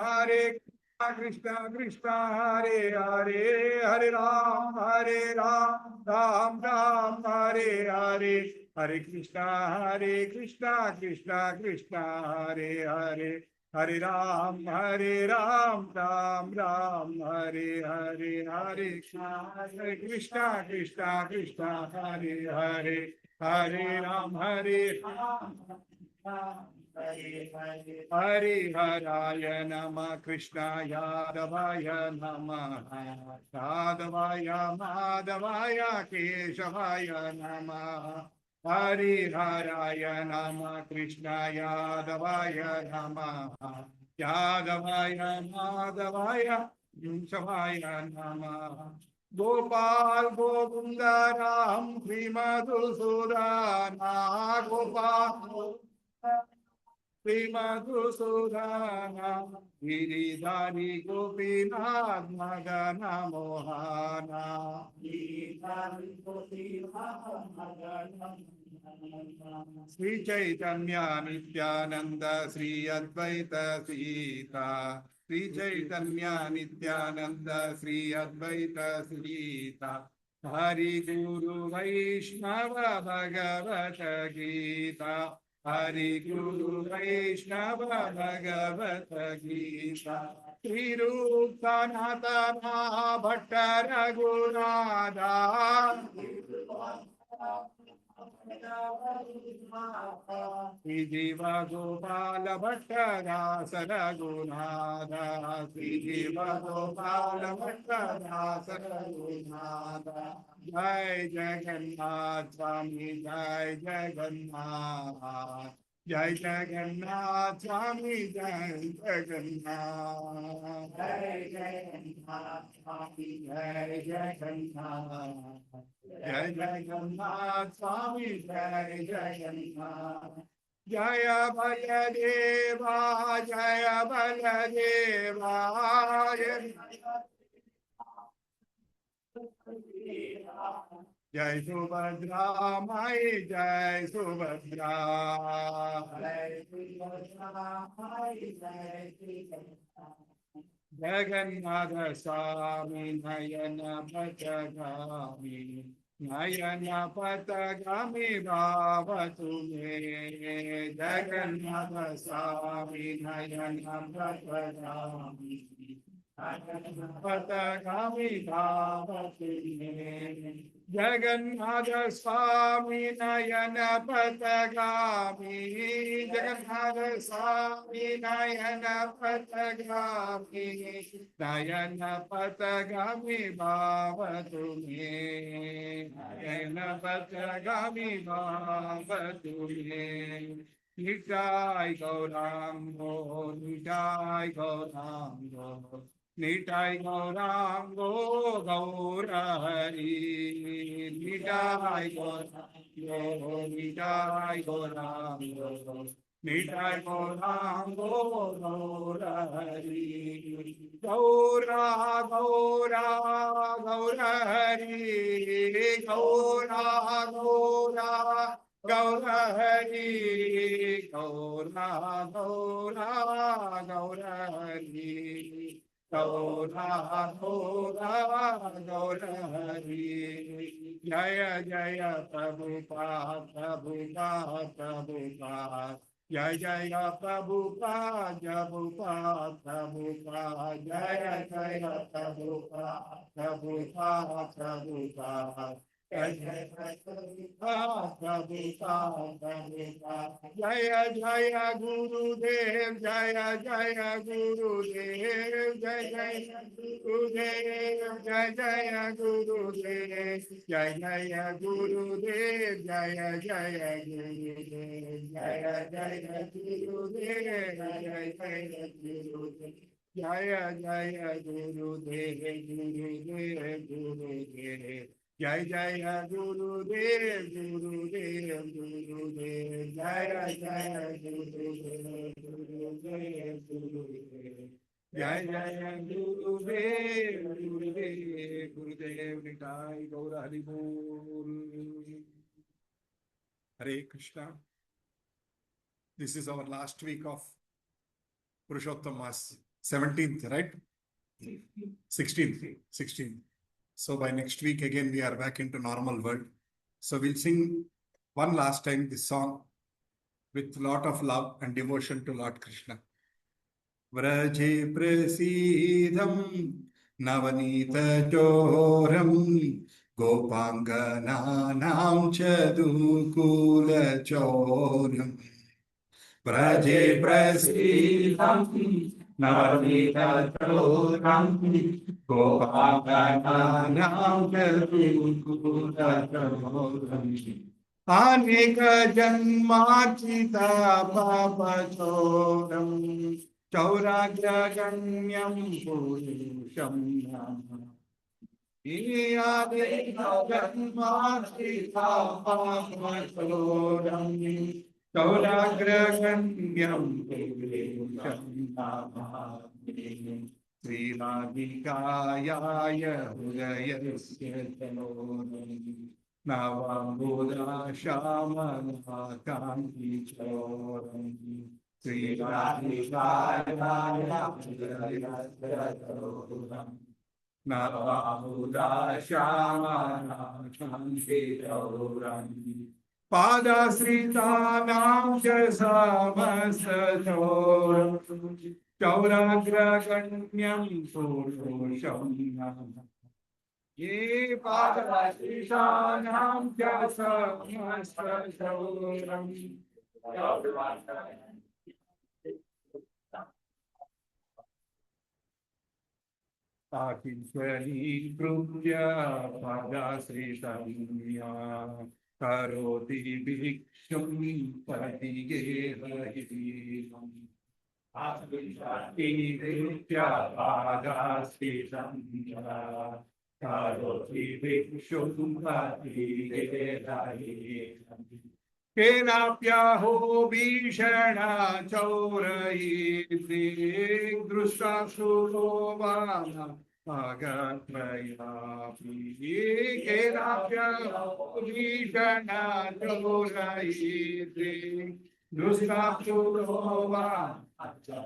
Hare Krishna Krishna Hare Hare Hare Ram Ram Ram Hare Hare Hare Krishna Krishna Krishna Hare Hare Hare Ram Ram Ram Hare Hare Hare Krishna Krishna Hare Hare Hare Ram Hariharaya Nama Krishnaya Yadavaya Nama Yadavaya Madhavaya Keshavaya Nama Hariharaya Nama Krishnaya Yadavaya Nama Yadavaya Madhavaya Keshavaya Nama Gopal Gokunda Ram Madhusudana Gopal Madhusudana Giridhari Gopinath Madana Mohana Sri Chaitanya Nityananda Sri Advaita Sita Sri Chaitanya Nityananda Sri Advaita Sita Hari Guru Vaishnava Bhagavata Gita Hari Guru Vaishnava Bhagavata Gita Sri Rupa Natana Bhatta Raghunatha Sri Jiva Gopala Bhatta Rasa Raghunatha Sri Jiva Gopala Bhatta Rasa Raghunatha Jai Jagannath Swami Jai Jagannath Jai Jagannath Swami Jai Jagannath Jai Jagannath Swami Jai Jagannath Jai Jagannath Swami Jai Jagannath Jaya Baladeva Jaya Baladeva Jai Subhadra Mai Jai Subhadra Jai Subhadra Mai Jai Subhadra Jagannatha Swami Nayana Patagami Nayana Patagami Bhavatu Me Jagannatha Swami Nayana Patagami Patagami Bhavatu Me Jagannatha Swami Nayana Patagami Jagannatha Swami Nayana Patagami Nayana Patagami Bhavatu Me Nayana Patagami Bhavatu Me Nitai Gaurango Nitai Gaurango Nitai Gaurango Gaura Hari Nitai Gaurango Nitai Gaurango Nitai Gaurango Gaura Hari Gaura Gaura Gaura Hari Gaura Gaura Gaura Hari Gaura Gaura Gaura Hari Gaura Gaura Gaura Hari Jaya Jaya Prabhupada Prabhupada Prabhupada Jaya Jaya Prabhupada Prabhupada Prabhupada Jaya Jaya Prabhupada Prabhupada Prabhupada Jaya Prabhupada Prabhupada Prabhupada Jaya Jaya Guru Dev Jaya Jaya Guru Dev Jaya Jaya Guru Dev Jaya Jaya Guru Dev Jaya Jaya Guru Dev Jaya Jaya Guru Dev Jaya Jaya Guru Dev Jaya Jaya Guru Dev Jaya Jaya Guru Dev Guru Dev Jai Jaya Guru Dev Guru Dev Guru Dev Jaya Jaya Guru Dev Guru Dev Guru Dev Jai Jaya Guru Dev Guru Dev Guru Dev Nitai Gaur Hari Bol Hare Krishna. This is our last week of Purushottam Mas. 17th, right? 16th. 16th. So by next week, again, we are back into normal world. So we'll sing one last time this song with lot of love and devotion to Lord Krishna. व्रजे प्रसीदं नवनीतचोरं गोपाङ्गनानां च दुकूलचोरम् व्रजे प्रसीदं नवनीतचोरं गोपाङ्गनानां च दुकूलचोरम् अनेक जन्मार्जिता पापचोरम् चौराग्रगण्यं पुरुषं जन्मार्जिता पापचोरम् चौराग्रगण्यं पुरुषं श्रीराधिकायाय हृदयस्य चोरम् नवम्बुधाश्यामकान्तिचोरम् श्रीराधिकायाय नवम्बुधाश्यामकान्तिचोरम् पादाश्रितानां च समस्तचोरम् चौराग्रगण्यं पुरुषं ये पादाश्रितानां च समस्तचोरम् आकिंचनीकृत्य पदाश्रितम्या करोति भिक्षुं पतिगेहहीनम् आकिंचनीकृत्य पदाश्रितम्या करोति भिक्षुं पतिगेहहीनम् केनाप्याहो भीषणा चौरयित्रि दृष्टाश्रुतो वाना अगत्रयापि केनाप्याहो भीषणा चौरयित्रि दृष्टाश्रुतो वाना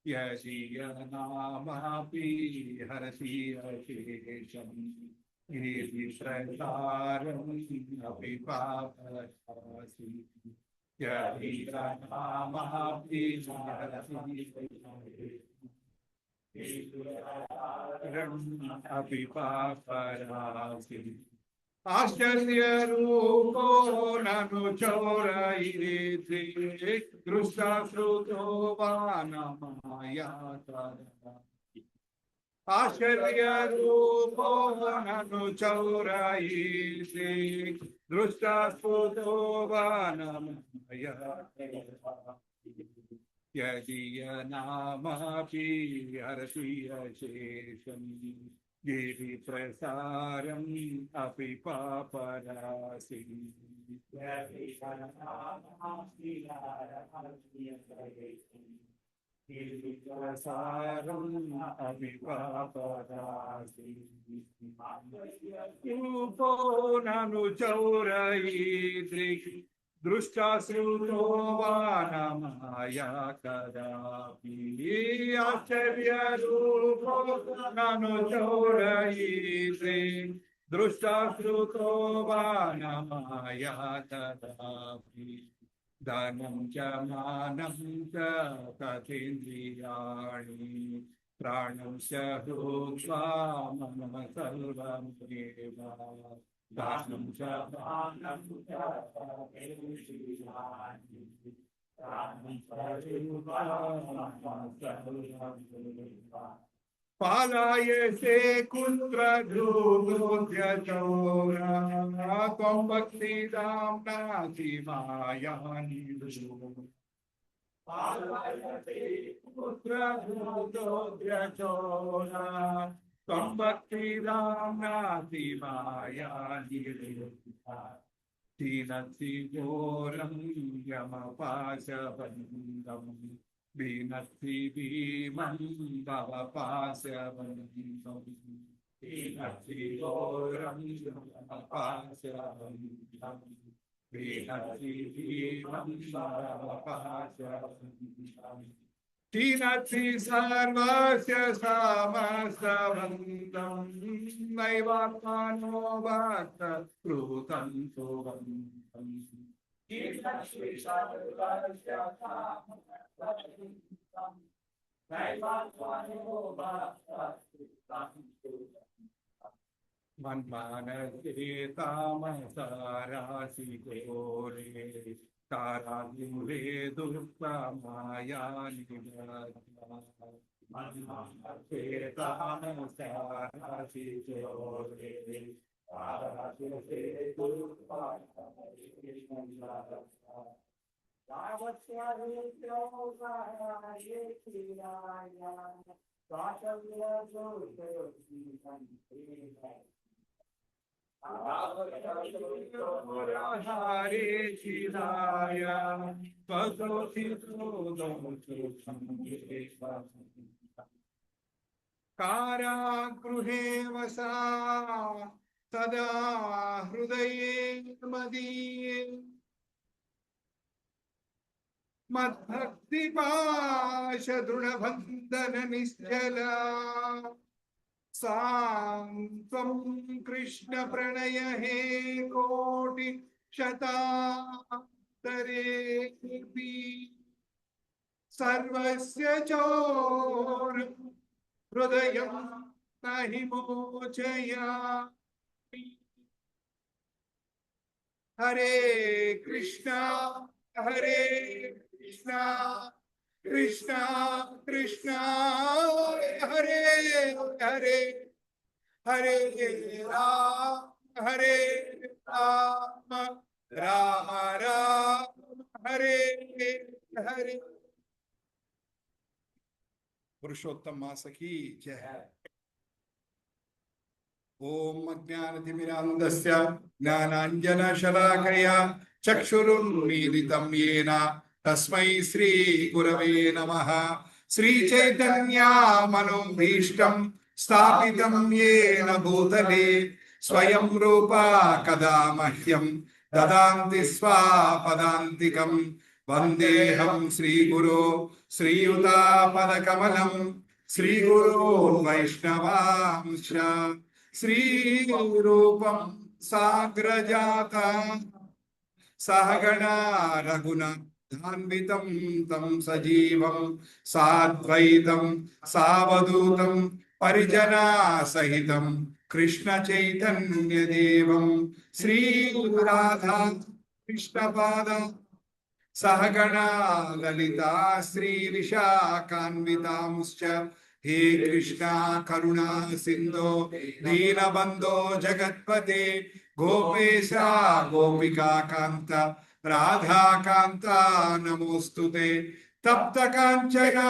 यशीयनामापि हरसि अशेषम् इति प्रसारम् अपि पापरासि यदीनामापि अपि पापरासि आश्चर्यरूपो ननु चौरयित्रि दृष्टाश्रुतो वा न माया आश्चर्यरूपो ननु चौरयित्रि दृष्टाश्रुतो वा न माया यदीयनामापि हरसि अशेषम् गिरिप्रसारम् अपि पापरासि गिरिप्रसारम् अपि पापरासि रूपो ननु चौरयित्रि दृष्टाश्रुतो वा न माया कदापि आश्चर्यरूपो ननु चौरयित्रि दृष्टाश्रुतो वा न माया कदापि धनं च मानं च तथेन्द्रियाणि प्राणं च भूत्वा मम सर्वमेव दानं च मानं च तथेन्द्रियाणि प्राणं च भूत्वा मम सर्वमेव पालायसे कुत्र ध्रुवोऽध्यचौरा त्वं भक्तिदां नासि मायानिधो पालायसे कुत्र ध्रुवोऽध्यचौरा त्वं भक्तिदां नासि मायानिधो दीनसि घोरं यमपाशबन्धम् बीनस्ति भीमं भवपाशबन्धम् बीनस्ति घोरं यमपाशबन्धम् बीनस्ति भीमं भवपाशबन्धम् Tinati sarvasya samasavantam naivatmano bhakta krutam suvantam. Tinati sarvasya samasavantam naivatmano bhakta krutam suvantam. Manmanase tamasarasi gore Taradure Durga Maya Manmanase tamasarasi gore Taradure Durga Hare Shiraya, Karagruhe Vasa Sada Hrudaye Madiye Madbhakti Pasha Drunabandhana Nischala Santam Krishna Pranaya He Koti Shatarepi Sarvasya Chor Hridayam Nahi Mochaya Hare Krishna Hare Krishna Krishna Krishna Hare Hare Hare Hare Rama Rama Rama Hare Hare पुरुषोत्तम मास की जय। ओम अज्ञानतिमिरान्धस्य ज्ञानाञ्जनशलाकया चक्षुरुन्मीलितं येन तस्मै श्रीगुरवे नमः। श्रीचैतन्यमनोभीष्टं स्थापितं येन भूतले स्वयं रूपा कदा मह्यं ददान्ति स्वापदान्तिकं वन्देऽहं श्रीगुरो श्रीयुतापदकमलं श्रीगुरोन् वैष्णवांश्च श्रीरूपं साग्रजाता सहगणा रघुनाथान्वितं तं सजीवं साद्वैतं सावधूतं परिजनासहितं कृष्णचैतन्यदेवं श्रीराधा कृष्णपादा सहगणा ललिता श्रीविशाखान्वितांश्च हे कृष्णा करुणा सिन्धो दीनबन्धो जगत्पते गोपेशा गोपिका कान्त राधा कान्ता नमोस्तुते तप्त काञ्चना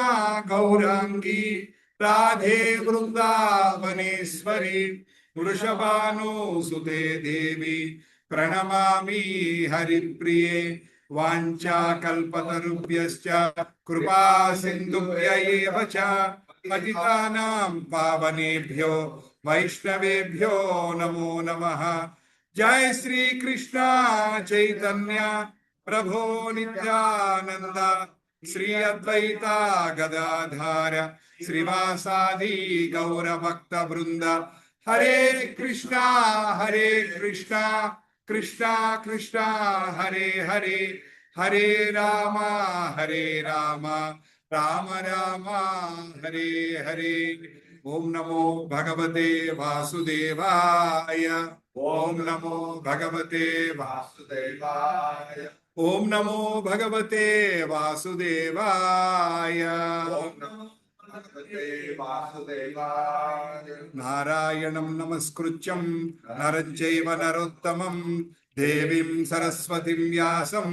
गौरांगी राधे वृन्दावनेश्वरी वृषभानुसुते देवी प्रणमामि हरिप्रिये वाञ्छाकल्पतरुभ्यश्च कृपा सिन्धुभ्य एव च पतितानां पावनेभ्यो वैष्णवेभ्यो नमो नमः। जय श्री कृष्ण चैतन्य प्रभो नित्यानंद श्री अद्वैता गदाधार श्रीवासादि गौर भक्त वृंद हरे कृष्णा कृष्णा कृष्णा हरे हरे हरे राम राम राम हरे हरे। ओम नमो भगवते वासुदेवाय ओम नमो भगवते वासुदेवाय ओम नमो भगवते वासुदेवाय ओम नमो भगवते वासुदेवाय। नारायणं नमस्कृत्यं नरं चैव नरोत्तमं देवीं सरस्वतीं व्यासं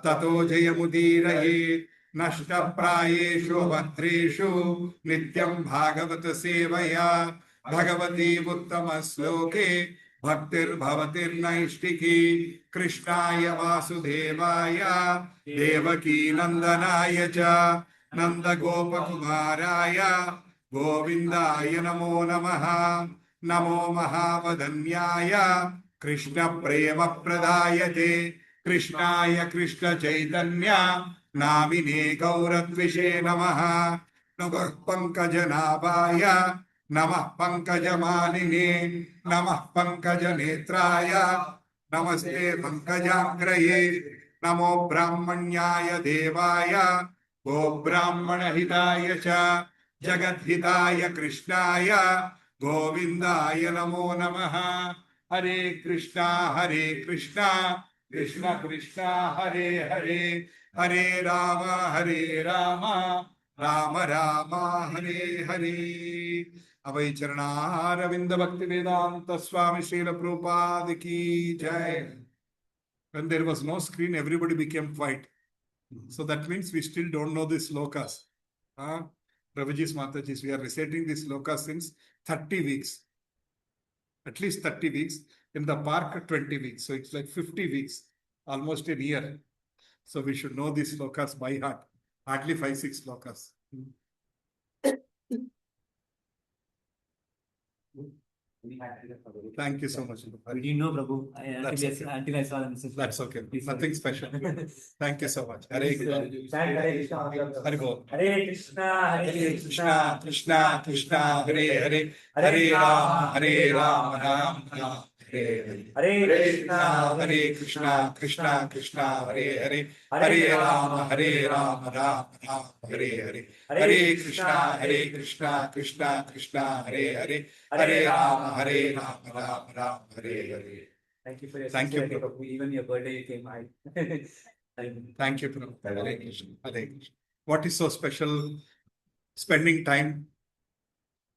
ततो जयमुदीरयेत्। नष्टप्रायेषु भद्रेषु नित्यं भागवत सेवया भगवती उत्तम श्लोके भक्तिर्भवतिर्नैष्टिकी। कृष्णाय वासुदेवाय देवकी नंदनाय च नंदगोपकुमाराय गोविंदाय नमो नमः। नमो महावदन्याय कृष्ण प्रेम प्रदायते कृष्णाय कृष्ण चैतन्य नामिने गौरद्विषे नमः नमः पंकजनाभाय नमः पंकजमालिने नमः पंकजनेत्राय नमस्ते पंकजाग्रये नमो ब्राह्मण्याय देवाय गो ब्राह्मणहिताय च जगद्हिताय कृष्णाय गोविंदाय नमो नमः हरे कृष्णा कृष्ण कृष्णा हरे हरे हरे राम राम राम हरे हरे अभय चरणारविंद भक्ति वेदांत स्वामी श्रील प्रभुपाद की जय. When there was no screen, everybody became quiet. So that means we still don't know these slokas. Prabhuji's Mataji's, we are reciting these slokas since 30 weeks. At least 30 weeks. In the park, 20 weeks. So it's like 50 weeks, almost a year. So we should know these slokas by heart. Hardly 5-6 slokas. Thank you so much. You know, Prabhu, until I saw the message. That's okay. Nothing special. Thank you so much. Hare Krishna. Hare Krishna, Krishna, Krishna, Krishna, Hare Hare, Hare Rama, Rama Rama, Hare Krishna, Krishna, Krishna, Hare Hare, Hare Rama, Rama Rama, Hare Hare, Hare Krishna, Krishna, Krishna, Hare Hare, Hare Rama, Rama, Hare Hare. Thank you for your Thank you, sincerity, Prabhu. Prabhu. Even your birthday you came. Thank you. Thank you, Prabhu. Hare Krishna. Hare Krishna. What is so special spending time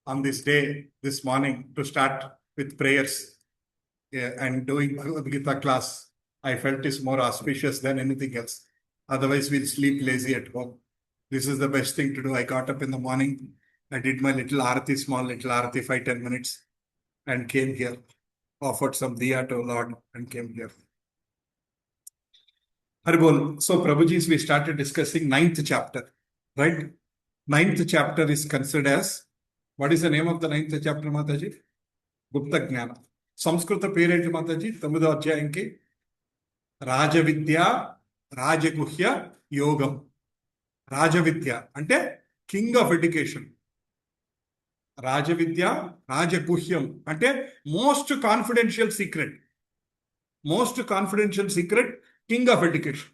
on this day, this morning, to start with prayers and doing Gita class? I felt is more auspicious than anything else. Otherwise, we'll sleep lazy at home. This is the best thing to do. I got up in the morning. I did my little arati, small little arati, 5-10 minutes, and came here. Offered some diya to Lord and came here. Haribol. So, Prabhuji's, we started discussing 9th chapter, right? 9th chapter is considered as, what is the name of the 9th chapter, Mataji? Gupta Jnana. Samskrita parent, Mataji, Tamuda Adhyayanki, Rajavidya, Rajaguhya, Yogam. Rajavidya, ante king of education. Rajavidya, Rajaguhyam, ante most confidential secret. Most confidential secret, king of education.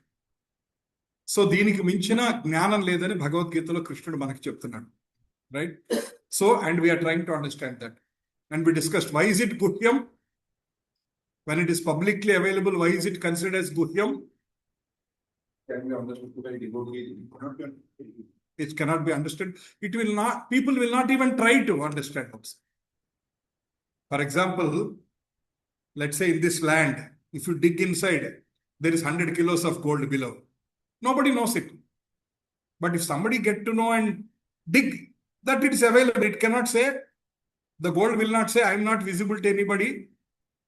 So, దీనికి మించిన జ్ఞానం లేదని భగవద్గీతలో కృష్ణుడు మనకు చెప్తున్నాడు. Right? So, and we are trying to understand that. And we discussed, why is it guhyam? When it is publicly available, why is it considered as guhyam? It cannot be understood. It will not, people will not even try to understand it. For example, let's say in this land, if you dig inside, there is 100 kilos of gold below. Nobody knows it. But if somebody get to know and dig, that it is available. It cannot say, the gold will not say, I am not visible to anybody.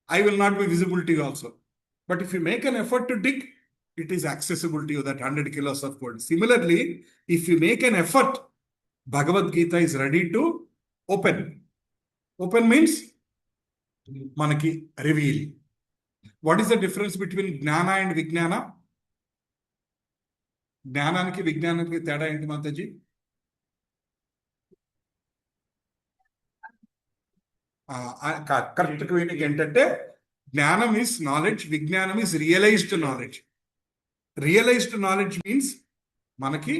I will not be visible to you also. But if you make an effort to dig, it is accessible to you, that 100 kilos of gold. Similarly, if you make an effort, Bhagavad Gita is ready to open. Open means, manaki, reveal. What is the difference between Jnana and Vijnana? Jnananiki, Vijnaniki, teda enti Mataji? Correct ఏంటంటే జ్ఞానం is knowledge, విజ్ఞానం is realized knowledge. Realized knowledge means మనకి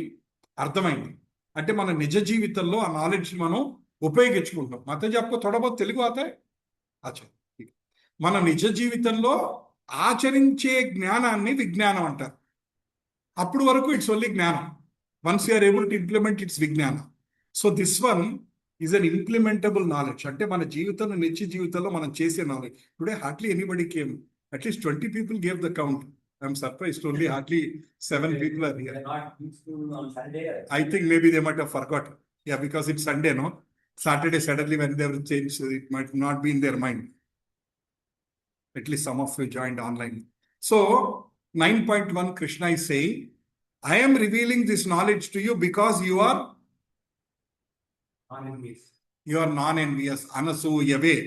అర్థమైంది అంటే మన నిజ జీవితంలో ఆ నాలెడ్జ్ మనం ఉపయోగించుకుంటాం. మాతాజీ आपको थोड़ा बहुत తెలుగు आता है? అచ్చా, మన నిజ జీవితంలో ఆచరించే జ్ఞానాన్ని విజ్ఞానం అంటారు. అప్పుడు వరకు ఇట్స్ ఓన్లీ జ్ఞానం. Once you are able to implement it's విజ్ఞానం. So this one is an implementable knowledge. అంటే మన జీవితంలో నిత్య జీవితంలో మనం చేసే knowledge. Today hardly anybody came. At least 20 people gave the count. I'm surprised only hardly 7 people are here. I think maybe they might have forgot. Yeah, because it's Sunday, no? Saturday, suddenly when they will change, it might not be in their mind. At least some of you joined online. So 9.1 Krishna is saying, I am revealing this knowledge to you because you are non-envious. Anasuyave.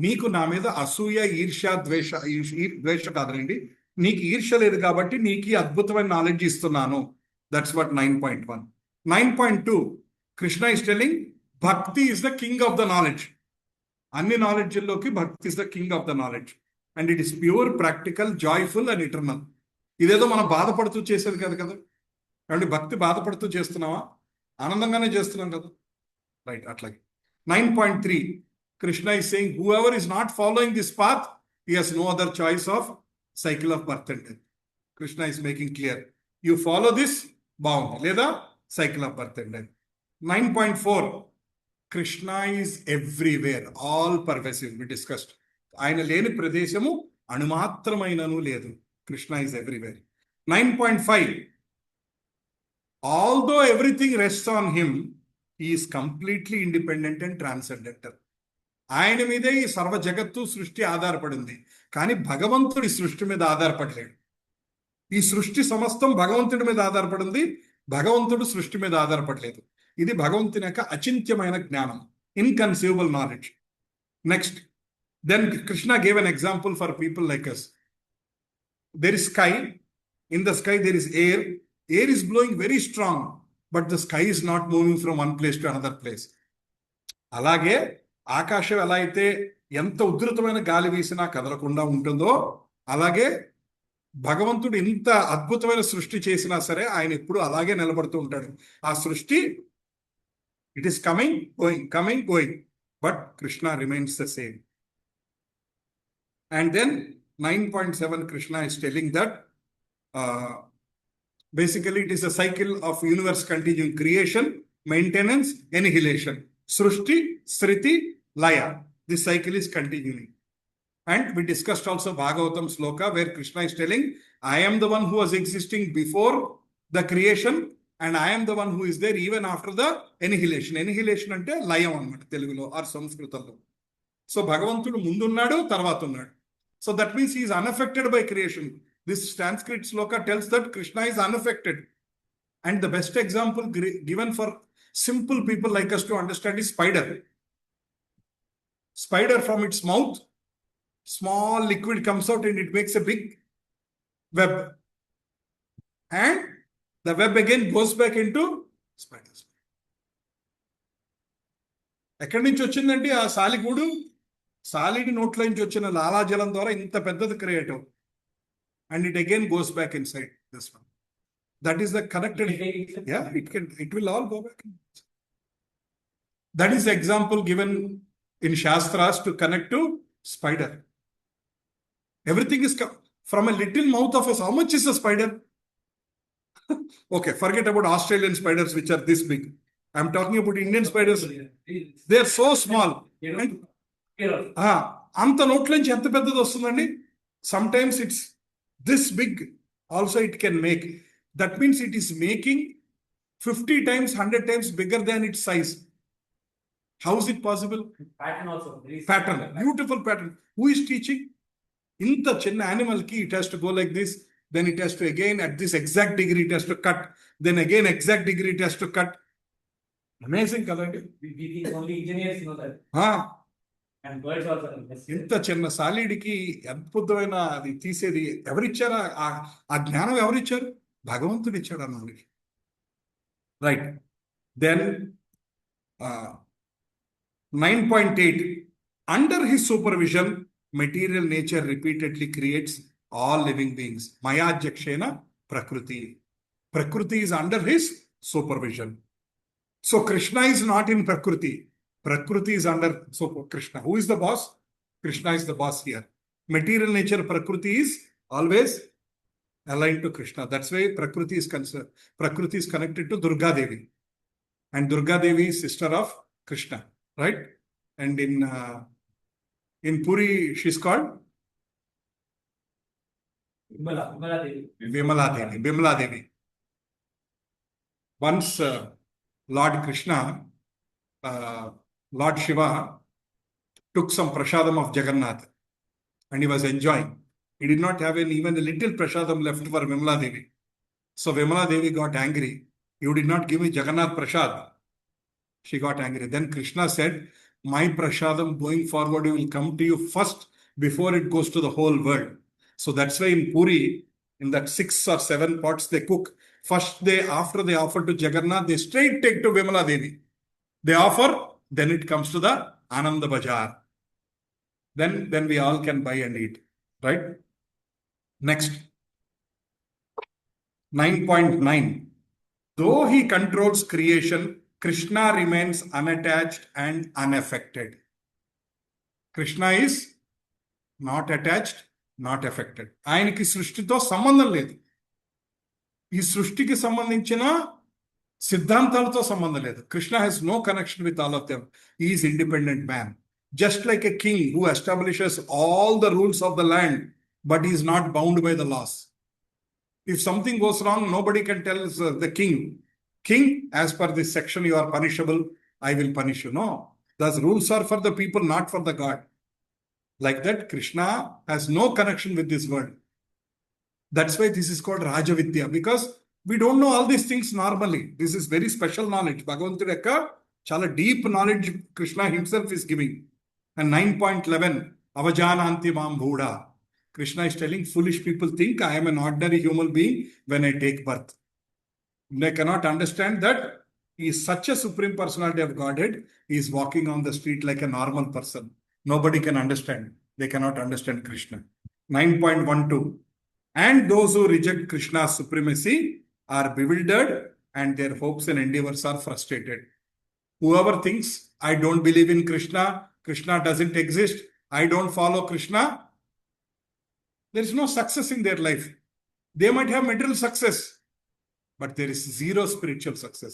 నీకు నా మీద అసూయ, ఈర్ష్య, ద్వేష కాదండి. నీకు ఈర్ష్య లేదు కాబట్టి నీకు ఈ అద్భుతమైన నాలెడ్జ్ ఇస్తున్నాను. That's what 9.1. 9.2, Krishna is telling Bhakti is the king of the knowledge. Anni knowledge loki Bhakti is the king of the knowledge. And it is pure, practical, joyful and eternal. ఇదేదో మనం బాధపడుతూ చేసేది కదా కదా. కాబట్టి భక్తి బాధపడుతూ చేస్తున్నావా, ఆనందంగానే చేస్తున్నాం కదా, రైట్. అట్లాగే 9.3, Krishna is saying whoever is not following this path, he has no other choice of cycle of birth and death. Krishna is making clear, you follow this, బాగుంది, లేదా cycle of birth and death. 9.4, Krishna is everywhere, all pervasive, we discussed. ఆయన లేని ప్రదేశము అణుమాత్రమైనను లేదు. Krishna is everywhere. 9.5, although everything rests on him, he is completely independent and transcendental. ఆయన మీదే ఈ సర్వ జగత్తు సృష్టి ఆధారపడింది, కానీ భగవంతుడి సృష్టి మీద ఆధారపడలేడు. ఈ సృష్టి సమస్తం భగవంతుడి మీద ఆధారపడింది, భగవంతుడు సృష్టి మీద ఆధారపడలేదు. ఇది భగవంతుని యొక్క అచింత్యమైన జ్ఞానం, inconceivable knowledge. Next, then Krishna gave an example for people like us. There is sky, in the sky there is air is blowing very strong, but the sky is not moving from one place to another place. అలాగే ఆకాశం ఎలా అయితే ఎంత ఉధృతమైన గాలి వీసినా కదలకుండా ఉంటుందో, అలాగే భగవంతుడు ఇంత అద్భుతమైన సృష్టి చేసినా సరే ఆయన ఎప్పుడు అలాగే నిలబడుతూ ఉంటాడు. ఆ సృష్టి, it is coming going, but Krishna remains the same. And then 9.7, Krishna is telling that basically it is a cycle of universe continuing: creation, maintenance, annihilation. Srushti, Sriti, Laya. This cycle is continuing. And we discussed also Bhagavatam Sloka, where Krishna is telling, I am the one who was existing before the creation, and I am the one who is there even after the annihilation. Annihilation ante layam annamata Telugulo or Sanskritamlo. So Bhagavantudu mundunnadu, tarvata unnadu. So that means he is unaffected by creation. This Sanskrit sloka tells that Krishna is unaffected. And the best example given for simple people like us to understand is spider. Spider, from its mouth, small liquid comes out and it makes a big web. And the web again goes back into spiders. ఎక్కడి నుంచి వచ్చిందండి ఆ సాలిగూడు? Solid నోట్లో నుంచి వచ్చిన లాలాజలం ద్వారా ఇంత పెద్దది క్రియేట్ అవుతుంది. And it again goes back inside this one. That is the connected. Yeah, it will all go back. That is the example given in Shastras to connect to spider. Everything is from a little mouth of us. How much is a spider? Okay, forget about Australian spiders which are this big. I'm talking about Indian spiders. They are so small. అంత నోట్లోంచి ఎంత పెద్దది వస్తుందండి? Sometimes it's this big also it can make. That means it is making 50 times, 100 times bigger than its size. How is it possible? Pattern also. Pattern, beautiful pattern. Who is teaching? Inta chinna animal ki it has to go like this, then it has to again at this exact degree it has to cut, then again exact degree it has to cut. Amazing color. We think only engineers know that. And birds also. ఇంత చిన్న సాలీడికి అద్భుతమైన అది తీసేది ఎవరిచ్చారా? ఆ జ్ఞానం ఎవరిచ్చారు? భగవంతుడు ఇచ్చాడు ఆ knowledge, right. Then 9.8, under his supervision material nature repeatedly creates all living beings. Mayajyakshena Prakriti. Prakriti is under his supervision. So Krishna is not in Prakriti. Prakriti is under Krishna. Who is the boss? Krishna is the boss here. Material nature Prakriti is always aligned to Krishna. That's why Prakriti is concerned. Prakriti is connected to Durga Devi. And Durga Devi is sister of Krishna. Right? And in Puri she's called Vimala Devi. Once Lord Krishna, Lord Shiva took some prasadam of Jagannath and he was enjoying. He did not have even a little prasadam left for Vimala Devi. So Vimala Devi got angry. You did not give me Jagannath prasad. She got angry. Then Krishna said, my prasadam going forward will come to you first before it goes to the whole world. So that's why in Puri, in that 6 or 7 pots they cook, First, after they offer to Jagannath, they straight take to Vimala Devi. They offer, then it comes to the Ananda Bazaar. Then we all can buy and eat. Right? Next. 9.9. Though he controls creation, Krishna remains unattached and unaffected. Krishna is not attached, not affected. ఆయనకి సృష్టితో సంబంధం లేదు. ఈ సృష్టికి సంబంధించిన సిద్ధాంతాలతో సంబంధం లేదు. Krishna has no connection with all of them. He is independent man. Just like a king who establishes all the rules of the land, but he is not bound by the laws. If something goes wrong, nobody can tell the king, as per this section, you are punishable, I will punish you. No. Those rules are for the people, not for the God. Like that, Krishna has no connection with this world. That's why this is called Rajavidya, because we don't know all these things normally. This is very special knowledge. Bhagavantudu yokka chala deep knowledge Krishna himself is giving. And 9.11, Avajananti Mam Bhuda. Krishna is telling foolish people think I am an ordinary human being when I take birth. They cannot understand that he is such a supreme personality of Godhead. He is walking on the street like a normal person. Nobody can understand. They cannot understand Krishna. 9.12. And those who reject Krishna's supremacy are bewildered and their hopes and endeavors are frustrated. Whoever thinks, I don't believe in Krishna, Krishna doesn't exist, I don't follow Krishna, there is no success in their life. They might have material success, but there is zero spiritual success.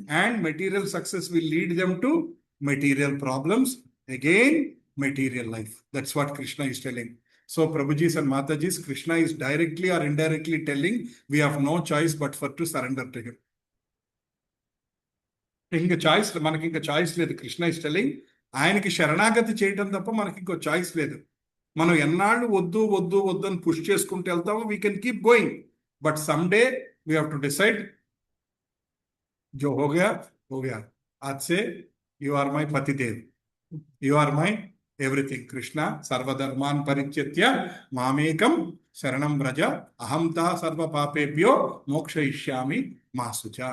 And material success will lead them to material problems. Again, material life. That's what Krishna is telling. So, Prabhujis and Matajis, Krishna is directly or indirectly telling we have no choice but for to surrender to him. ఇంక choice మనకి ఇంకా choice లేదు. Krishna is telling ఆయనకి శరణాగతి చేయటం తప్ప మనకి ఇంకో చాయిస్ లేదు. మనం ఎన్నాళ్ళు వద్దు వద్దు వద్దు అని పుష్ చేసుకుంటూ వెళ్తామో we can keep going. But some day we have to decide जो हो गया. आज से यू आर माई पतिदेव, you are my everything. Krishna सर्वधर्मान परित्यज्य मामेकम शरणं व्रज अहं ता सर्व पापेभ्यो मोक्षयिष्यामि मा शुचा.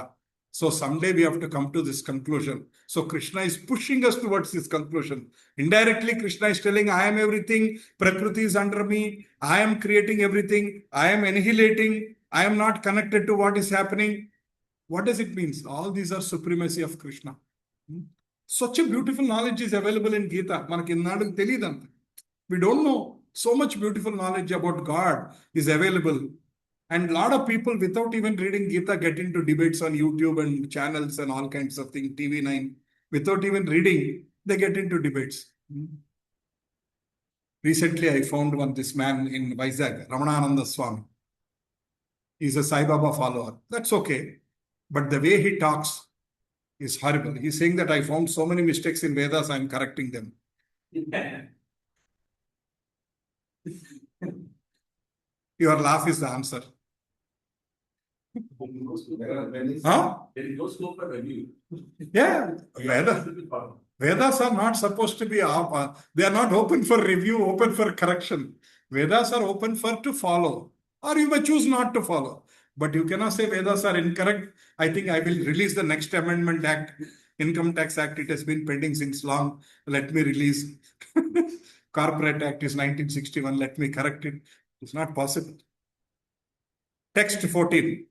So someday we have to come to this conclusion. So Krishna is pushing us towards this conclusion. Indirectly, Krishna is telling, I am everything, Prakriti is under me, I am creating everything, I am annihilating, I am not connected to what is happening. What does it mean? All these are supremacy of Krishna. Such a beautiful knowledge is available in Gita. We don't know. So much beautiful knowledge about God is available. And a lot of people, without even reading Gita, get into debates on YouTube and channels and all kinds of things, TV9. Without even reading, they get into debates. Recently, I found this man in Vizag, Ramanananda Swami. He's a Sai Baba follower. That's okay. But the way he talks is horrible. He's saying that I found so many mistakes in Vedas, I'm correcting them. Your laugh is the answer. Huh? There is no scope for review. Yeah. Vedas are not supposed to be, they are not open for review, open for correction. Vedas are open for to follow. Or you may choose not to follow. But you cannot say Vedas are incorrect. I think I will release the next amendment act, Income Tax Act. It has been pending since long. Let me release. Corporate Act is 1961. Let me correct it. It's not possible. Text 14.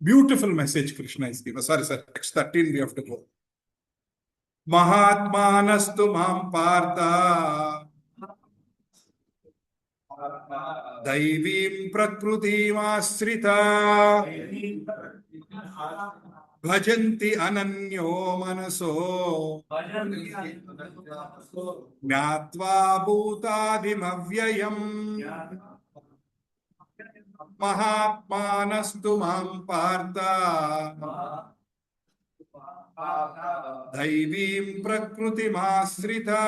Beautiful message Krishna is giving. Sorry, sir. Text 13 we have to go. Mahatmanastu mam partha दैवीं प्रकृतिमाश्रिता भजन्ति अनन्यो मनसो ज्ञात्वा भूतादिमव्ययम्. महात्मानस्तु मां पार्थ दैवीं प्रकृतिमाश्रिता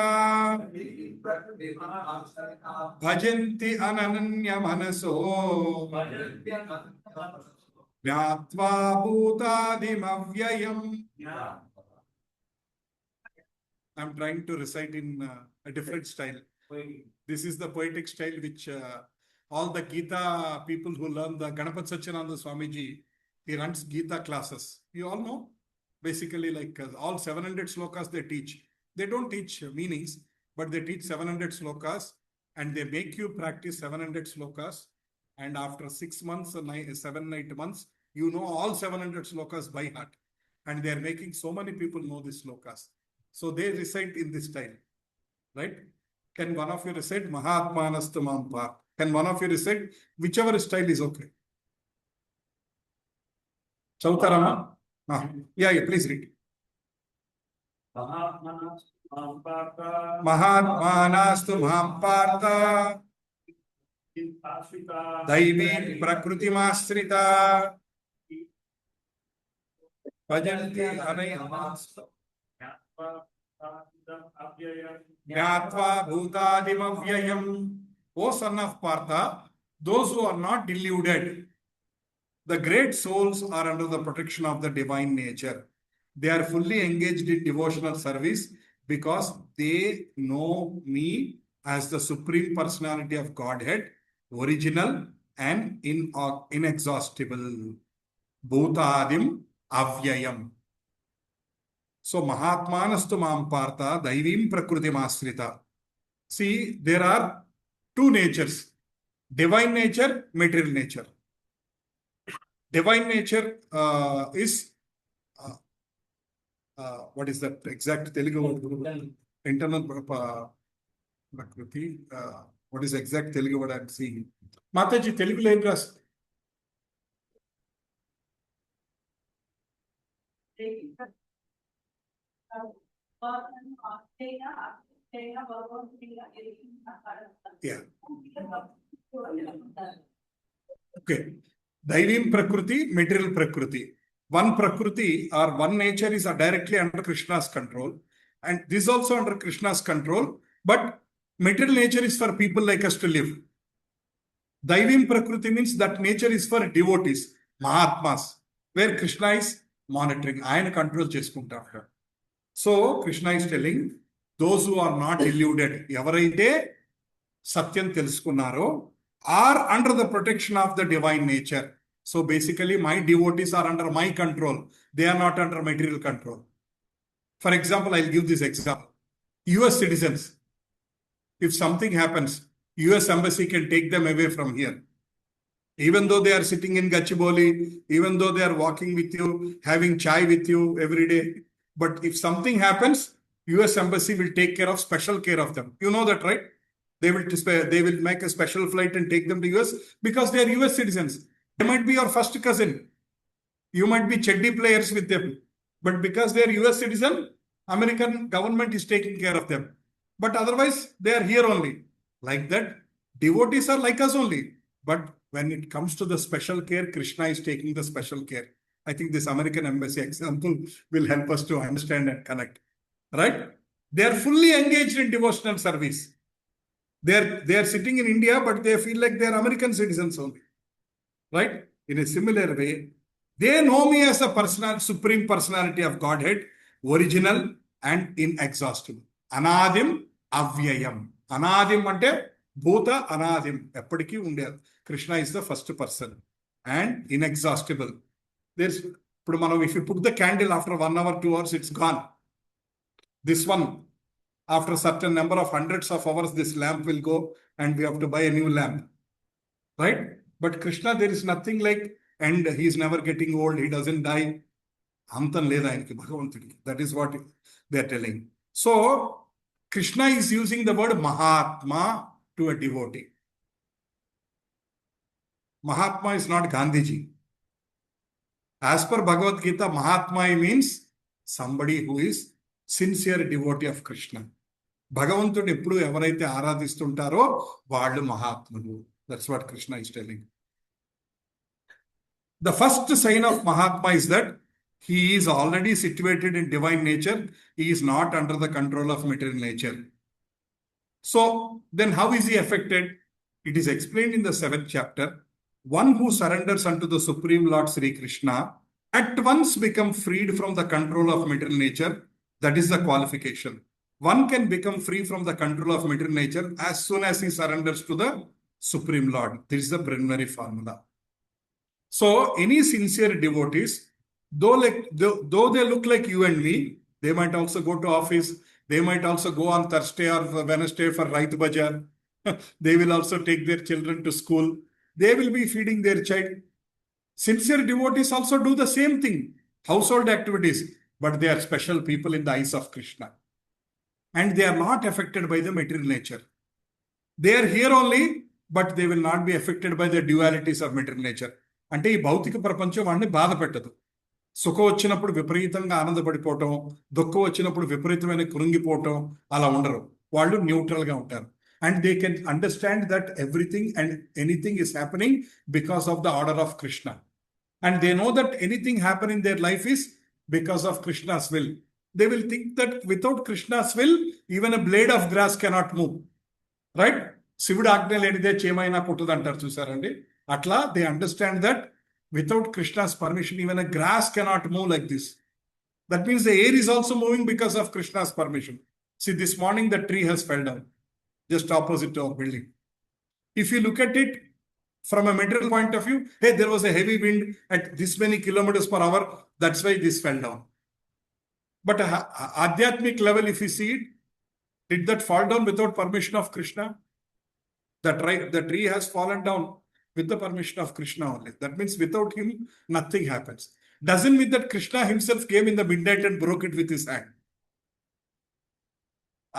भजन्ति अनन्य मनसो ज्ञात्वा भूतादिमव्ययम्. I'm trying to recite in a different style. This is the poetic style which all the Gita people who learn, the Ganapati Satyananda Swamiji, He runs Gita classes. You all know? Basically, like all 700 slokas they teach. They don't teach meanings, but they teach 700 slokas and they make you practice 700 slokas. And after 6 months, 7, 8 months, you know all 700 slokas by heart. And they are making so many people know these slokas. So they recite in this style, right? Can one of you recite Mahatmanastu Mampa? Can one of you recite? Whichever style is okay. Chautarama? Yeah, please read. Mahatmanastu Mampartha Daivi Prakrutimasrita Bhajanti Anayamastu Jnatva Bhutadimavyayam. O son of Partha, those who are not deluded, the great souls are under the protection of the divine nature. They are fully engaged in devotional service because they know me as the Supreme Personality of Godhead, original and inexhaustible. Bhutadim Avyayam. So, Mahatmanastu Mampartha Daivim Prakrutimasrita. See, there are two natures, divine nature, material nature. Divine nature is, what is that exact Telugu word? Internal Prakriti. What is exact Telugu word I am seeing? Mataji, Telugu lo em rasti? Yeah. Okay. Daivim Prakriti, material Prakriti. One Prakriti or one nature is directly under Krishna's control. And this is also under Krishna's control. But material nature is for people like us to live. Daivim Prakriti means that nature is for devotees, Mahatmas, where Krishna is monitoring. Ayana control cheskuntaru. So Krishna is telling those who are not deluded, evaraite Satyam telusukunnaro, are under the protection of the divine nature. So basically, my devotees are under my control. They are not under material control. For example, I'll give this example. US citizens, if something happens, US embassy can take them away from here. Even though they are sitting in Gachibowli, even though they are walking with you, having chai with you every day. But if something happens, US embassy will take special care of them. You know that, right? They will make a special flight and take them to US because they are US citizens. They might be your first cousin. You might be cheddi players with them. But because they are US citizen, American government is taking care of them. But otherwise, they are here only. Like that, devotees are like us only. But when it comes to the special care, Krishna is taking the special care. I think this American embassy example will help us to understand and connect. Right? They are fully engaged in devotional service. They are sitting in India, but they feel like they are American citizens only. Right? In a similar way, they know me as a supreme personality of Godhead, original and inexhaustible. Anadim Avyayam. Anadim ante Bhuta Anadim. Eppadiki undeyadu. Krishna is the first person and inexhaustible. If you put the candle after 1 hour, 2 hours, it's gone. This one, after a certain number of hundreds of hours, this lamp will go and we have to buy a new lamp. Right? But Krishna, there is nothing like, and he is never getting old, he doesn't die. That is what they are telling. So, Krishna is using the word Mahatma to a devotee. Mahatma is not Gandhiji. As per Bhagavad Gita, Mahatma means somebody who is sincere devotee of Krishna. Bhagavantudu eppudu evaraithe aaradhistuntaro vallu Mahatmulu. That's what Krishna is telling. The first sign of Mahatma is that he is already situated in divine nature. He is not under the control of material nature. So, then how is he affected? It is explained in the 7th chapter. One who surrenders unto the Supreme Lord Sri Krishna at once become freed from the control of material nature. That is the qualification. One can become free from the control of material nature as soon as he surrenders to the Supreme Lord. This is the preliminary formula. So any sincere devotees, though they look like you and me, they might also go to office. They might also go on Thursday or Wednesday for Raith Bazaar. They will also take their children to school. They will be feeding their child. Sincere devotees also do the same thing, household activities, but they are special people in the eyes of Krishna. And they are not affected by the material nature. They are here only, but they will not be affected by the dualities of material nature. అంటే ఈ భౌతిక ప్రపంచం వాడిని బాధ పెట్టదు. సుఖం వచ్చినప్పుడు విపరీతంగా ఆనందపడిపోవటం, దుఃఖం వచ్చినప్పుడు విపరీతమైన కృంగిపోవటం అలా ఉండరు. వాళ్ళు న్యూట్రల్గా ఉంటారు. And they can understand that everything and anything is happening because of the order of Krishna. And they know that anything happen in their life is because of Krishna's will. They will think that without Krishna's will, even a blade of grass cannot move. Right? శివుడు ఆజ్ఞ లేనిదే చేమైనా పుట్టదు అంటారు చూసారండి. అట్లా they understand that without Krishna's permission, even a grass cannot move like this. That means the air is also moving because of Krishna's permission. See, this morning the tree has fell down just opposite to our building. If you look at it from a material point of view, hey, there was a heavy wind at this many kilometers per hour, that's why this fell down. But adhyatmic level, if you see it, did that fall down without permission of Krishna? The tree has fallen down with the permission of Krishna only. That means without him, nothing happens. Doesn't mean that Krishna himself came in the midnight and broke it with his hand.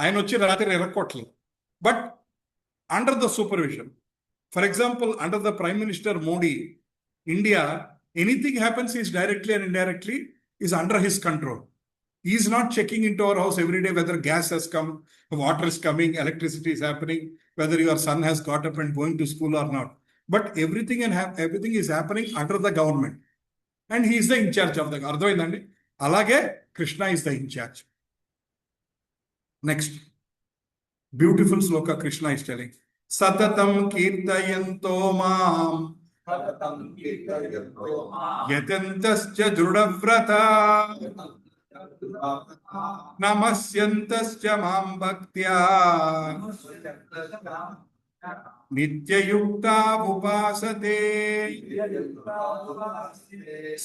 ఆయన వచ్చి రాత్రి ఎరక్కొట్టలేదు. But under the supervision, for example, under the Prime Minister Modi, India, anything happens is directly and indirectly is under his control. He is not checking into our house every day whether gas has come, water is coming, electricity is happening, whether your son has got up and going to school or not. But everything is happening under the government. And he is the in charge of the government. అర్థమైందండి? అలాగే Krishna is the in charge. Next. Beautiful sloka Krishna is telling. Satatam kirtayanto mam yatantascha drudavrata namasyantascha mam bhaktya nityayukta upasate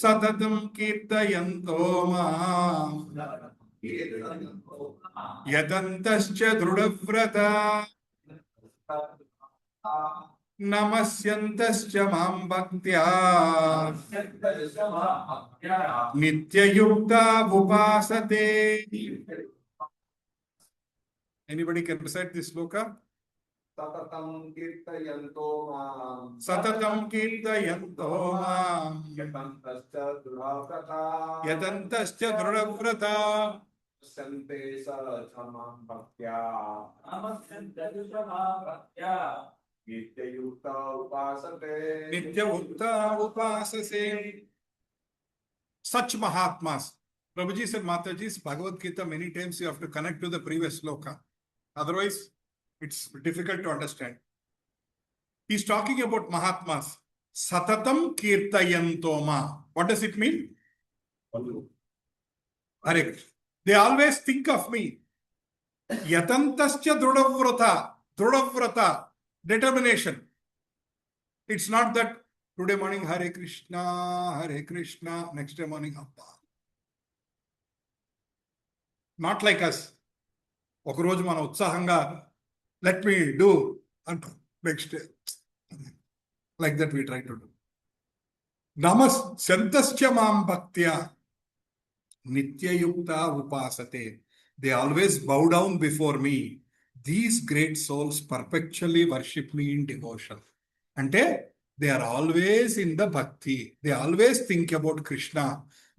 satatam kirtayanto mam yadantascha drudavrata namasyantascha mam bhaktya nityayukta upasate. Anybody can recite this sloka? Satatam kirtayanto mam Satatam kirtayanto mam yatantascha drudavrata yadantascha drudavrata sante samam bhaktya nityayukta upasate. nityayukta upasase. Such Mahatmas. Prabhuji said, Mataji's Bhagavad Gita, many times you have to connect to the previous sloka. Otherwise, it's difficult to understand. He's talking about Mahatmas. Satatam kirtayantoma. What does it mean? Hare. They always think of me. Yatantascha drudavrata. Drudavrata. Determination. It's not that today morning Hare Krishna, next day morning Appa. Not like us. ఒక రోజు మనం ఉత్సాహంగా let me do and next day like that we try to do. Namas santascha mam bhaktya nityayukta upasate. They always bow down before me. These great souls perpetually worship me in devotion. Ante they are always in the bhakti. They always think about Krishna.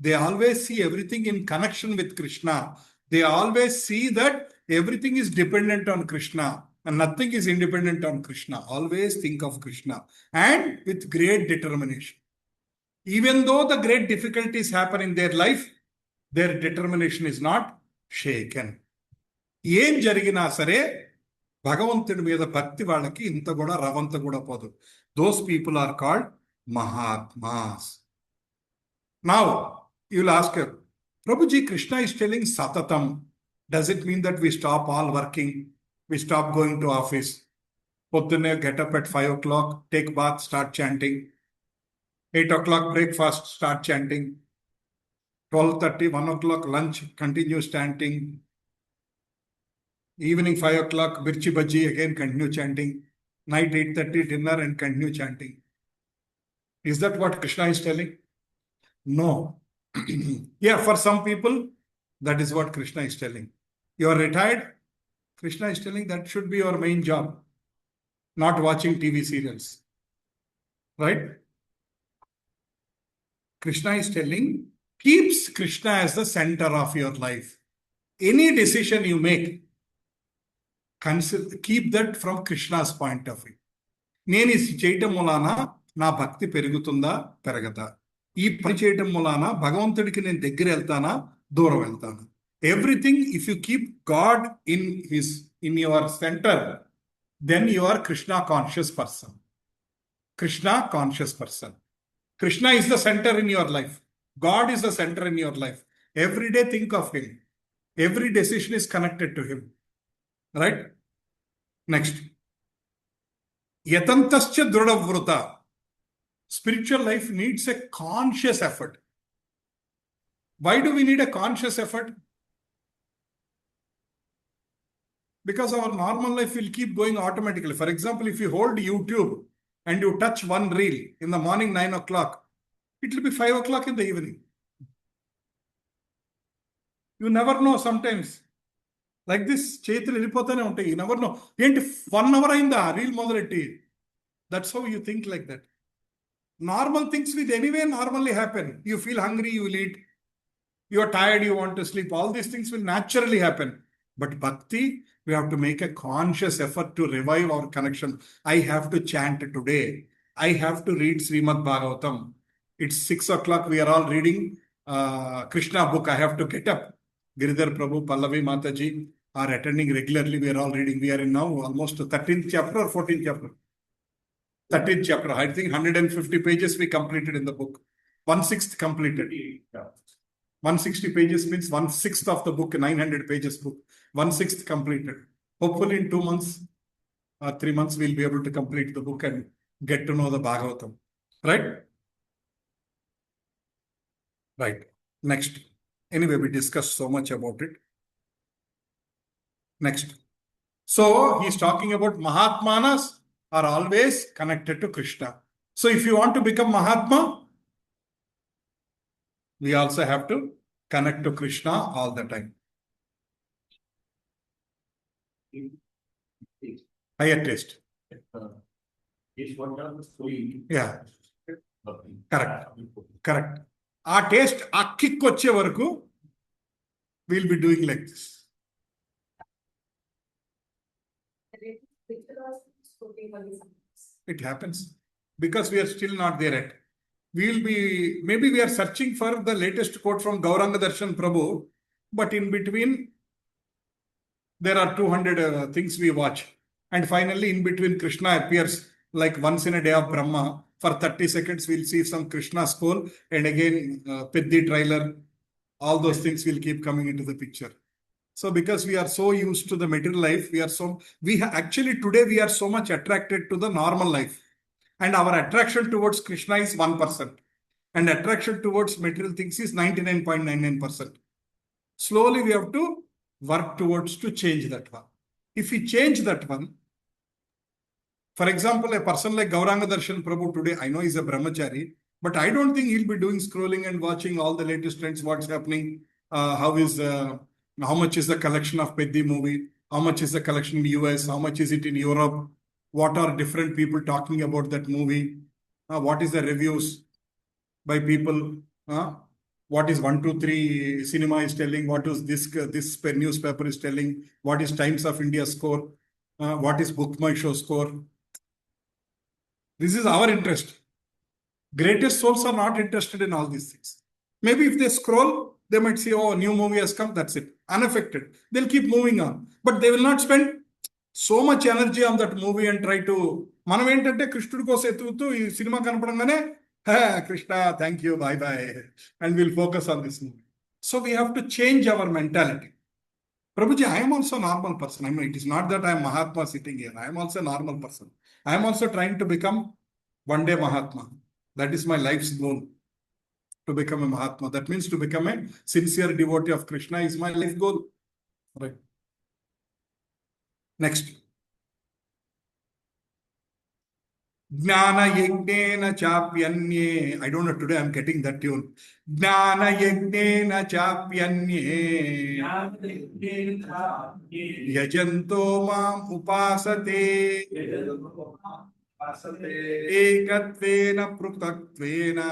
They always see everything in connection with Krishna. They always see that everything is dependent on Krishna and nothing is independent on Krishna. Always think of Krishna and with great determination. Even though the great difficulties happen in their life, their determination is not shaken. ఏం జరిగినా సరే భగవంతుడి మీద భక్తి వాళ్ళకి ఇంత కూడా రవంత కూడా పోదు. Those people are called Mahatmas. Now, you will ask her, Prabhuji, Krishna is telling Satatam. Does it mean that we stop all working? We stop going to office? Poddune get up at 5 o'clock, take bath, start chanting. 8 o'clock breakfast, start chanting. 12:30, 1 o'clock lunch, continue chanting. Evening 5 o'clock, Birchi Bhaji, again continue chanting. Night 8:30, dinner and continue chanting. Is that what Krishna is telling? No. Yeah, for some people, that is what Krishna is telling. You are retired, Krishna is telling that should be your main job, not watching TV serials. Right? Krishna is telling, keeps Krishna as the center of your life. Any decision you make, keep that from Krishna's point of view. నేను ఇది చేయటం మూలాన నా భక్తి పెరుగుతుందా పెరగదా, ఈ పని చేయటం మూలాన భగవంతుడికి నేను దగ్గర వెళ్తానా దూరం వెళ్తానా. Everything if you keep God in your centre, then you are Krishna conscious person. Krishna conscious person. Krishna is the center in your life. God is the center in your life. Every day think of him. Every decision is connected to him. Right? Next. Yatantascha drudavruta. Spiritual life needs a conscious effort. Why do we need a conscious effort? Because our normal life will keep going automatically. For example, if you hold YouTube and you touch one reel in the morning 9 o'clock, it will be 5 o'clock in the evening. You never know sometimes. Like this, చేతులు వెళ్ళిపోతూనే ఉంటాయి. You never know. ఏంటి 1 hour అయిందా reel మొదలెట్టి? That's how you think like that. Normal things will anyway normally happen. You feel hungry, you will eat. You are tired, you want to sleep. All these things will naturally happen. But bhakti, we have to make a conscious effort to revive our connection. I have to chant today. I have to read Srimad Bhagavatam. It's 6 o'clock. We are all reading Krishna book. I have to get up. Giridhar Prabhu, Pallavi Mataji are attending regularly. We are all reading. We are in now almost 13th chapter or 14th chapter. 13th chapter. I think 150 pages we completed in the book. 1/6 completed. 160 pages means 1/6 of the book, 900 pages book. 1/6 completed. Hopefully in 2 months or 3 months, we'll be able to complete the book and get to know the Bhagavatam. Right? Right. Next. Anyway, we discussed so much about it. Next. So he's talking about Mahatmanas are always connected to Krishna. So if you want to become Mahatma, we also have to connect to Krishna all the time. Higher taste. Yeah. Correct. Correct. Our taste, our kick వచ్చే వరకు we'll be doing like this. It happens because we are still not there yet. Maybe we are searching for the latest quote from Gauranga Darshan Prabhu, but in between there are 200 things we watch. And finally, in between, Krishna appears like once in a day of Brahma. For 30 seconds, we'll see some Krishna scroll, and again, Peddi trailer, all those things will keep coming into the picture. So because we are so used to the material life, actually today we are so much attracted to the normal life. And our attraction towards Krishna is 1%. And attraction towards material things is 99.99%. Slowly we have to work towards to change that one. If we change that one, for example, a person like Gauranga Darshan Prabhu today, I know he's a brahmachari, but I don't think he'll be doing scrolling and watching all the latest trends, what's happening, how much is the collection of Peddi movie, how much is the collection in US, how much is it in Europe, what are different people talking about that movie, what is the reviews by people, what is 123 cinema is telling, what is this newspaper is telling, what is Times of India score, what is Book My Show score. This is our interest. Greatest souls are not interested in all these things. Maybe if they scroll, they might say, oh, a new movie has come, that's it. Unaffected. They'll keep moving on. But they will not spend so much energy on that movie and try to... మనం ఏంటంటే కృష్ణుడి కోసం ఎత్తుతూ ఈ cinema కనపడంగానే Krishna, thank you, bye-bye. And we'll focus on this movie. So we have to change our mentality. Prabhuji, I am also a normal person. I mean, it is not that I am Mahatma sitting here. I am also a normal person. I am also trying to become one day Mahatma. That is my life's goal, to become a Mahatma. That means to become a sincere devotee of Krishna is my life goal. Right. Next. Jnana yajnena chapyanye. I don't know, today I'm getting that tune. Jnana yajnena chapyanye. Yajanto mam upasate. Ekatvena prutatvena.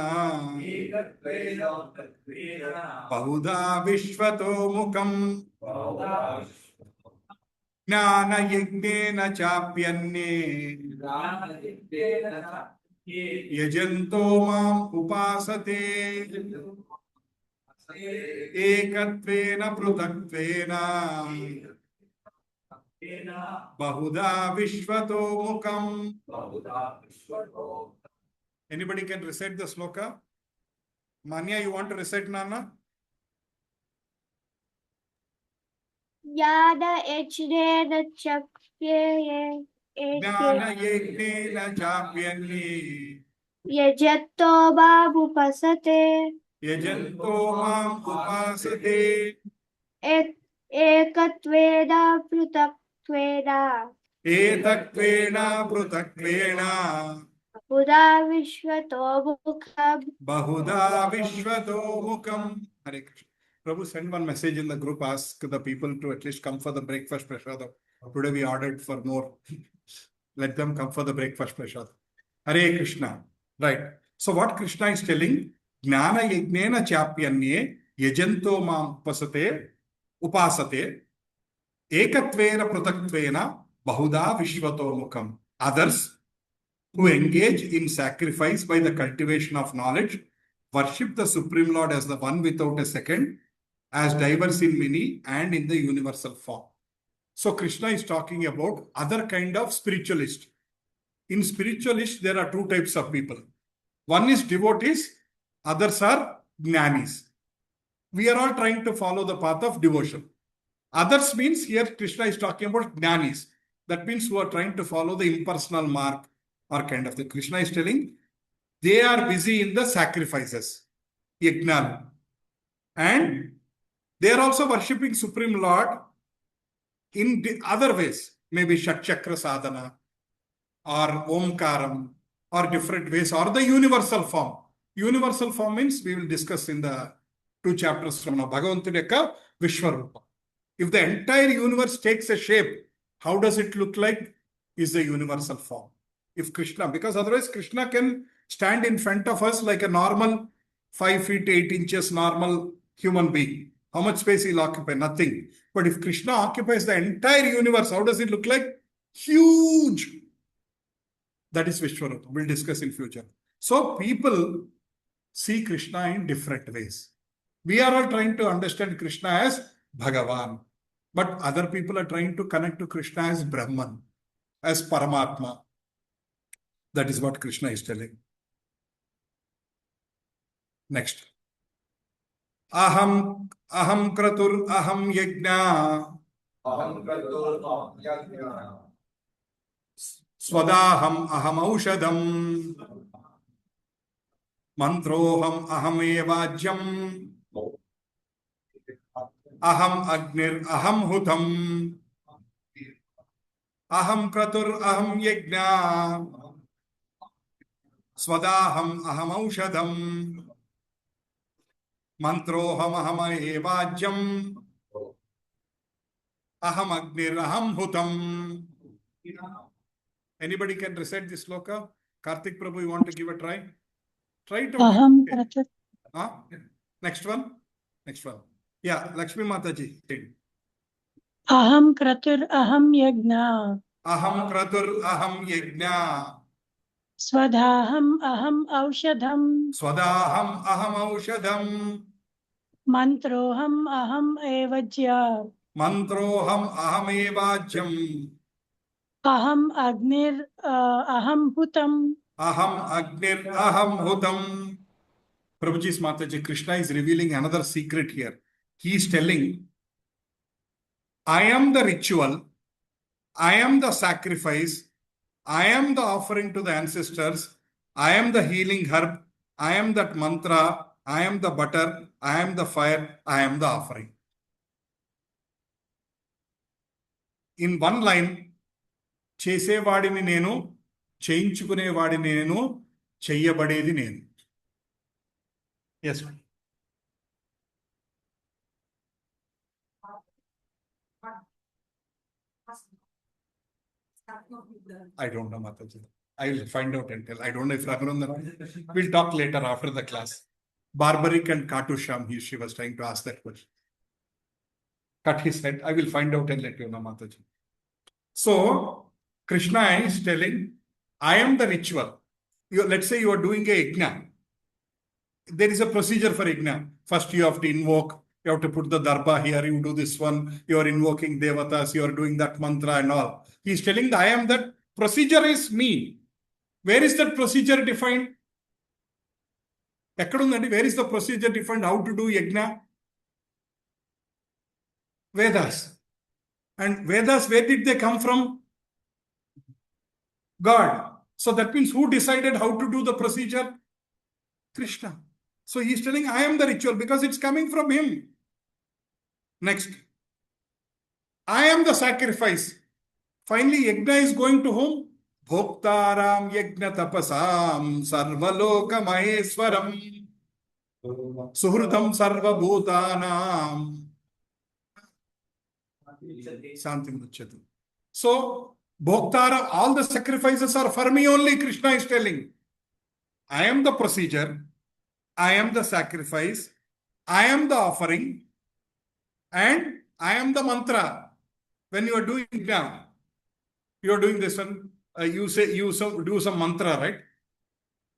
Bahuda vishvato mukam. Jnana yajnena chapyanye. यजन्तो माम् उपासते एकत्वेन पृथक्त्वेन बहुधा विश्वतो मुखम्. Anybody can recite the sloka? Manya, you want to recite, Nana? Yada echdena chapye Jnana yajnena chapyanye. yajatto babu pasate Yajanto mam upasate. ekatveda prutaktveda Etatvena prutaktvena. Buddha vishvato mukham. Bahuda Vishwato Mukam. Hare Krishna. Prabhu, send one message in the group, ask the people to at least come for the breakfast prasada. Today we ordered for more. Let them come for the breakfast prasada. Hare Krishna. Right. So what Krishna is telling, Jnana Yajnena Chapyanye Yajanto Mam Upasate Ekatvena Prutatvena Bahuda Vishwato Mukam. Others who engage in sacrifice by the cultivation of knowledge, worship the Supreme Lord as the one without a second, as diverse in many and in the universal form. So Krishna is talking about other kind of spiritualist. In spiritualist, there are two types of people. One is devotees, others are jnanis. We are all trying to follow the path of devotion. Others means here Krishna is talking about jnanis. That means who are trying to follow the impersonal mark or kind of the Krishna is telling, they are busy in the sacrifices, yajna, and they are also worshipping Supreme Lord in the other ways, maybe Shatchakra sadhana or Omkaram or different ways or the universal form. Universal form means we will discuss in the 2 chapters from now. Bhagavantunika Vishwarupa. If the entire universe takes a shape, how does it look like? Is the universal form. If Krishna, because otherwise Krishna can stand in front of us like a normal 5 feet 8 inches normal human being. How much space he'll occupy? Nothing. But if Krishna occupies the entire universe, how does it look like? Huge. That is Vishwarupa. We'll discuss in future. So people see Krishna in different ways. We are all trying to understand Krishna as Bhagavan. But other people are trying to connect to Krishna as Brahman, as Paramatma. That is what Krishna is telling. Next. Aham kratur aham yajna. Swadaham aham aushadam. Mantroham aham evajyam. Aham agnir aham hutam. Aham kratur aham yajna. Swadaham aham aushadam. Mantroham aham evajyam. Aham agnir aham hutam. Anybody can recite this sloka? Karthik Prabhu, you want to give a try? Try it out. Aham kratur. Next one. Next one. Yeah, Lakshmi Mataji. Aham kratur aham yajna. Aham kratur aham yajna. Swadhaham aham aushadham. Swadaham aham aushadham. Mantroham aham evajya. Mantroham aham evajyam. Aham agnir aham hutam. Aham agnir aham hutam. Prabhuji's Mataji, Krishna is revealing another secret here. He is telling, I am the ritual, I am the sacrifice, I am the offering to the ancestors, I am the healing herb, I am that mantra, I am the butter, I am the fire, I am the offering. In one line, చేసేవాడిని నేను, చేయించుకునేవాడిని నేను, చెయ్యబడేది నేను. Yes. I don't know, Mataji. I will find out and tell. I don't know if Raghunandan. We'll talk later after the class. Barbaric and Katusham, she was trying to ask that question. Cut his head. I will find out and let you know, Mataji. So, Krishna is telling, I am the ritual. Let's say you are doing a yajna. There is a procedure for yajna. First, you have to invoke. You have to put the darba here. You do this one. You are invoking devatas. You are doing that mantra and all. He is telling, I am that. Procedure is me. Where is that procedure defined? Where is the procedure defined? How to do yajna? Vedas. And Vedas, where did they come from? God. So that means who decided how to do the procedure? Krishna. So he is telling, I am the ritual because it's coming from him. Next. I am the sacrifice. Finally, yajna is going to whom? Bhoktaram yajna tapasam sarvaloka maheswaram suhrutam sarva bhutanam Santi Muchyatu. So, Bhoktara, all the sacrifices are for me only, Krishna is telling. I am the procedure, I am the sacrifice, I am the offering, and I am the mantra. When you are doing now, you are doing this one, you do some mantra, right?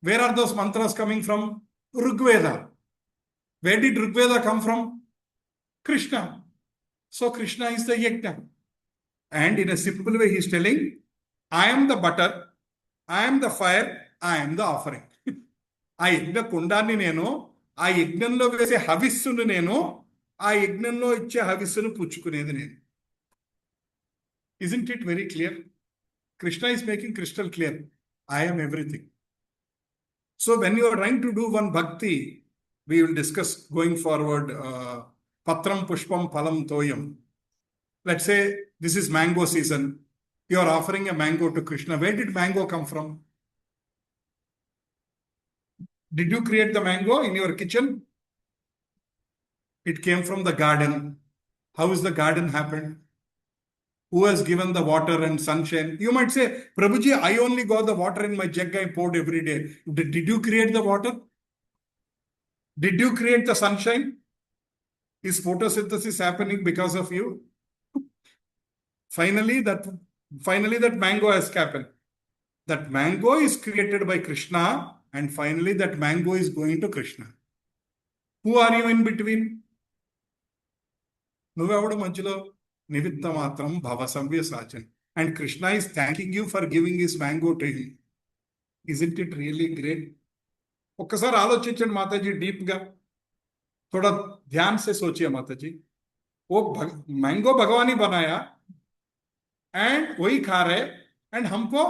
Where are those mantras coming from? Rigveda. Where did Rigveda come from? Krishna. So Krishna is the yajna. And in a simple way, he is telling, I am the butter, I am the fire, I am the offering. ఆ యజ్ఞ కుండాన్ని నేను, ఆ యజ్ఞంలో వేసే హవిస్సును నేను, ఆ యజ్ఞంలో ఇచ్చే హవిస్సును పుచ్చుకునేది నేను. Isn't it very clear? Krishna is making crystal clear. I am everything. So when you are trying to do one bhakti, we will discuss going forward, patram pushpam phalam toyam. Let's say this is mango season. You are offering a mango to Krishna. Where did mango come from? Did you create the mango in your kitchen? It came from the garden. How is the garden happened? Who has given the water and sunshine? You might say, Prabhuji, I only got the water in my jug I poured every day. Did you create the water? Did you create the sunshine? Is photosynthesis happening because of you? Finally, that mango has happened. That mango is created by Krishna, and finally that mango is going to Krishna. Who are you in between? Nuvevudu majjalo nivitta matram bhava samvya sachan. And Krishna is thanking you for giving his mango to him. Isn't it really great? ఒక్కసారి ఆలోచించండి Mataji deep గా, थोड़ा ध्यान से सोचिए माताजी. वो mango भगवान ही बनाया एंड वही खा रहे एंड हमको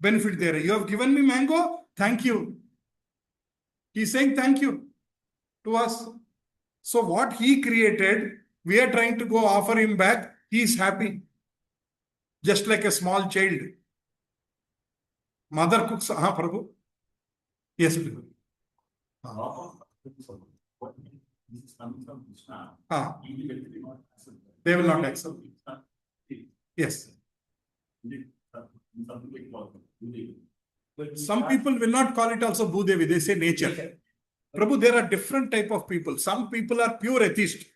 बेनिफिट दे रहे. You have given me mango, thank you. He is saying thank you to us. So what he created, we are trying to go offer him back. He is happy, just like a small child. Mother cooks. हाँ प्रभु. Yes प्रभु. They will not accept. Yes. Some people will not call it also Bhudevi. They say nature. Prabhu, there are different type of people. Some people are pure atheist.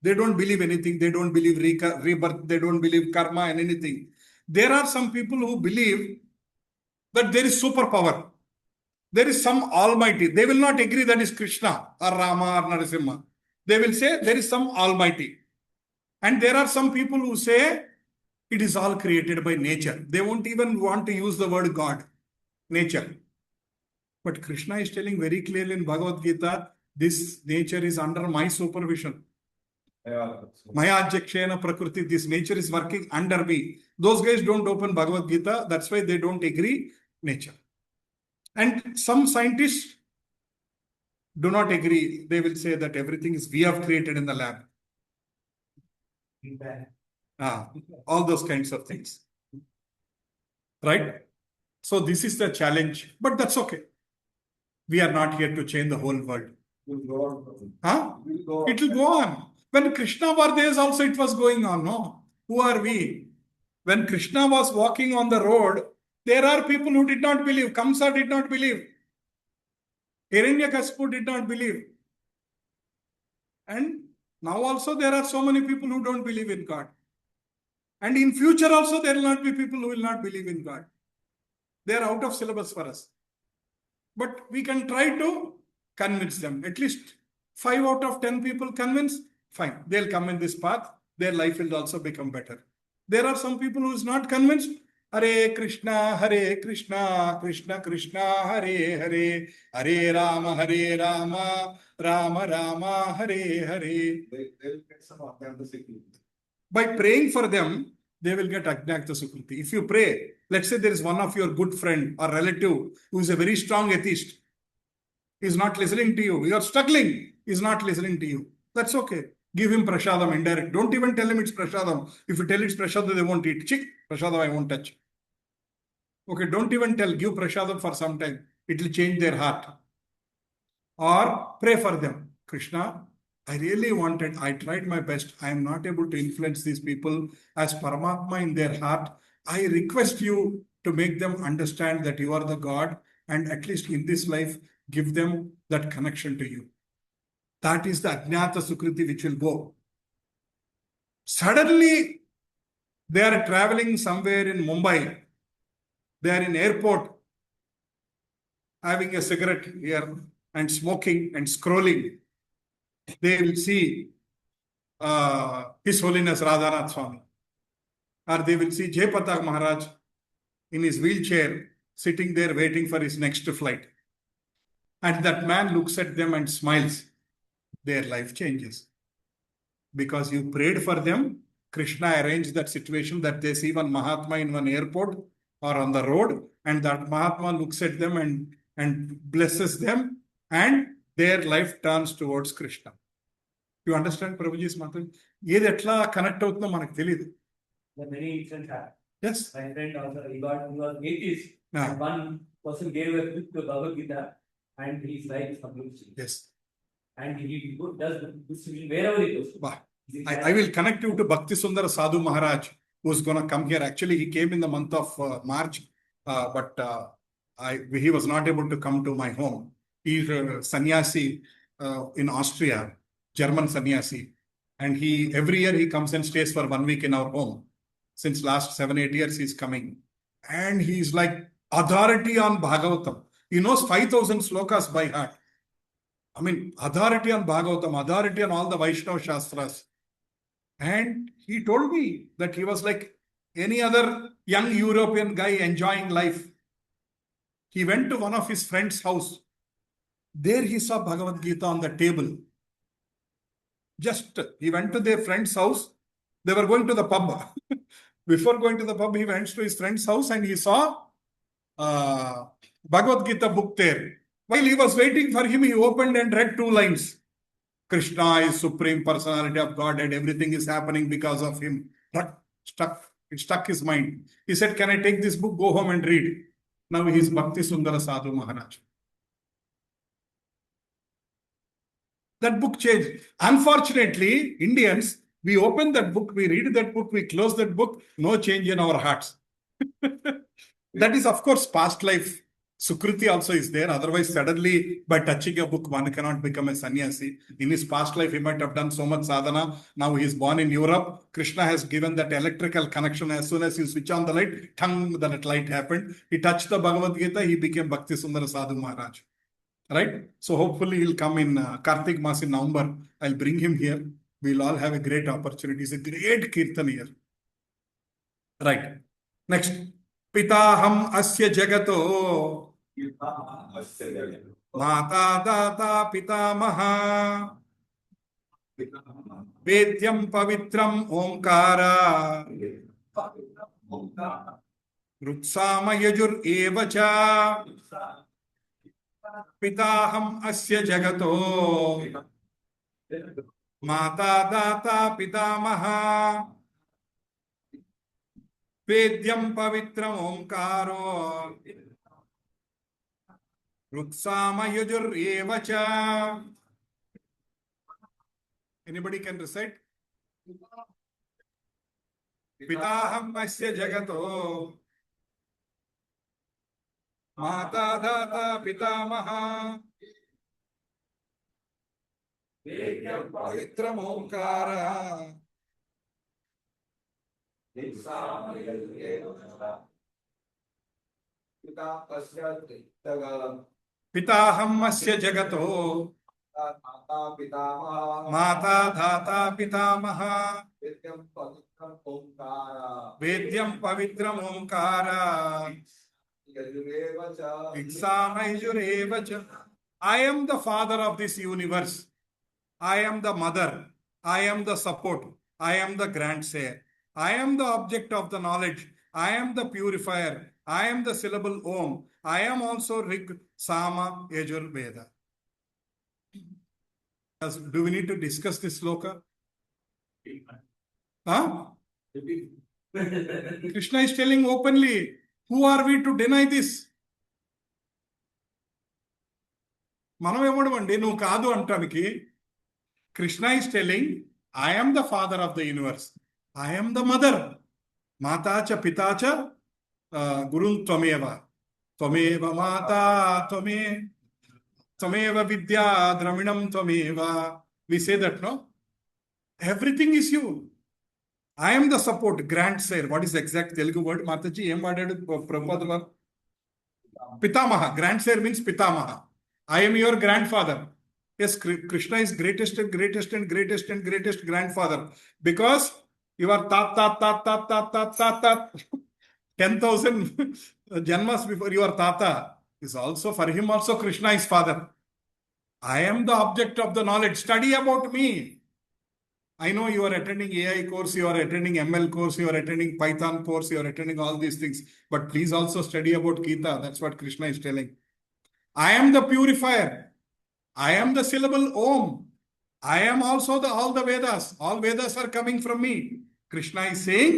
They don't believe anything. They don't believe rebirth. They don't believe karma and anything. There are some people who believe that there is superpower. There is some almighty. They will not agree that is Krishna or Rama or Narasimha. They will say there is some almighty. And there are some people who say it is all created by nature. They won't even want to use the word God. Nature. But Krishna is telling very clearly in Bhagavad Gita, this nature is under my supervision. Maya Jakshena Prakriti, this nature is working under me. Those guys don't open Bhagavad Gita. That's why they don't agree nature. And some scientists do not agree. They will say that everything is we have created in the lab. All those kinds of things. Right? So this is the challenge, but that's okay. We are not here to change the whole world. It will go on. When Krishna was there also it was going on, no? Who are we? When Krishna was walking on the road, there are people who did not believe. Kamsa did not believe. Hiranyakashipu did not believe. And now also there are so many people who don't believe in God. And in future also there will not be people who will not believe in God. They are out of syllabus for us. But we can try to convince them. At least 5 out of 10 people convince, fine. They'll come in this path. Their life will also become better. There are some people who is not convinced. Hare Krishna, Krishna Krishna, Hare Hare, Hare Rama, Rama Rama, Hare Hare. By praying for them, they will get Ajnata Sukriti. If you pray, let's say there is one of your good friend or relative who is a very strong atheist, he is not listening to you, you are struggling, he is not listening to you. That's okay. Give him prasadam indirect. Don't even tell him it's prasadam. If you tell it's prasadam, they won't eat. Chick, prasadam I won't touch. Okay, don't even tell. Give prasadam for some time. It will change their heart. Or pray for them. Krishna, I really wanted, I tried my best. I am not able to influence these people as Paramatma in their heart. I request you to make them understand that you are the God and at least in this life, give them that connection to you. That is the Ajnata Sukriti which will go. Suddenly, they are traveling somewhere in Mumbai. They are in airport, having a cigarette here and smoking and scrolling. They will see His Holiness Radhanath Swami. Or they will see Jayapataka Maharaj in his wheelchair, sitting there waiting for his next flight. And that man looks at them and smiles. Their life changes. Because you prayed for them, Krishna arranged that situation that they see one Mahatma in one airport or on the road, and that Mahatma looks at them and blesses them, and their life turns towards Krishna. You understand Prabhuji's message? Yedi etla connect avutundho manaku teliyadu. Many incidents happen. Yes. My friend also, he was atheist. Yeah. And one person gave a book to Bhagavad Gita, and his life is completely changed. Yes. And he does distribution wherever he goes. I will connect you to Bhakti Sundara Sadhu Maharaj, who's going to come here. Actually, he came in the month of March, but he was not able to come to my home. He's a sannyasi in Austria, German sannyasi. And every year he comes and stays for 1 week in our home. Since last 7-8 years, he's coming. And he's like authority on Bhagavatam. He knows 5,000 slokas by heart. I mean, authority on Bhagavatam, authority on all the Vaishnava Shastras. And he told me that he was like any other young European guy enjoying life. He went to one of his friend's house. There he saw Bhagavad Gita on the table. He went to their friend's house. They were going to the pub. Before going to the pub, he went to his friend's house and he saw Bhagavad Gita book there. While he was waiting for him, he opened and read 2 lines. Krishna is Supreme Personality of Godhead. Everything is happening because of him. It stuck his mind. He said, can I take this book, go home and read? Now he is Bhakti Sundara Sadhu Maharaj. That book changed. Unfortunately, Indians, we open that book, we read that book, we close that book, no change in our hearts. That is, of course, past life. Sukriti also is there. Otherwise, suddenly, by touching a book, one cannot become a sannyasi. In his past life, he might have done so much sadhana. Now he is born in Europe. Krishna has given that electrical connection. As soon as you switch on the light, that light happened. He touched the Bhagavad Gita. He became Bhakti Sundara Sadhu Maharaj. Right? So hopefully he'll come in Kartik Mas in November. I'll bring him here. We'll all have a great opportunity. It's a great kirtan here. Right. Next. Pitaham asya jagato mata data pitamaha vedyam pavitram omkara rutsama yajur evacha पिताहम अस्य जगतो माता दाता पितामह वेद्यं पवित्रम ओंकारो रुत्सामयुजुर्येव च. Anybody can recite? पिताहम अस्य जगतो माता दाता पितामह पवित्रम ओंकार पिताहम अस्य जगतो माता धाता पितामह वेद्यं पवित्रम ओंकार इत्सामयजुरेव च. I am the father of this universe. I am the mother. I am the support. I am the grandsire. I am the object of the knowledge. I am the purifier. I am the syllable Om. I am also Rig, Sama, Yajur, Veda. Do we need to discuss this sloka? Huh? Krishna is telling openly, who are we to deny this? మనం ఏమడమండి నువ్వు కాదు అంటానికి. Krishna is telling I am the father of the universe, I am the mother, మాతా చ పితా చ గురుం త్వమేవ, త్వమేవ మాతా త్వమేవ విద్యా ద్రవిణం త్వమేవ. We say that no, everything is you. I am the support, grand sire. What is exact Telugu word? Mataji ఏం వాడాడు ప్రభుపాద వారు? పితామహ. గ్రాండ్ సైర్ మీన్స్ పితామహ. I am your grandfather. Yes, Krishna is greatest and greatest and greatest and greatest grandfather, because you are tat 10,000 janmas before your tata is also, for him also Krishna is father. I am the object of the knowledge. Study about me. I know you are attending AI course, you are attending ML course, you are attending Python course, you are attending all these things, but please also study about Gita. That's what Krishna is telling. I am the purifier. I am the syllable Om. I am also all the Vedas. All Vedas are coming from me. Krishna is saying,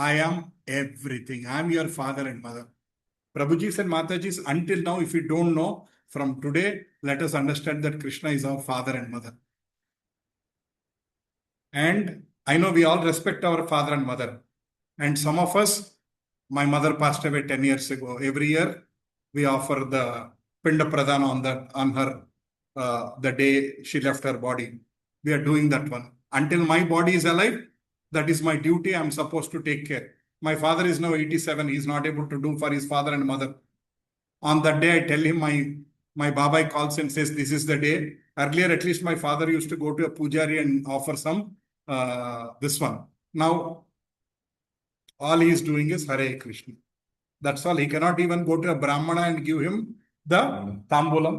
I am everything. I am your father and mother. Prabhujis and Matajis, until now, if you don't know, from today, let us understand that Krishna is our father and mother. And I know we all respect our father and mother. And some of us, my mother passed away 10 years ago. Every year, we offer the Pinda Pradhana on her the day she left her body. We are doing that one. Until my body is alive, that is my duty. I am supposed to take care. My father is now 87. He is not able to do for his father and mother. On that day, I tell him, my Babai calls and says, this is the day. Earlier, at least my father used to go to a pujari and offer some this one. Now, all he is doing is Hare Krishna. That's all. He cannot even go to a Brahmana and give him the tambulam.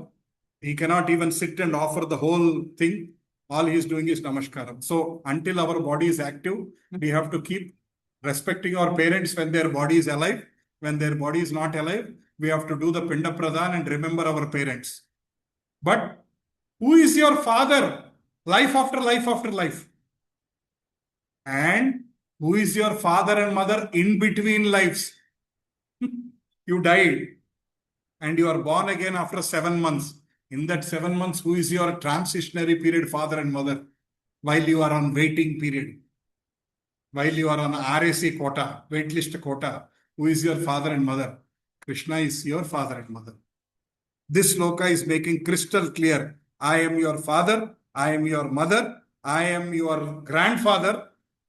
He cannot even sit and offer the whole thing. All he is doing is namaskaram. So until our body is active, we have to keep respecting our parents when their body is alive. When their body is not alive, we have to do the Pinda Pradhan and remember our parents. But who is your father? Life after life after life. And who is your father and mother in between lives? You died. And you are born again after 7 months. In that 7 months, who is your transitionary period father and mother? While you are on waiting period, while you are on RAC quota, waitlist quota, who is your father and mother? Krishna is your father and mother. This sloka is making crystal clear. I am your father, I am your mother, I am your grandfather,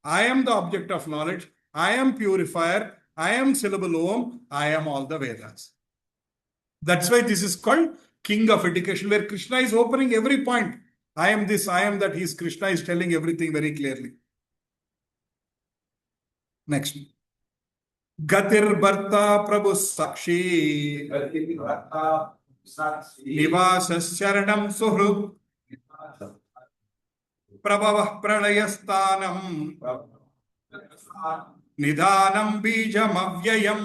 I am the object of knowledge, I am purifier, I am syllable Om, I am all the Vedas. That's why this is called King of Education, where Krishna is opening every point. I am this, I am that. Krishna is telling everything very clearly. Next. Gatir Bharta Prabhu Sakshi Nivasas Sharanam Suhrut Prabhavah Pralayasthanam Nidhanam Bijam Avyayam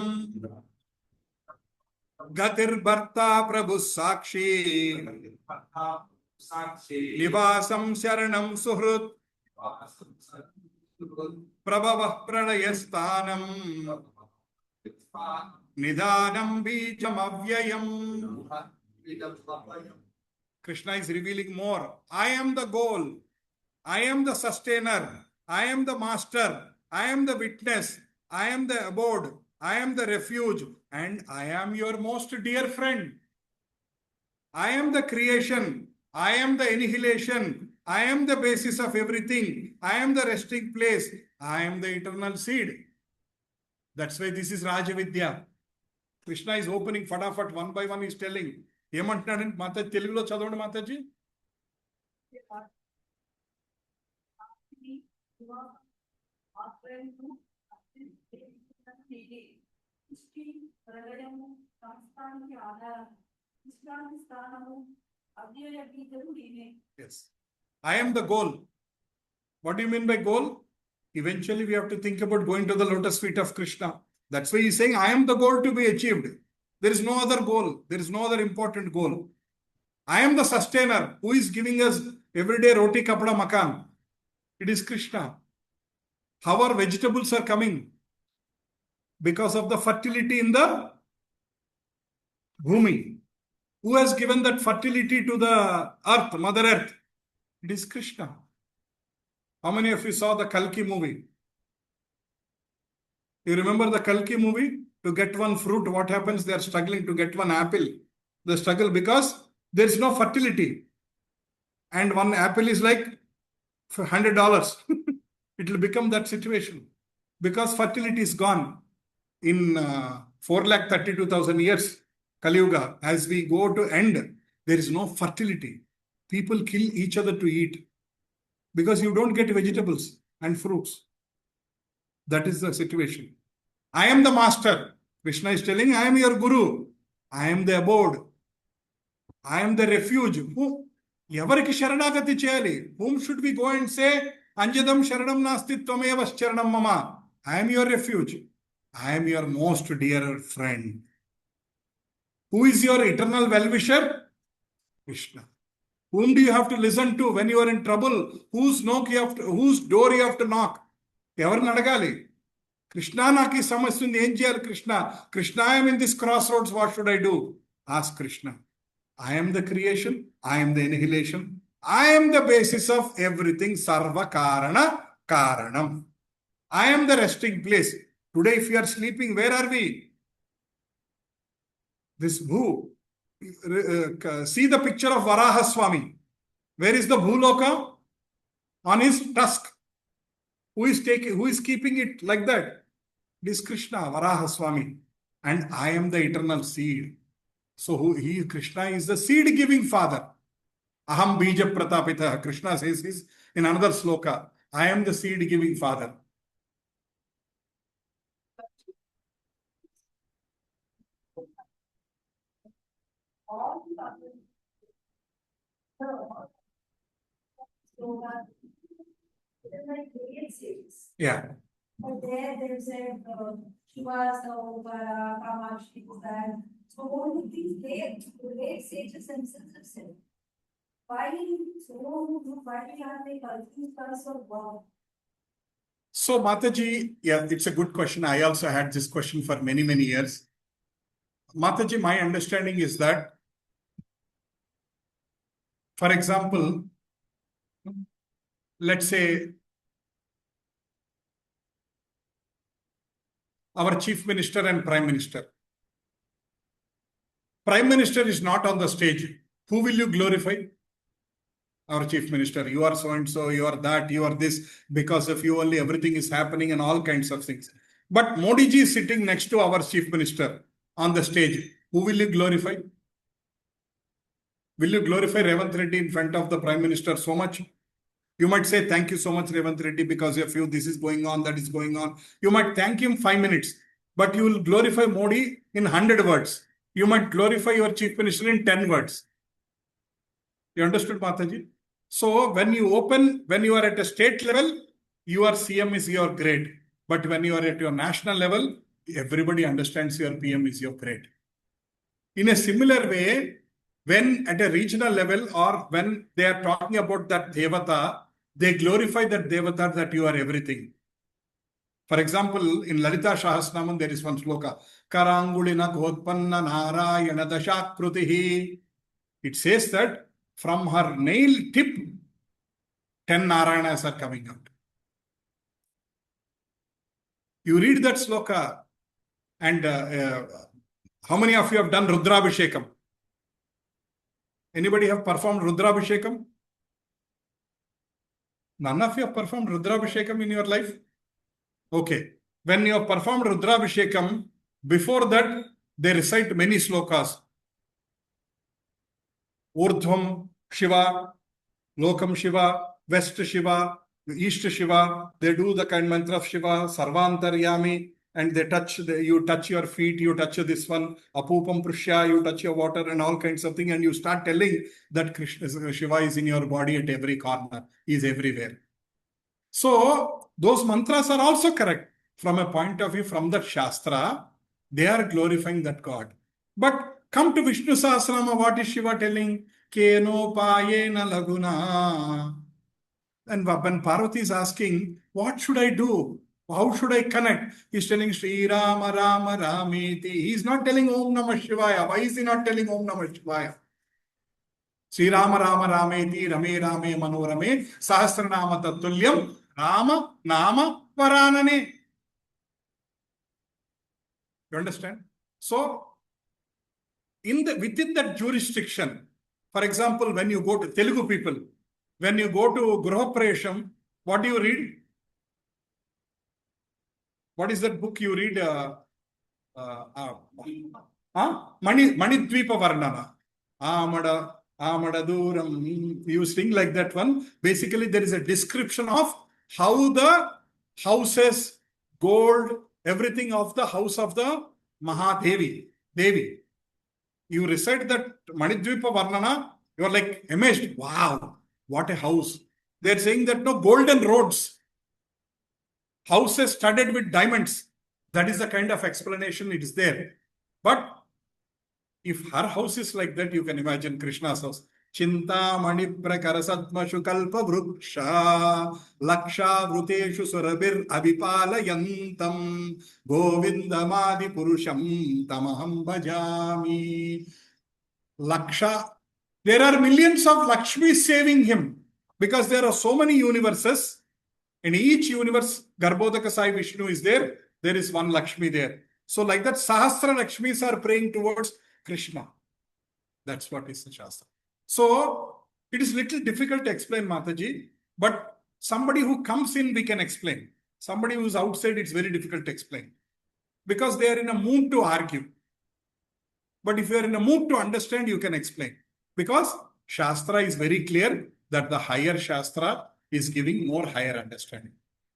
Gatir Bharta Prabhu Sakshi. Nivasam Sharanam Suhrut. Prabhava Pranayasthanam. Nidhanam Bijam Avyayam. Krishna is revealing more. I am the goal. I am the sustainer. I am the master. I am the witness. I am the abode. I am the refuge. And I am your most dear friend. I am the creation. I am the annihilation. I am the basis of everything. I am the resting place. I am the eternal seed. That's why this is Rajavidya. Krishna is opening fadafat one by one, is telling. ఏమంటున్నాడంటే మాతాజీ తెలుగులో చదవండి Mataji. Yes. I am the goal. What do you mean by goal? Eventually we have to think about going to the lotus feet of Krishna. That's why he's saying, I am the goal to be achieved. There is no other goal. There is no other important goal. I am the sustainer who is giving us everyday roti, kapada, makan. It is Krishna. How our vegetables are coming? Because of the fertility in the bhumi. Who has given that fertility to the earth, Mother Earth? It is Krishna. How many of you saw the Kalki movie? You remember the Kalki movie? To get one fruit, what happens? They are struggling to get one apple. They struggle because there is no fertility. And one apple is like $100. It will become that situation. Because fertility is gone. In 4,32,000 years, Kali Yuga, as we go to end, there is no fertility. People kill each other to eat. Because you don't get vegetables and fruits. That is the situation. I am the master. Krishna is telling, I am your guru. I am the abode. I am the refuge. Evariki sharanagati cheyali? Whom should we go and say, Anjadam sharanam nasti tvameva sharanam mama. I am your refuge. I am your most dear friend. Who is your eternal well-wisher? Krishna. Whom do you have to listen to when you are in trouble? Whose door you have to knock? Evarni adagali? Krishna naki samasya undi, em cheyali Krishna? Krishna, I am in this crossroads, what should I do? Ask Krishna. I am the creation, I am the annihilation, I am the basis of everything, sarva karana karanam. I am the resting place. Today if you are sleeping, where are we? This Bhu. See the picture of Varaha Swami. Where is the Bhuloka? On his tusk. Who is keeping it like that? It is Krishna, Varaha Swami. And I am the eternal seed. So Krishna is the seed giving father. Aham bija pratapita. Krishna says this in another sloka. I am the seed giving father. Yeah. But there's a Shivas, Ovara, Kamashi, that. So all of these great sages themselves have said, why are they confused us so wrong? So Mataji, yeah, it's a good question. I also had this question for many, many years. Mataji, my understanding is that, for example, let's say our chief minister and prime minister. Prime minister is not on the stage. Who will you glorify? Our chief minister. You are so and so, you are that, you are this. Because of you only everything is happening and all kinds of things. But Modi ji is sitting next to our chief minister on the stage. Who will you glorify? Will you glorify Revanth Reddy in front of the prime minister so much? You might say, thank you so much, Revanth Reddy, because of you, this is going on, that is going on. You might thank him 5 minutes, but you will glorify Modi in 100 words. You might glorify your chief minister in 10 words. You understood, Mataji? So when you are at a state level, your CM is your grade. But when you are at your national level, everybody understands your PM is your grade. In a similar way, when at a regional level or when they are talking about that Devata, they glorify that Devata that you are everything. For example, in Lalita Sahasranamam, there is one sloka, Karangulina Kodpanna Narayana Dashakrutihi. It says that from her nail tip, 10 Narayanas are coming out. You read that sloka, and how many of you have done Rudrabhishekam? Anybody have performed Rudrabhishekam? None of you have performed Rudrabhishekam in your life? Okay. When you have performed Rudrabhishekam, before that, they recite many slokas. Urdhvam Shiva, Lokam Shiva, West Shiva, East Shiva. They do the kind mantra of Shiva, Sarvantaryami, and they touch, you touch your feet, you touch this one, Apupam Prushya, you touch your water and all kinds of things, and you start telling that Krishna, Shiva is in your body at every corner, he is everywhere. So, those mantras are also correct. From a point of view, from that Shastra, they are glorifying that God. But come to Vishnu Sahasranama, what is Shiva telling? Keno payena laguna. And when Parvati is asking, what should I do? How should I connect? He's telling Sri Rama Rama Rameti. He's not telling Om Namah Shivaya. Why is he not telling Om Namah Shivaya? Sri Rama Rama Rameti Rame Rame Manorame Sahasranama Tatulyam Rama Nama Varanane. You understand? So, within that jurisdiction, for example, when you go to Telugu people, when you go to Gruhapresham, what do you read? What is that book you read? Manidvipa Varnana. Amada Duram. You sing like that one. Basically, there is a description of how the houses, gold, everything of the house of the Mahadevi, Devi. You recite that Manidvipa Varnana, you are like amazed. Wow, what a house. They are saying that no, golden roads, houses studded with diamonds. That is the kind of explanation it is there. But if her house is like that, you can imagine Krishna's house. Chinta mani prakara satmashu kalpa vruksha laksha vruteshu surabir abhipalayantam govindamadi purusham tamaham bhajami. Laksha. There are millions of Lakshmis saving him because there are so many universes. In each universe, Garbhodaka Sai Vishnu is there. There is one Lakshmi there. So like that, Sahasra Lakshmis are praying towards Krishna. That's what is the Shastra. So, it is little difficult to explain, Mataji, but somebody who comes in, we can explain. Somebody who is outside, it's very difficult to explain. Because they are in a mood to argue. But if you are in a mood to understand, you can explain. Because Shastra is very clear that the higher Shastra is giving more higher understanding.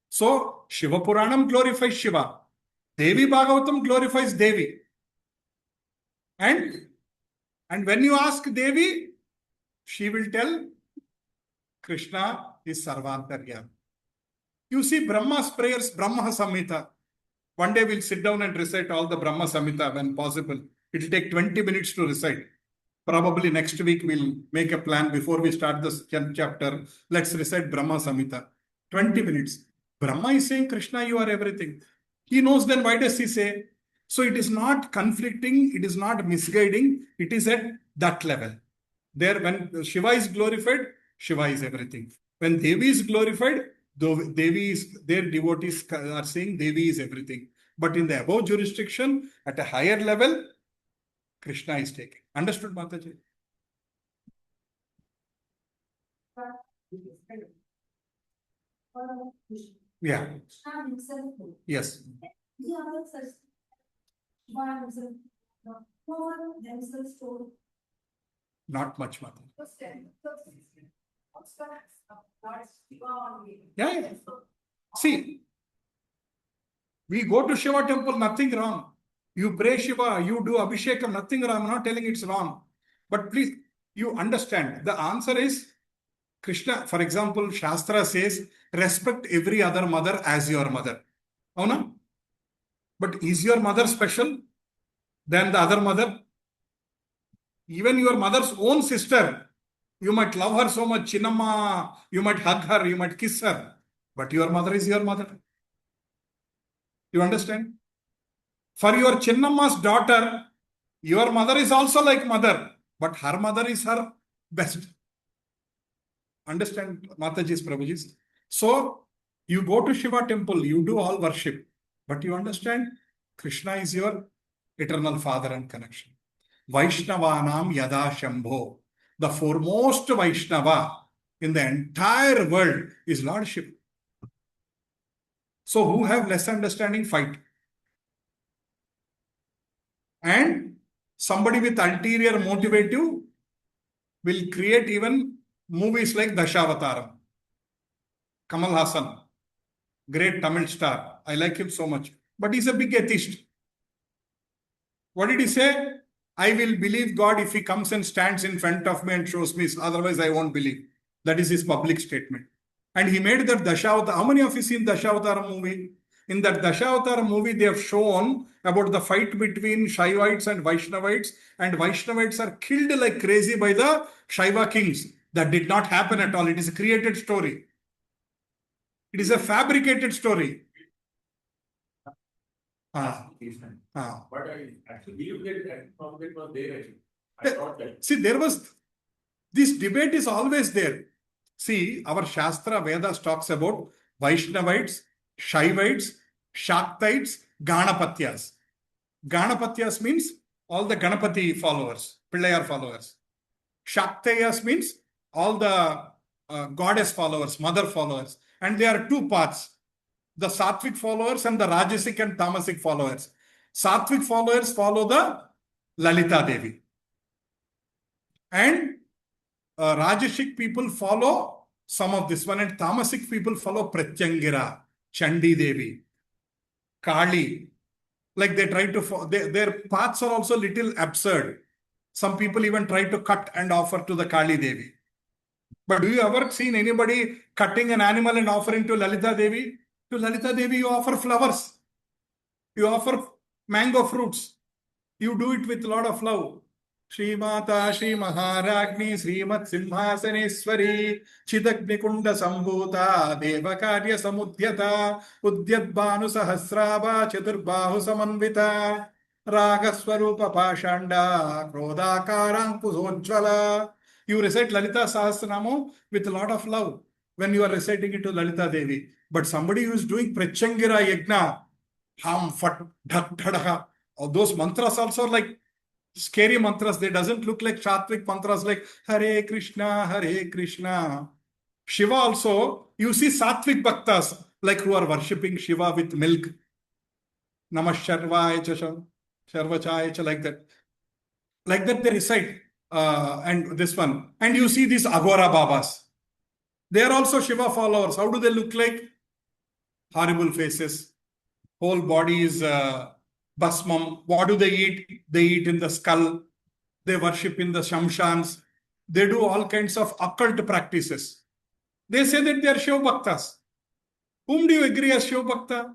So, Shiva Puranam glorifies Shiva. Devi Bhagavatam glorifies Devi. And when you ask Devi, she will tell Krishna is Sarvantaryam. You see Brahma's prayers, Brahma Samhita. One day we'll sit down and recite all the Brahma Samhita when possible. It will take 20 minutes to recite. Probably next week we'll make a plan before we start this chapter. Let's recite Brahma Samhita. 20 minutes. Brahma is saying, Krishna, you are everything. He knows, then why does he say? So it is not conflicting, it is not misguiding, it is at that level. There, when Shiva is glorified, Shiva is everything. When Devi is glorified, their devotees are saying Devi is everything. But in the above jurisdiction, at a higher level, Krishna is taking. Understood, Mataji? Yeah. Yes. Not much, Mataji. Yeah. See, we go to Shiva temple, nothing wrong. You pray Shiva, you do Abhishekam, nothing wrong. I'm not telling it's wrong. But please, you understand. The answer is Krishna, for example, Shastra says, respect every other mother as your mother. Oh, no? But is your mother special than the other mother? Even your mother's own sister, you might love her so much, Chinnamma, you might hug her, you might kiss her, but your mother is your mother. You understand? For your Chinnamma's daughter, your mother is also like mother, but her mother is her best. Understand, Mataji's, Prabhuji's? So, you go to Shiva temple, you do all worship, but you understand Krishna is your eternal father and connection. Vaishnavanam Yada Shambho. The foremost Vaishnava in the entire world is Lord Shiva. So who have less understanding, fight. And somebody with ulterior motivative will create even movies like Dashavataram. Kamal Hassan, great Tamil star. I like him so much. But he's a big atheist. What did he say? I will believe God if he comes and stands in front of me and shows me, otherwise I won't believe. That is his public statement. And he made that Dashavataram. How many of you seen Dashavataram movie? In that Dashavataram movie, they have shown about the fight between Shaivites and Vaishnavites, and Vaishnavites are killed like crazy by the Shaiva kings. That did not happen at all. It is a created story. It is a fabricated story. But I actually believe that conflict was there actually. I thought that. See, there was this debate is always there. See, our Shastra Vedas talks about Vaishnavites, Shaivites, Shaktites, Ganapatyas. Ganapatyas means all the Ganapati followers, Pillayar followers. Shaktayas means all the goddess followers, mother followers. And there are two paths, the Sattvic followers and the Rajasic and Tamasic followers. Sattvic followers follow the Lalita Devi. And Rajasic people follow some of this one, and Tamasic people follow Pratyangira, Chandi Devi, Kali. Like they try to, their paths are also little absurd. Some people even try to cut and offer to the Kali Devi. But do you ever seen anybody cutting an animal and offering to Lalita Devi? To Lalita Devi, you offer flowers. You offer mango fruits. You do it with a lot of love. Shri Mata, Shri Maharagni, Srimat Simhasaneswari, Chidagnikunda Sambhuta, Devakarya Samudhyata, Udyat Bhanu Sahasraba, Chaturbahu Samanvita, Ragaswarupa Pashanda, Krodakaram Pusojvala. You recite Lalita Sahasranamo with a lot of love when you are reciting it to Lalita Devi. But somebody who is doing Prachangira Yajna, Ham, Fat, Dhak, Dhadaha, all those mantras also like scary mantras. They doesn't look like Sattvic mantras like Hare Krishna, Hare Krishna. Shiva also, you see Sattvic bhaktas like who are worshipping Shiva with milk. Namah Sharvaya Sharvachaya, like that. Like that they recite. And this one. And you see these Agora Babas. They are also Shiva followers. How do they look like? Horrible faces. Whole body is basmam. What do they eat? They eat in the skull. They worship in the shamshans. They do all kinds of occult practices. They say that they are Shiva Bhaktas. Whom do you agree as Shiva Bhakta?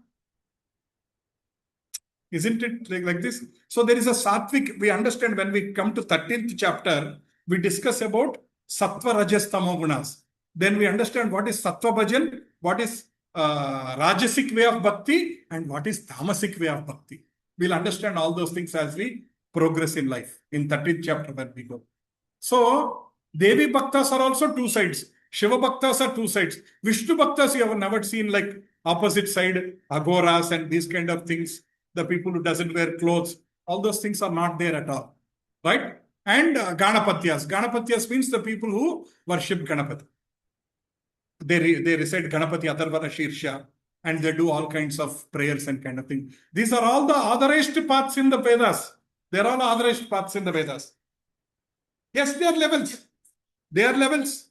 Isn't it like this? So there is a Sattvic. We understand when we come to 13th chapter, we discuss about Sattva, Rajas, Tamo Gunas. Then we understand what is Sattva Bhajan, what is Rajasic way of Bhakti, and what is Tamasic way of Bhakti. We'll understand all those things as we progress in life. In 13th chapter when we go. So, Devi Bhaktas are also two sides. Shiva Bhaktas are two sides. Vishnu Bhaktas you have never seen like opposite side, Agoras and these kind of things. The people who doesn't wear clothes, all those things are not there at all, right? And Ganapatyas. Ganapatyas means the people who worship Ganapati. They recite Ganapati Atharvana Shirsha and they do all kinds of prayers and kind of thing. These are all the authorized paths in the Vedas. They are all authorized paths in the Vedas. Yes, they are levels. They are levels.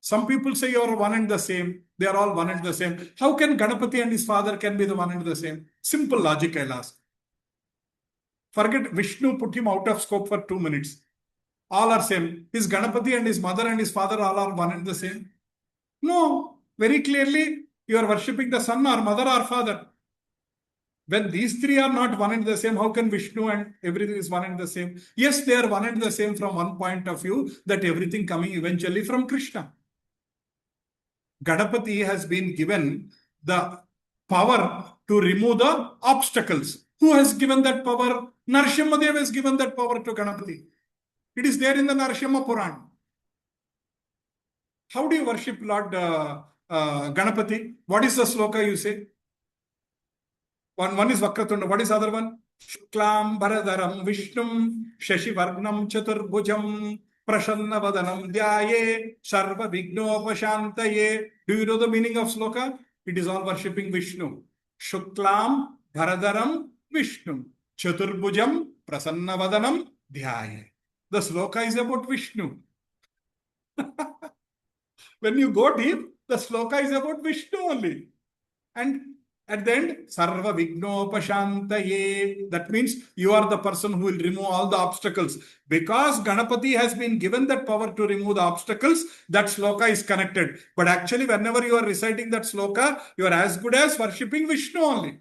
Some people say you are one and the same. They are all one and the same. How can Ganapati and his father can be the one and the same? Simple logic, I'll ask. Forget Vishnu put him out of scope for 2 minutes. All are same. Is Ganapati and his mother and his father all are one and the same? No. Very clearly, you are worshipping the son or mother or father. When these three are not one and the same, how can Vishnu and everything is one and the same? Yes, they are one and the same from one point of view, that everything coming eventually from Krishna. Ganapati has been given the power to remove the obstacles. Who has given that power? Narasimhadev has given that power to Ganapati. It is there in the Narasimha Puran. How do you worship Lord Ganapati? What is the sloka you say? One is Vakratunda. What is the other one? Shuklam Bharadaram Vishnum Shashivarnam Chaturbhujam Prasanna Vadanam Dhyaye Sarva Vignopashantaye. Do you know the meaning of sloka? It is all worshipping Vishnu. Shuklam Bharadaram Vishnum Chaturbhujam Prasanna Vadanam Dhyaye. The sloka is about Vishnu. When you go deep, the sloka is about Vishnu only. And at the end, Sarva Vignopashantaye. That means you are the person who will remove all the obstacles. Because Ganapati has been given that power to remove the obstacles, that sloka is connected. But actually, whenever you are reciting that sloka, you are as good as worshipping Vishnu only.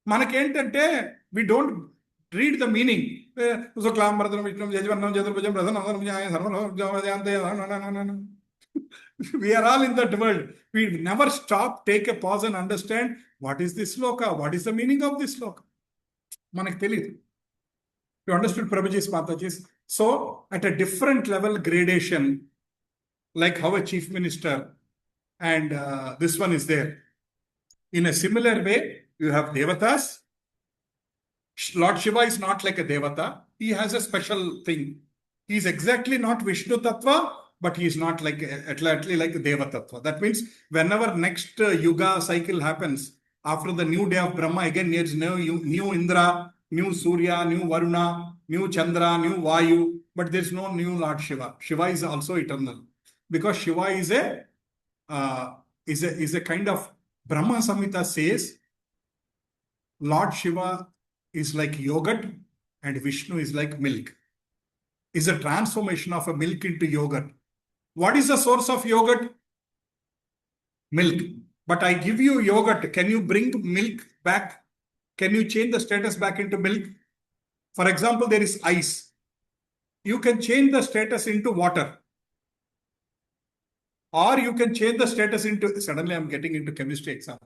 Manakentante, we don't read the meaning. We are all in that world. We never stop, take a pause and understand what is this sloka, what is the meaning of this sloka. Manak teliyadu. You understood Prabhuji's Mataji's? So, at a different level gradation, like how a chief minister and this one is there. In a similar way, you have devatas. Lord Shiva is not like a devata. He has a special thing. He is exactly not Vishnu Tattva, but he is not like exactly like Deva Tattva. That means whenever next Yuga cycle happens, after the new day of Brahma, again there is new Indra, new Surya, new Varuna, new Chandra, new Vayu, but there is no new Lord Shiva. Shiva is also eternal. Because Shiva is a kind of, Brahma Samhita says, Lord Shiva is like yogurt and Vishnu is like milk. Is a transformation of a milk into yogurt. What is the source of yogurt? Milk. But I give you yogurt. Can you bring milk back? Can you change the status back into milk? For example, there is ice. You can change the status into water. Or you can change the status into, suddenly I'm getting into chemistry exam.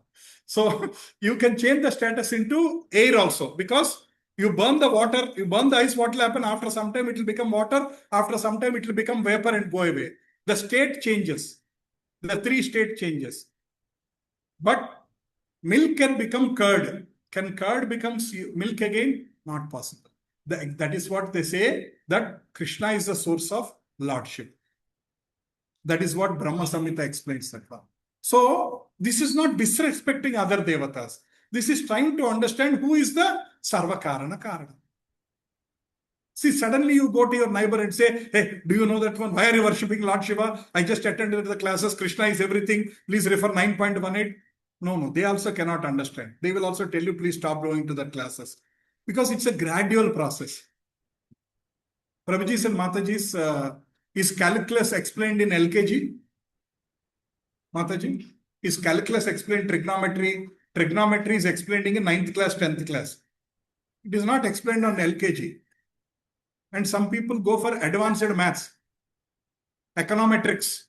So you can change the status into air also, because you burn the water, you burn the ice, what will happen? After some time it will become water, after some time it will become vapor and go away. The state changes. The three state changes. But milk can become curd. Can curd become milk again? Not possible. That is what they say, that Krishna is the source of lordship. That is what Brahma Samhita explains that one. So, this is not disrespecting other devatas. This is trying to understand who is the Sarvakarana Karana. See, suddenly you go to your neighbor and say, hey, do you know that one? Why are you worshipping Lord Shiva? I just attended the classes. Krishna is everything. Please refer 9.18. No, they also cannot understand. They will also tell you, please stop going to the classes. Because it's a gradual process. Prabhuji's and Mataji's, is calculus explained in LKG? Mataji? Is calculus explained trigonometry? Trigonometry is explained in 9th class, 10th class. It is not explained on LKG. And some people go for advanced maths, econometrics,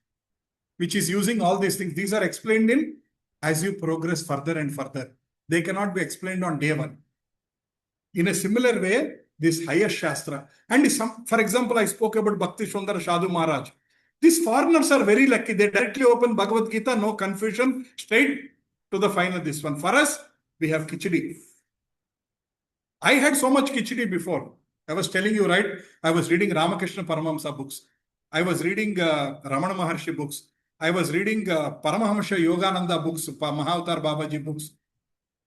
which is using all these things. These are explained in as you progress further and further. They cannot be explained on day one. In a similar way, this higher Shastra. And for example, I spoke about Bhakti Sundara Sadhu Maharaj. These foreigners are very lucky. They directly open Bhagavad Gita, no confusion, straight to the final this one. For us, we have Khichdi. I had so much Khichdi before. I was telling you, right? I was reading Ramakrishna Paramahamsa books. I was reading Ramana Maharshi books. I was reading Paramahamsa Yogananda books, Mahavatar Babaji books.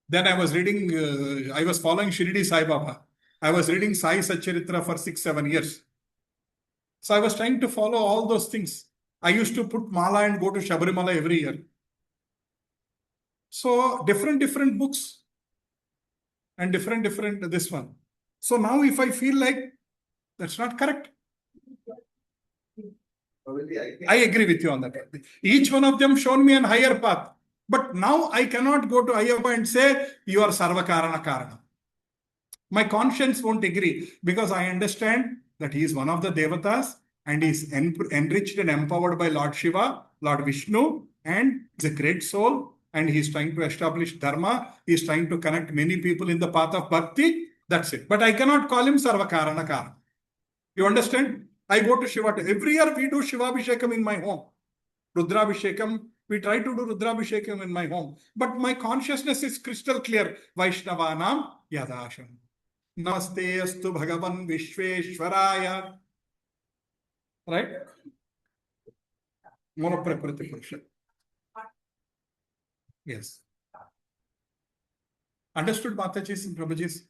Then I was reading, I was following Shirdi Sai Baba. I was reading Sai Satcharitra for 6-7 years. So I was trying to follow all those things. I used to put mala and go to Shabarimala every year. So different books and different this one. So now if I feel like that's not correct, I agree with you on that. Each one of them shown me a higher path. But now I cannot go to Ayyappa and say, you are Sarva Karana Karana. My conscience won't agree because I understand that he is one of the Devatas and he is enriched and empowered by Lord Shiva, Lord Vishnu, and is a great soul. And he is trying to establish Dharma. He is trying to connect many people in the path of Bhakti. That's it. But I cannot call him Sarva Karana Karana. You understand? I go to Shiva. Every year we do Shiva Abhishekam in my home. Rudrabhishekam. We try to do Rudrabhishekam in my home. But my consciousness is crystal clear. Vaishnavanam Yadasham. Namaste astu Bhagavan Vishveshwaraya. Right? Monoprakriti Purusha. Yes. Understood, Mataji's and Prabhuji's?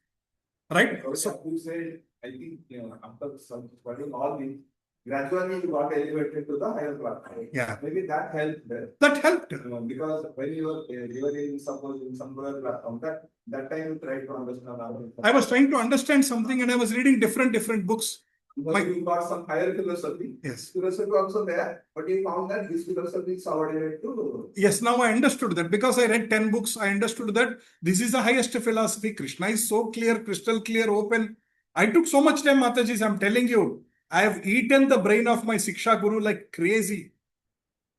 Right? So you say, I think, after studying all these, gradually you got elevated to the higher class. Yeah. Maybe that helped there. That helped. Because when you were in suppose in some lower platform, that time you tried to understand. I was trying to understand something and I was reading different books. You got some higher philosophy. Yes. Philosophy also there, but you found that this philosophy is subordinate to. Yes, now I understood that because I read 10 books, I understood that this is the highest philosophy. Krishna is so clear, crystal clear, open. I took so much time, Mataji, I'm telling you. I have eaten the brain of my Siksha Guru like crazy.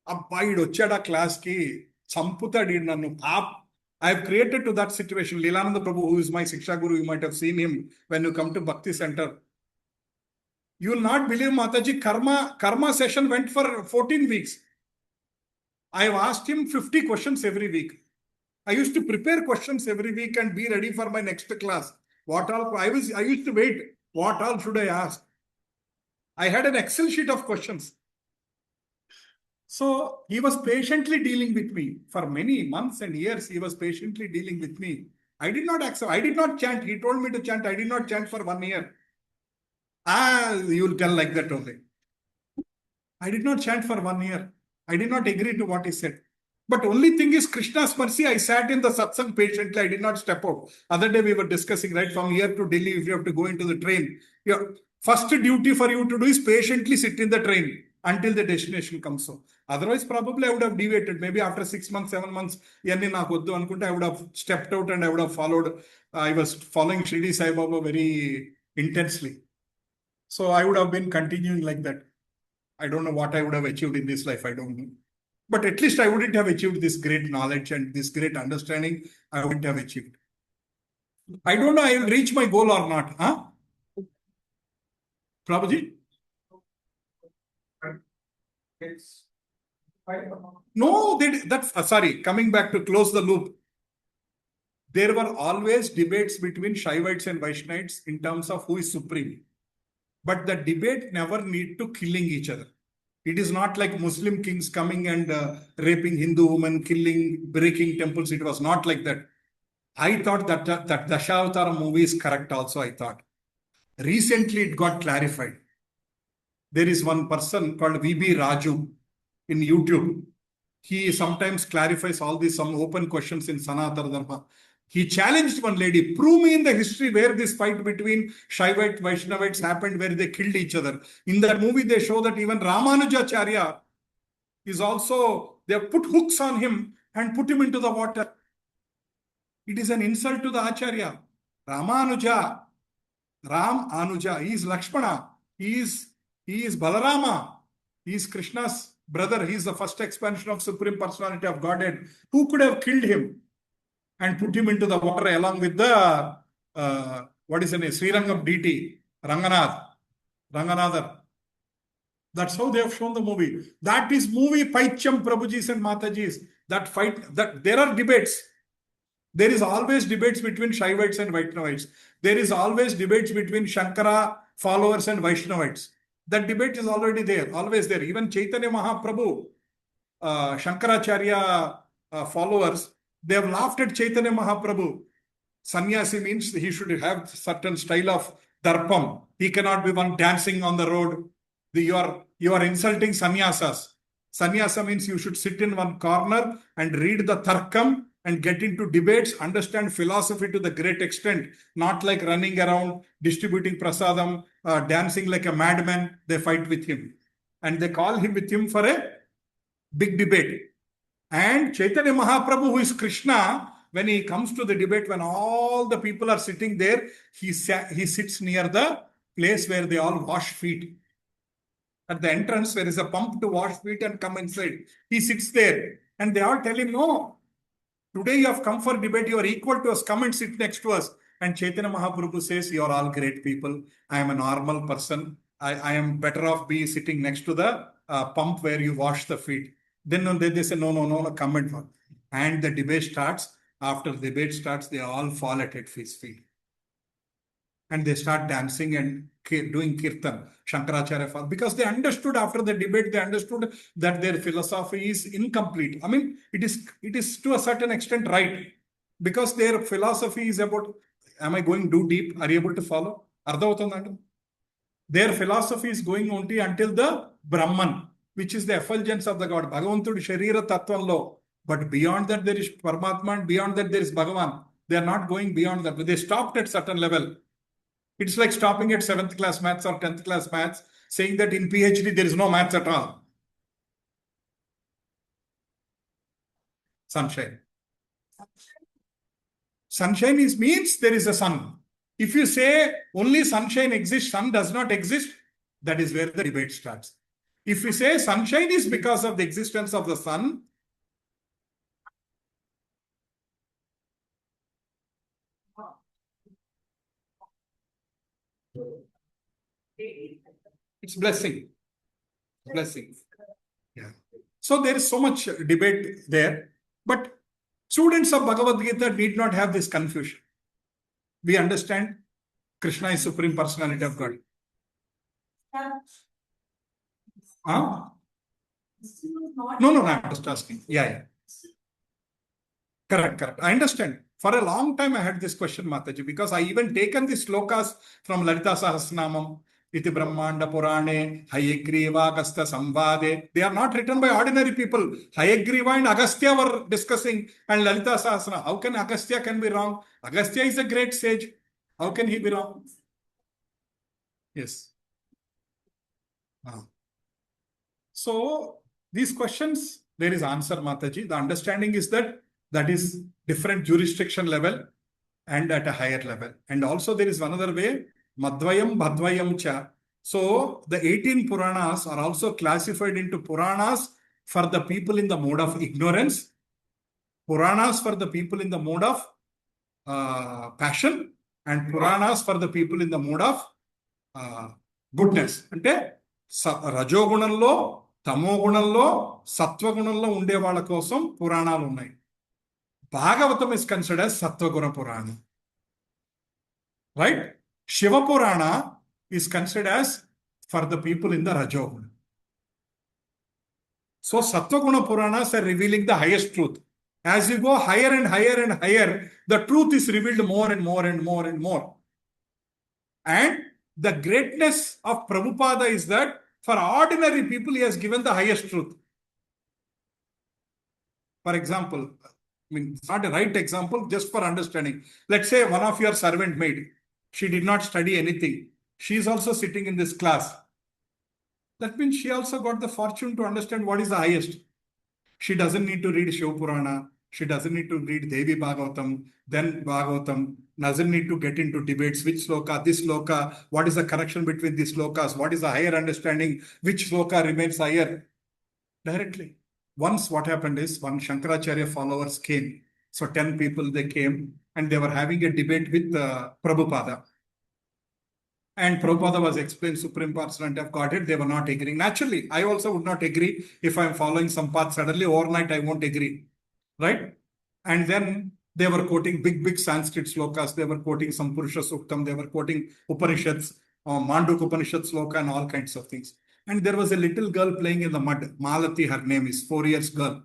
Abide Ochada class ki Samputa did nanu. I have created to that situation. Leelananda Prabhu, who is my Siksha Guru, you might have seen him when you come to Bhakti Center. You will not believe, Mataji, karma session went for 14 weeks. I have asked him 50 questions every week. I used to prepare questions every week and be ready for my next class. What all I used to wait. What all should I ask? I had an Excel sheet of questions. So he was patiently dealing with me for many months and years. He was patiently dealing with me. I did not accept. I did not chant. He told me to chant. I did not chant for 1 year. You will tell like that only. I did not chant for 1 year. I did not agree to what he said. But only thing is Krishna's mercy, I sat in the satsang patiently. I did not step out. Other day we were discussing, right, from here to Delhi, if you have to go into the train, your first duty for you to do is patiently sit in the train until the destination comes. So otherwise, probably I would have deviated. Maybe after 6 months, 7 months, I would have stepped out and I would have followed. I was following Shirdi Sai Baba very intensely. So I would have been continuing like that. I don't know what I would have achieved in this life. I don't know. But at least I wouldn't have achieved this great knowledge and this great understanding. I wouldn't have achieved. I don't know I will reach my goal or not. Huh? Prabhuji? It's No, sorry, coming back to close the loop. There were always debates between Shaivites and Vaishnavites in terms of who is supreme. But the debate never need to killing each other. It is not like Muslim kings coming and raping Hindu women, killing, breaking temples. It was not like that. I thought that Dashavatara movie is correct also, I thought. Recently, it got clarified. There is one person called VB Raju in YouTube. He sometimes clarifies all these some open questions in Sanatana Dharma. He challenged one lady, prove me in the history where this fight between Shaivite Vaishnavites happened, where they killed each other. In that movie, they show that even Ramanujacharya is also, they have put hooks on him and put him into the water. It is an insult to the Acharya. Ramanuja, Ram Anuja, he is Lakshmana, he is Balarama, he is Krishna's brother, he is the first expansion of Supreme Personality of Godhead. Who could have killed him and put him into the water along with the, what is the name, Srirangam deity, Ranganathan. That's how they have shown the movie. That is movie Paicham Prabhujis and Matajis. That fight, that there are debates. There is always debates between Shaivites and Vaishnavites. There is always debates between Shankara followers and Vaishnavites. That debate is already there, always there. Even Chaitanya Mahaprabhu, Shankaracharya followers, they have laughed at Chaitanya Mahaprabhu. Sannyasi means he should have certain style of darpam. He cannot be one dancing on the road. You are insulting sannyasas. Sannyasa means you should sit in one corner and read the tarkam and get into debates, understand philosophy to the great extent, not like running around, distributing prasadam, dancing like a madman. They fight with him. And they call him with him for a big debate. And Chaitanya Mahaprabhu, who is Krishna, when he comes to the debate, when all the people are sitting there, he sits near the place where they all wash feet. At the entrance, there is a pump to wash feet and come inside. He sits there and they all tell him, no, today you have come for debate, you are equal to us, come and sit next to us. And Chaitanya Mahaprabhu says, you are all great people. I am a normal person. I am better off be sitting next to the pump where you wash the feet. Then they say, no, come and walk. And the debate starts. After the debate starts, they all fall at his feet. And they start dancing and doing kirtan, Shankaracharya, because they understood after the debate, they understood that their philosophy is incomplete. I mean, it is to a certain extent right, because their philosophy is about, am I going too deep? Are you able to follow? Their philosophy is going only until the Brahman, which is the effulgence of the God. Bhagavantudu Sharira Tattvanlo. But beyond that, there is Paramatma, and beyond that, there is Bhagavan. They are not going beyond that. They stopped at certain level. It's like stopping at 7th class maths or 10th class maths, saying that in PhD there is no maths at all. Sunshine. Sunshine means there is a sun. If you say only sunshine exists, sun does not exist, that is where the debate starts. If you say sunshine is because of the existence of the sun, it's blessing. Blessing. Yeah. So there is so much debate there. But students of Bhagavad Gita need not have this confusion. We understand Krishna is Supreme Personality of God. Huh? No, I'm just asking. Yeah. Correct. I understand. For a long time, I had this question, Mataji, because I even taken the slokas from Lalita Sahasranamam, Iti Brahmanda Purane, Hayagriva, Agastya Samvade. They are not written by ordinary people. Hayagriva and Agastya were discussing, and Lalita Sahasranamam. How can Agastya can be wrong? Agastya is a great sage. How can he be wrong? Yes. So, these questions, there is answer, Mataji. The understanding is that is different jurisdiction level and at a higher level. And also there is another way, Madvayam Bhadvayam Cha. So the 18 Puranas are also classified into Puranas for the people in the mode of ignorance, Puranas for the people in the mode of passion, and Puranas for the people in the mode of goodness. Ante Rajogunallo, Tamogunallo, Sattvagunallo unde వాళ్ళ కోసం పురాణాలు ఉన్నాయి. Bhagavatam is considered as Sattva-guna Purana. Right? Shiva Purana is considered as for the people in the Rajoguna. So Sattva-guna Puranas are revealing the highest truth. As you go higher and higher and higher, the truth is revealed more and more and more and more. And the greatness of Prabhupada is that for ordinary people, he has given the highest truth. For example, I mean, it's not a right example, just for understanding. Let's say one of your servant maid, she did not study anything. She is also sitting in this class. That means she also got the fortune to understand what is the highest. She doesn't need to read Shiva Purana. She doesn't need to read Devi Bhagavatam, then Bhagavatam, doesn't need to get into debates, which sloka, this sloka, what is the connection between these slokas, what is the higher understanding, which sloka remains higher. Directly. Once what happened is, one Shankaracharya followers came. So 10 people, they came and they were having a debate with Prabhupada. And Prabhupada was explaining Supreme Personality of Godhead. They were not agreeing. Naturally, I also would not agree if I'm following some path. Suddenly, overnight, I won't agree. Right? And then they were quoting big Sanskrit slokas. They were quoting some Purusha Suktam. They were quoting Upanishads, Manduk Upanishad sloka and all kinds of things. And there was a little girl playing in the mud. Malati, her name is, 4 years girl.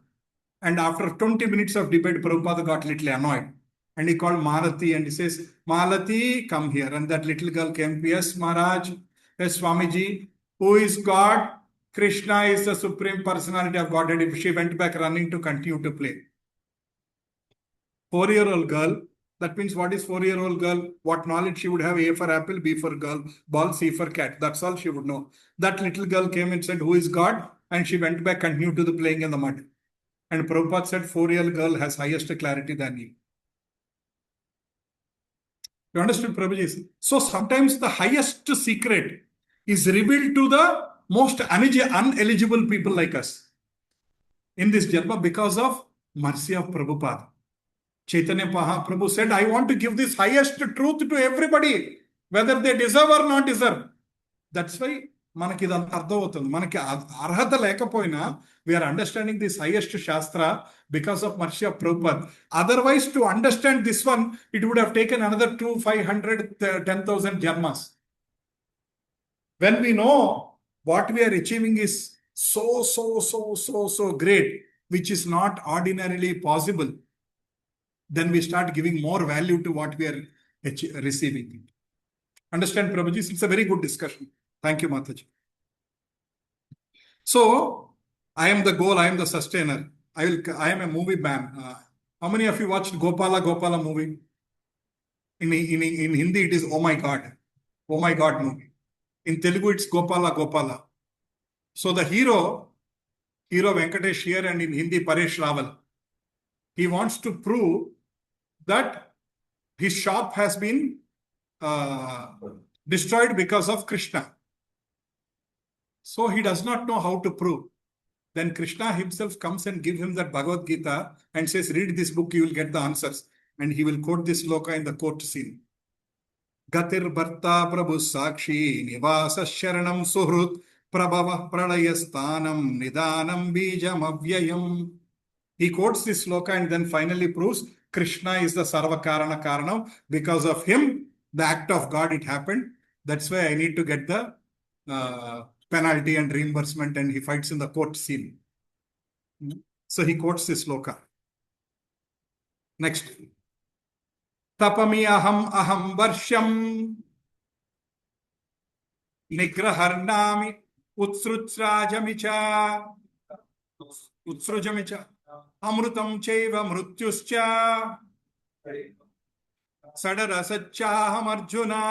And after 20 minutes of debate, Prabhupada got a little annoyed. And he called Malati and he says, Malati, come here. And that little girl came, yes, Maharaj, yes, Swamiji, who is God? Krishna is the Supreme Personality of Godhead. If she went back running to continue to play. 4-year-old girl, that means what is 4-year-old girl? What knowledge she would have? A for apple, B for girl, ball, C for cat. That's all she would know. That little girl came and said, who is God? And she went back, continued to the playing in the mud. And Prabhupada said 4-year girl has highest clarity than you. You understood, Prabhuji? So sometimes the highest secret is revealed to the most uneligible people like us in this Janma because of mercy of Prabhupada. Chaitanya Mahaprabhu said, I want to give this highest truth to everybody, whether they deserve or not deserve. That's why మనకి ఇదంతా అర్థమవుతుంది. మనకి అర్హత లేకపోయినా we are understanding this highest Shastra because of mercy of Prabhupada. Otherwise, to understand this one, it would have taken another 2, 500, 10,000 Janmas. When we know what we are achieving is so great, which is not ordinarily possible, then we start giving more value to what we are receiving. Understand, Prabhuji? It's a very good discussion. Thank you, Mataji. So, I am the goal, I am the sustainer. I am a movie man. How many of you watched Gopala movie? In Hindi, it is Oh My God movie. In Telugu, it's Gopala. So the hero Venkatesh here, and in Hindi, Paresh Rawal, he wants to prove that his shop has been destroyed because of Krishna. So he does not know how to prove. Then Krishna himself comes and gives him that Bhagavad Gita and says, read this book, you will get the answers. And he will quote this sloka in the court scene. Gatir Bharta Prabhu Sakshi Nivasa Sharanam Suhrut Prabhava Pralayasthanam Nidanam Bijam Avyayam. He quotes this sloka and then finally proves Krishna is the Sarva Karana Karanam. Because of him, the act of God, it happened. That's why I need to get the penalty and reimbursement, and he fights in the court scene. So he quotes this sloka. Next. Tapami aham varsham nigraharnami utsrujamicha amrutam chaiva mrutyuscha sadarasachaham arjuna.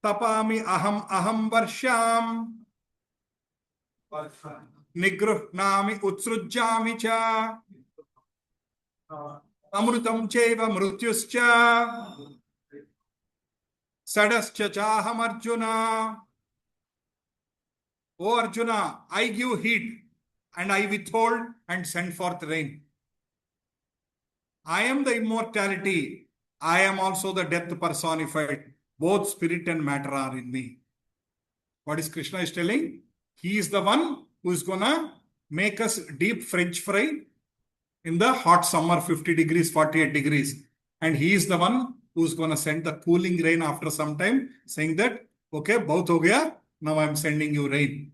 Tapami aham varsham nigruhnami utsrujami cha amrutam chaiva mrutyuscha sadascha chaham arjuna. O Arjuna, I give heat and I withhold and send forth rain. I am the immortality. I am also the death personified. Both spirit and matter are in me. What is Krishna is telling? He is the one who is gonna make us deep French fry in the hot summer, 50 degrees, 48 degrees. And he is the one who is gonna send the cooling rain after some time, saying that, okay, both ho gaya, now I am sending you rain.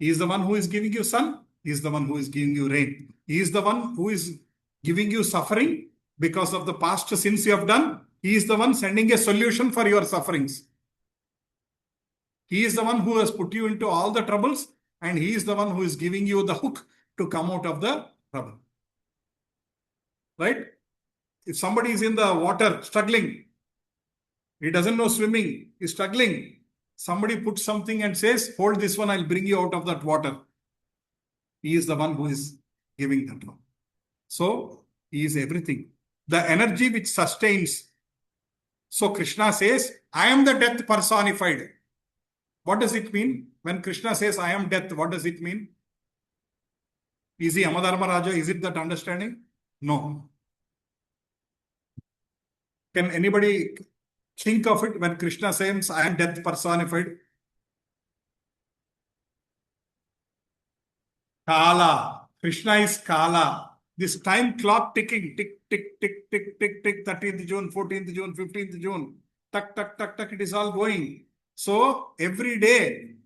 He is the one who is giving you sun. He is the one who is giving you rain. He is the one who is giving you suffering because of the past sins you have done. He is the one sending a solution for your sufferings. He is the one who has put you into all the troubles, and he is the one who is giving you the hook to come out of the trouble. Right? If somebody is in the water struggling, he doesn't know swimming, he is struggling. Somebody puts something and says, hold this one, I'll bring you out of that water. He is the one who is giving that one. So, he is everything. The energy which sustains. So, Krishna says, I am the death personified. What does it mean? When Krishna says, I am death, what does it mean? Is he Amadharma Raja? Is it that understanding? No. Can anybody think of it when Krishna says, I am death personified? Kala. Krishna is Kala. This time clock ticking, tick, tick, tick, tick, tick, tick, 13th June, 14th June, 15th June, tuck, tuck, tuck, tuck, it is all going. So every day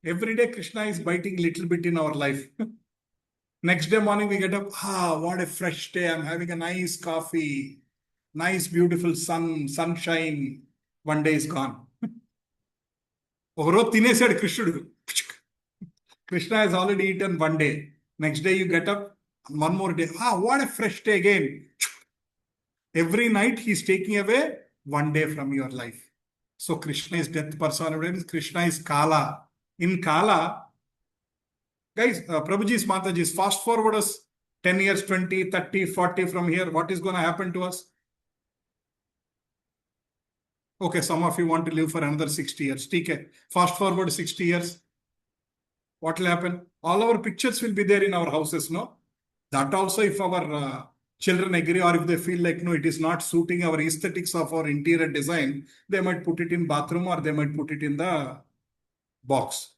Krishna is biting little bit in our life. Next day morning we get up, what a fresh day, I'm having a nice coffee, nice beautiful sunshine. One day is gone. Krishna has already eaten one day. Next day you get up, one more day. What a fresh day again. Every night he is taking away one day from your life. So Krishna is death personified. Krishna is Kala. In Kala, guys, Prabhuji's Mataji's, fast forward us 10 years, 20, 30, 40 from here. What is going to happen to us? Okay, some of you want to live for another 60 years. TK, fast forward 60 years. What will happen? All our pictures will be there in our houses, no? That also, if our children agree or if they feel like, no, it is not suiting our aesthetics of our interior design, they might put it in bathroom or they might put it in the box.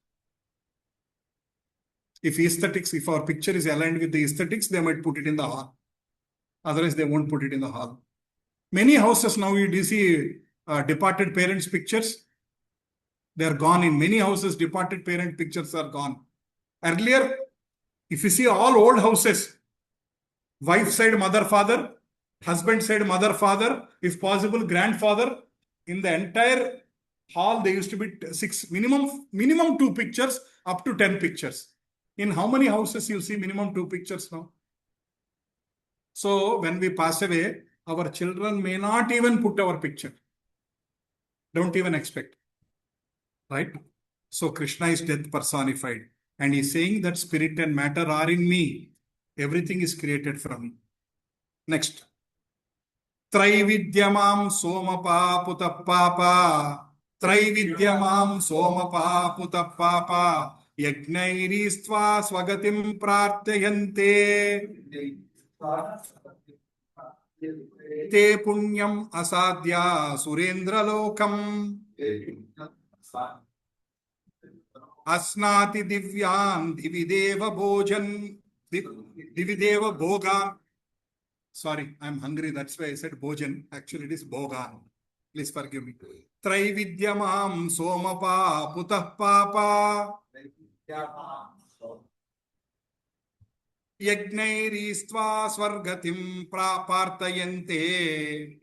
If aesthetics, if our picture is aligned with the aesthetics, they might put it in the hall. Otherwise, they won't put it in the hall. Many houses now, you do see departed parents' pictures. They are gone. In many houses, departed parent pictures are gone. Earlier, if you see all old houses, wife side mother father, husband side mother father, if possible grandfather, in the entire hall there used to be minimum 2 pictures up to 10 pictures. In how many houses you see minimum 2 pictures now? So when we pass away, our children may not even put our picture. Don't even expect. Right? So Krishna is death personified. And he's saying that spirit and matter are in me. Everything is created from me. Next. Traividyamam somapa putapapa. Traividyamam somapa putapapa. Yajnairistva swagatim prarthayante. Te punyam asadya surendra lokam. Asnati divyan divideva bhojan. Divideva bhogan. Sorry, I'm hungry. That's why I said bhojan. Actually, it is bhogan. Please forgive me. Traividyamam somapa putah papa. Yajnairistva swargatim prapartayante.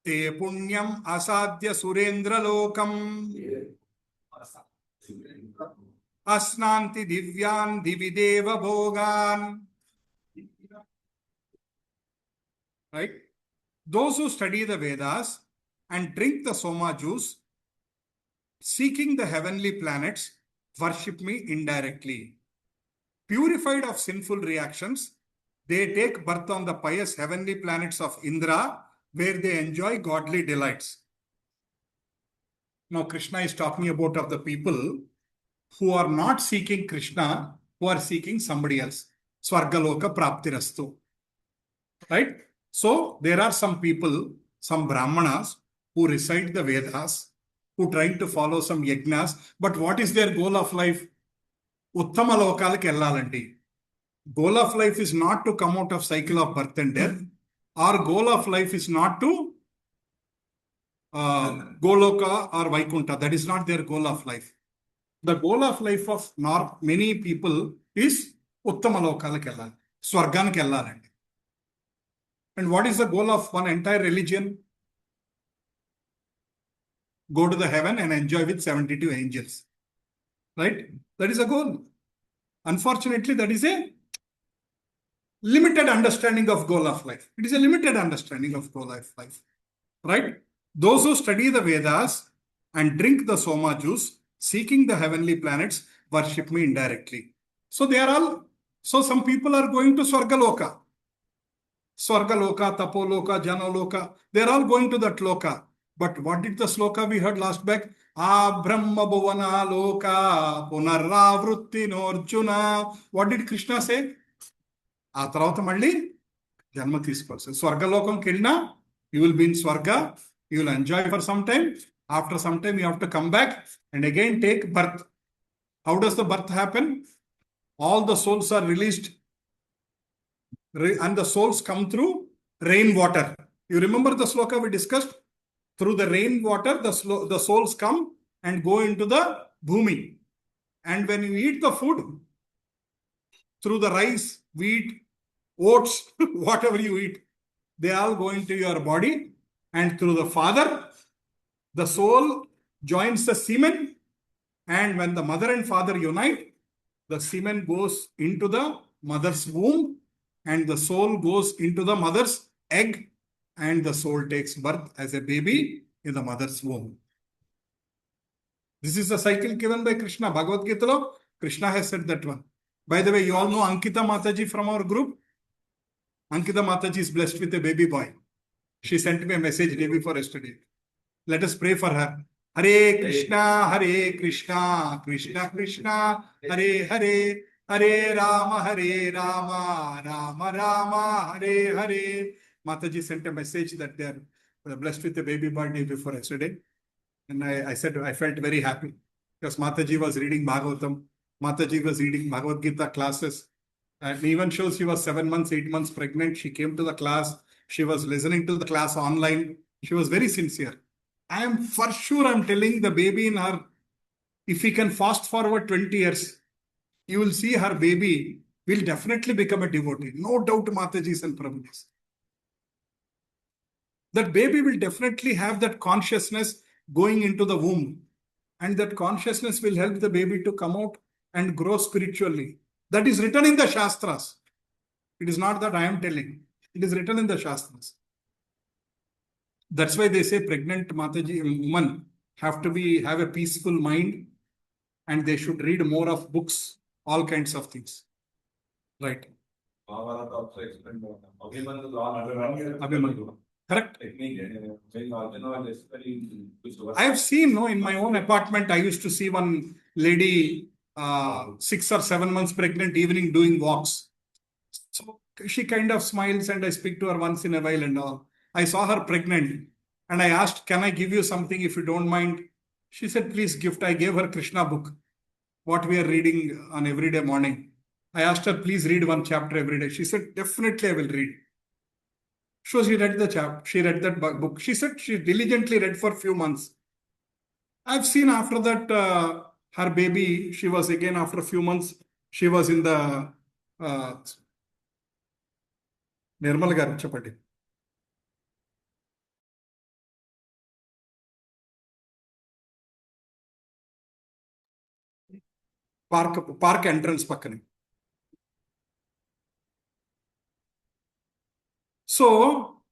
Te punyam asadya surendra lokam. Asnanti divyan divideva bhogan. Right? Those who study the Vedas and drink the Soma juice, seeking the heavenly planets, worship me indirectly. Purified of sinful reactions, they take birth on the pious heavenly planets of Indra, where they enjoy godly delights. Now Krishna is talking about of the people who are not seeking Krishna, who are seeking somebody else. Swargaloka praptirastu. Right? So there are some people, some Brahmanas, who recite the Vedas, who trying to follow some yajnas, but what is their goal of life? Uttama lokalaki ellalandi. Goal of life is not to come out of cycle of birth and death. Our goal of life is not to Goloka or Vaikunta. That is not their goal of life. The goal of life of many people is Uttama lokalaki ellalandi. Swarganiki ellalandi. And what is the goal of one entire religion? Go to the heaven and enjoy with 72 angels. Right? That is a goal. Unfortunately, that is a limited understanding of goal of life. It is a limited understanding of goal of life. Right? Those who study the Vedas and drink the Soma juice, seeking the heavenly planets, worship me indirectly. So they are all, so some people are going to Swargaloka. Swargaloka, Tapoloka, Janaloka. They are all going to that loka. But what did the sloka we heard last back? Brahma bhuvana loka punarravrutti norjuna. What did Krishna say? ఆ తర్వాత మళ్ళీ జన్మ తీసుకోవాలి. స్వర్గలోకం కెళ్ళినా you will be in Swarga, you will enjoy for some time. After some time, you have to come back and again take birth. How does the birth happen? All the souls are released and the souls come through rainwater. You remember the sloka we discussed? Through the rainwater, the souls come and go into the bhumi. And when you eat the food, through the rice, wheat, oats, whatever you eat, they all go into your body. And through the father, the soul joins the semen. And when the mother and father unite, the semen goes into the mother's womb. And the soul goes into the mother's egg. And the soul takes birth as a baby in the mother's womb. This is the cycle given by Krishna. Bhagavad Gita, Krishna has said that one. By the way, you all know Ankita Mataji from our group? Ankita Mataji is blessed with a baby boy. She sent me a message day before yesterday. Let us pray for her. Hare Krishna, Krishna Krishna, Hare Hare, Hare Rama, Rama Rama, Hare Hare. Mataji sent a message that they are blessed with a baby boy day before yesterday. And I said, I felt very happy because Mataji was reading Bhagavatam. Mataji was reading Bhagavad Gita classes. And even shows she was 7 months, 8 months pregnant. She came to the class. She was listening to the class online. She was very sincere. I am for sure, I'm telling the baby in her, if we can fast forward 20 years, you will see her baby will definitely become a devotee. No doubt, Matajis and Prabhujis. That baby will definitely have that consciousness going into the womb. And that consciousness will help the baby to come out and grow spiritually. That is written in the Shastras. It is not that I am telling. It is written in the Shastras. That's why they say pregnant Mataji women have a peaceful mind and they should read more of books, all kinds of things. Right. Mahabharata also explained Abhimanyu law. Abhimanyu. Correct. Technique. I have seen, in my own apartment, I used to see one lady 6 or 7 months pregnant, evening doing walks. So she kind of smiles and I speak to her once in a while and all. I saw her pregnant and I asked, can I give you something if you don't mind? She said, please gift. I gave her Krishna book, what we are reading on everyday morning. I asked her, please read one chapter every day. She said, definitely I will read. So she read the chapter. She read that book. She said she diligently read for a few months. I've seen after that her baby, she was again after a few months, she was in the Nirmal garu chapati. Park entrance pakkane. So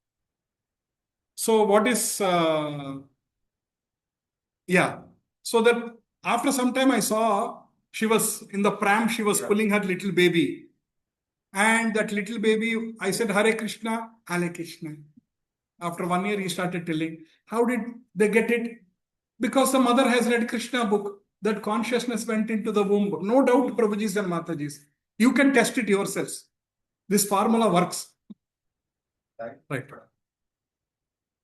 what is so that after some time I saw she was in the pram, she was pulling her little baby. And that little baby, I said, Hare Krishna, Hare Krishna. After 1 year, he started telling, how did they get it? Because the mother has read Krishna book. That consciousness went into the womb. No doubt, Prabhujis and Matajis. You can test it yourselves. This formula works. Right.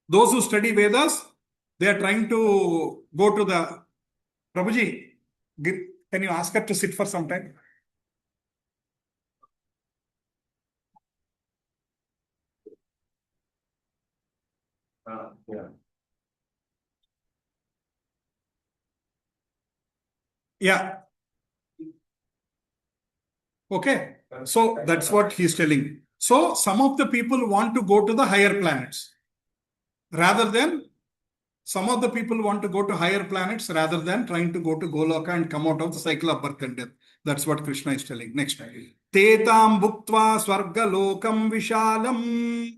Those who study Vedas, they are trying to go to the Prabhuji. Can you ask her to sit for some time? Yeah. Okay. So that's what he's telling. So some of the people want to go to the higher planets rather than some of the people want to go to higher planets rather than trying to go to Goloka and come out of the cycle of birth and death. That's what Krishna is telling. Next. Tetam bhuktva swarga lokam vishalam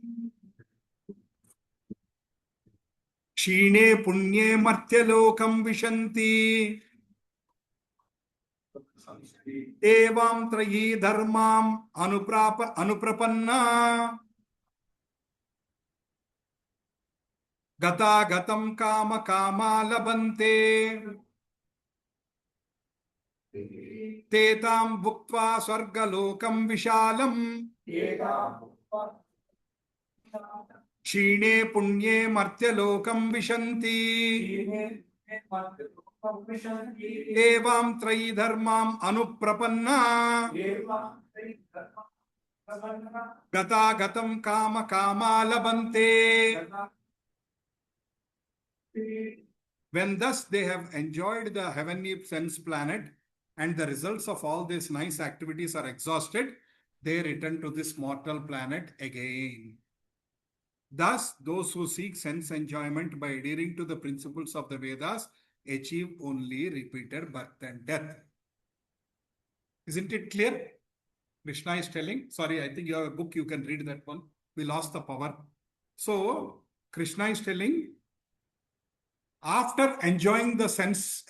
Shine punye martya lokam vishanti Evam trayi dharmam anuprapanna Gata gatam kama kama labante Tetam bhuktva swarga lokam vishalam Shine punye martya lokam vishanti Evam trayi dharmam anuprapanna Gata gatam kama kama labante. When thus they have enjoyed the heavenly sense planet and the results of all these nice activities are exhausted, they return to this mortal planet again. Thus, those who seek sense enjoyment by adhering to the principles of the Vedas achieve only repeated birth and death. Isn't it clear? Krishna is telling, sorry, I think you have a book, you can read that one. We lost the power. So, Krishna is telling, after enjoying the sense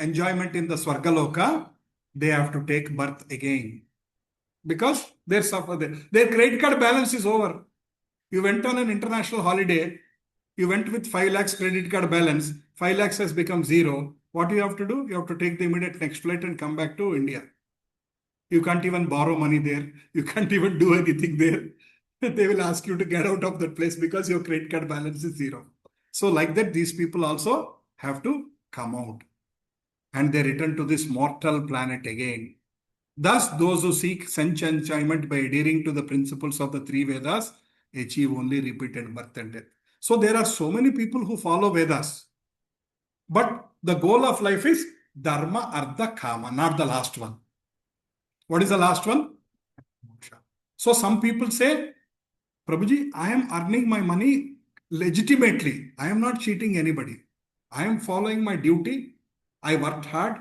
enjoyment in the Swargaloka, they have to take birth again. Because their credit card balance is over. You went on an international holiday, you went with 5 lakhs credit card balance, 5 lakhs has become zero. What do you have to do? You have to take the immediate next flight and come back to India. You can't even borrow money there. You can't even do anything there. They will ask you to get out of that place because your credit card balance is zero. So like that, these people also have to come out. And they return to this mortal planet again. Thus, those who seek sense enjoyment by adhering to the principles of the 3 Vedas achieve only repeated birth and death. So there are so many people who follow Vedas. But the goal of life is Dharma, Artha, Kama, not the last one. What is the last one? Moksha. So some people say, Prabhuji, I am earning my money legitimately. I am not cheating anybody. I am following my duty. I worked hard.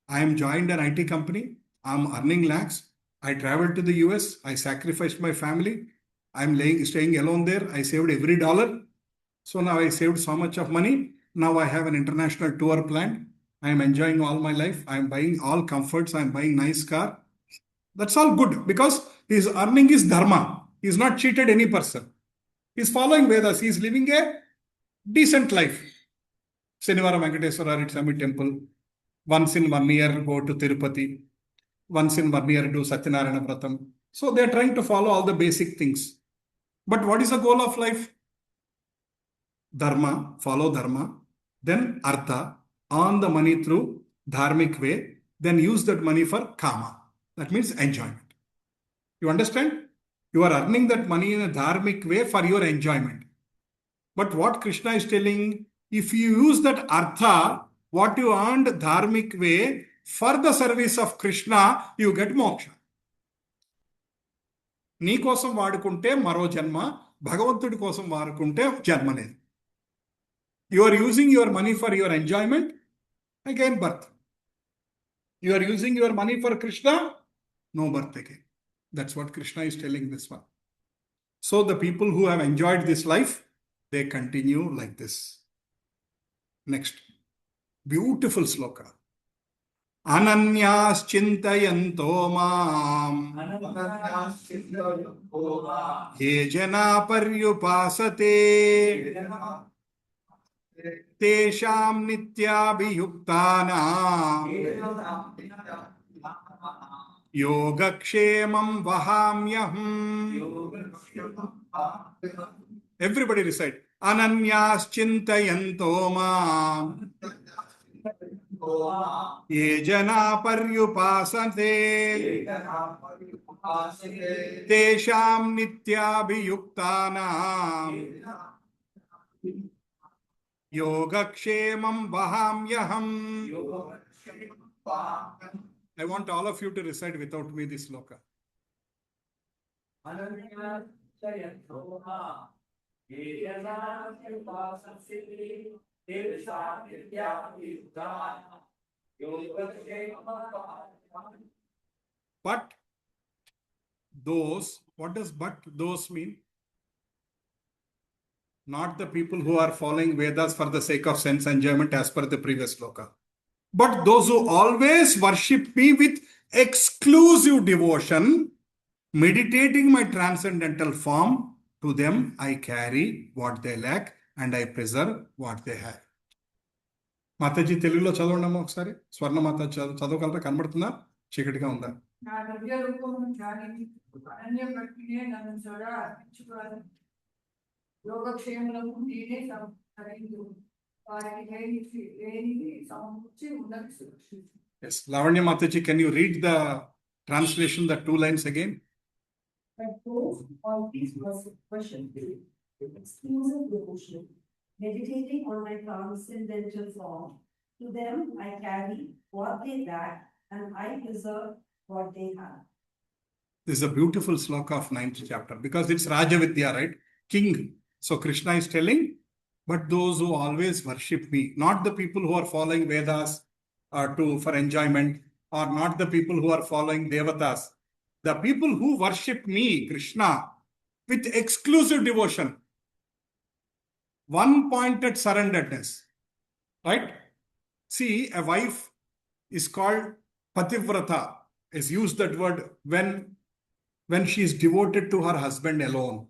I am joined an IT company. I am earning lakhs. I traveled to the US. I sacrificed my family. I am staying alone there. I saved every dollar. So now I saved so much of money. Now I have an international tour planned. I am enjoying all my life. I am buying all comforts. I am buying nice car. That's all good because his earning is dharma. He is not cheated any person. He is following Vedas. He is living a decent life. Senivaram Venkateswara at Swami temple. Once in 1 year go to Tirupati. Once in 1 year do Satyanarayana Vratam. So they are trying to follow all the basic things. But what is the goal of life? Dharma, follow dharma. Then artha, earn the money through dharmic way. Then use that money for kama. That means enjoyment. You understand? You are earning that money in a dharmic way for your enjoyment. But what Krishna is telling, if you use that artha, what you earned dharmic way for the service of Krishna, you get moksha. నీ కోసం వాడుకుంటే మరో జన్మ, భగవంతుడి కోసం వాడుకుంటే జన్మ లేదు. You are using your money for your enjoyment, again birth. You are using your money for Krishna, no birth again. That's what Krishna is telling this one. So the people who have enjoyed this life, they continue like this. Next, beautiful sloka. Ananyas chintayanto maam ye jana paryupasate tesham nityabhiyuktanam yogakshemam vahamyaham. Everybody recite. Ananyas chintayanto maam ye jana paryupasate tesham nityabhiyuktanam yogakshemam vahamyaham. I want all of you to recite without me this sloka. But those, what does but those mean? Not the people who are following Vedas for the sake of sense enjoyment as per the previous sloka. But those who always worship me with exclusive devotion, meditating my transcendental form, to them I carry what they lack and I preserve what they have. Mataji తెలుగులో చదవండి ఒకసారి. స్వర్ణ మాత చదవగలరా? కనబడుతుందా? చీకటిగా ఉందా? నా ద్రవ్య రూపమును త్యాగించి అనన్య భక్తినే నన్ను చూడా అర్పించుకోవాలి. యోగక్షేమములకు నేనే సహాయించు. వారికి లేనిది సమకూర్చి ఉన్నది సురక్షించు. Yes, Lavanya Mataji, can you read the translation, the 2 lines again? But those all these questions, exclusive devotion, meditating on my transcendental form, to them I carry what they lack and I preserve what they have. This is a beautiful sloka of 9th chapter because it's Rajavidya, right? King. So Krishna is telling, but those who always worship me, not the people who are following Vedas for enjoyment, or not the people who are following Devatas. The people who worship me, Krishna, with exclusive devotion, one-pointed surrenderedness, right? See, a wife is called pativrata, is used that word when she is devoted to her husband alone,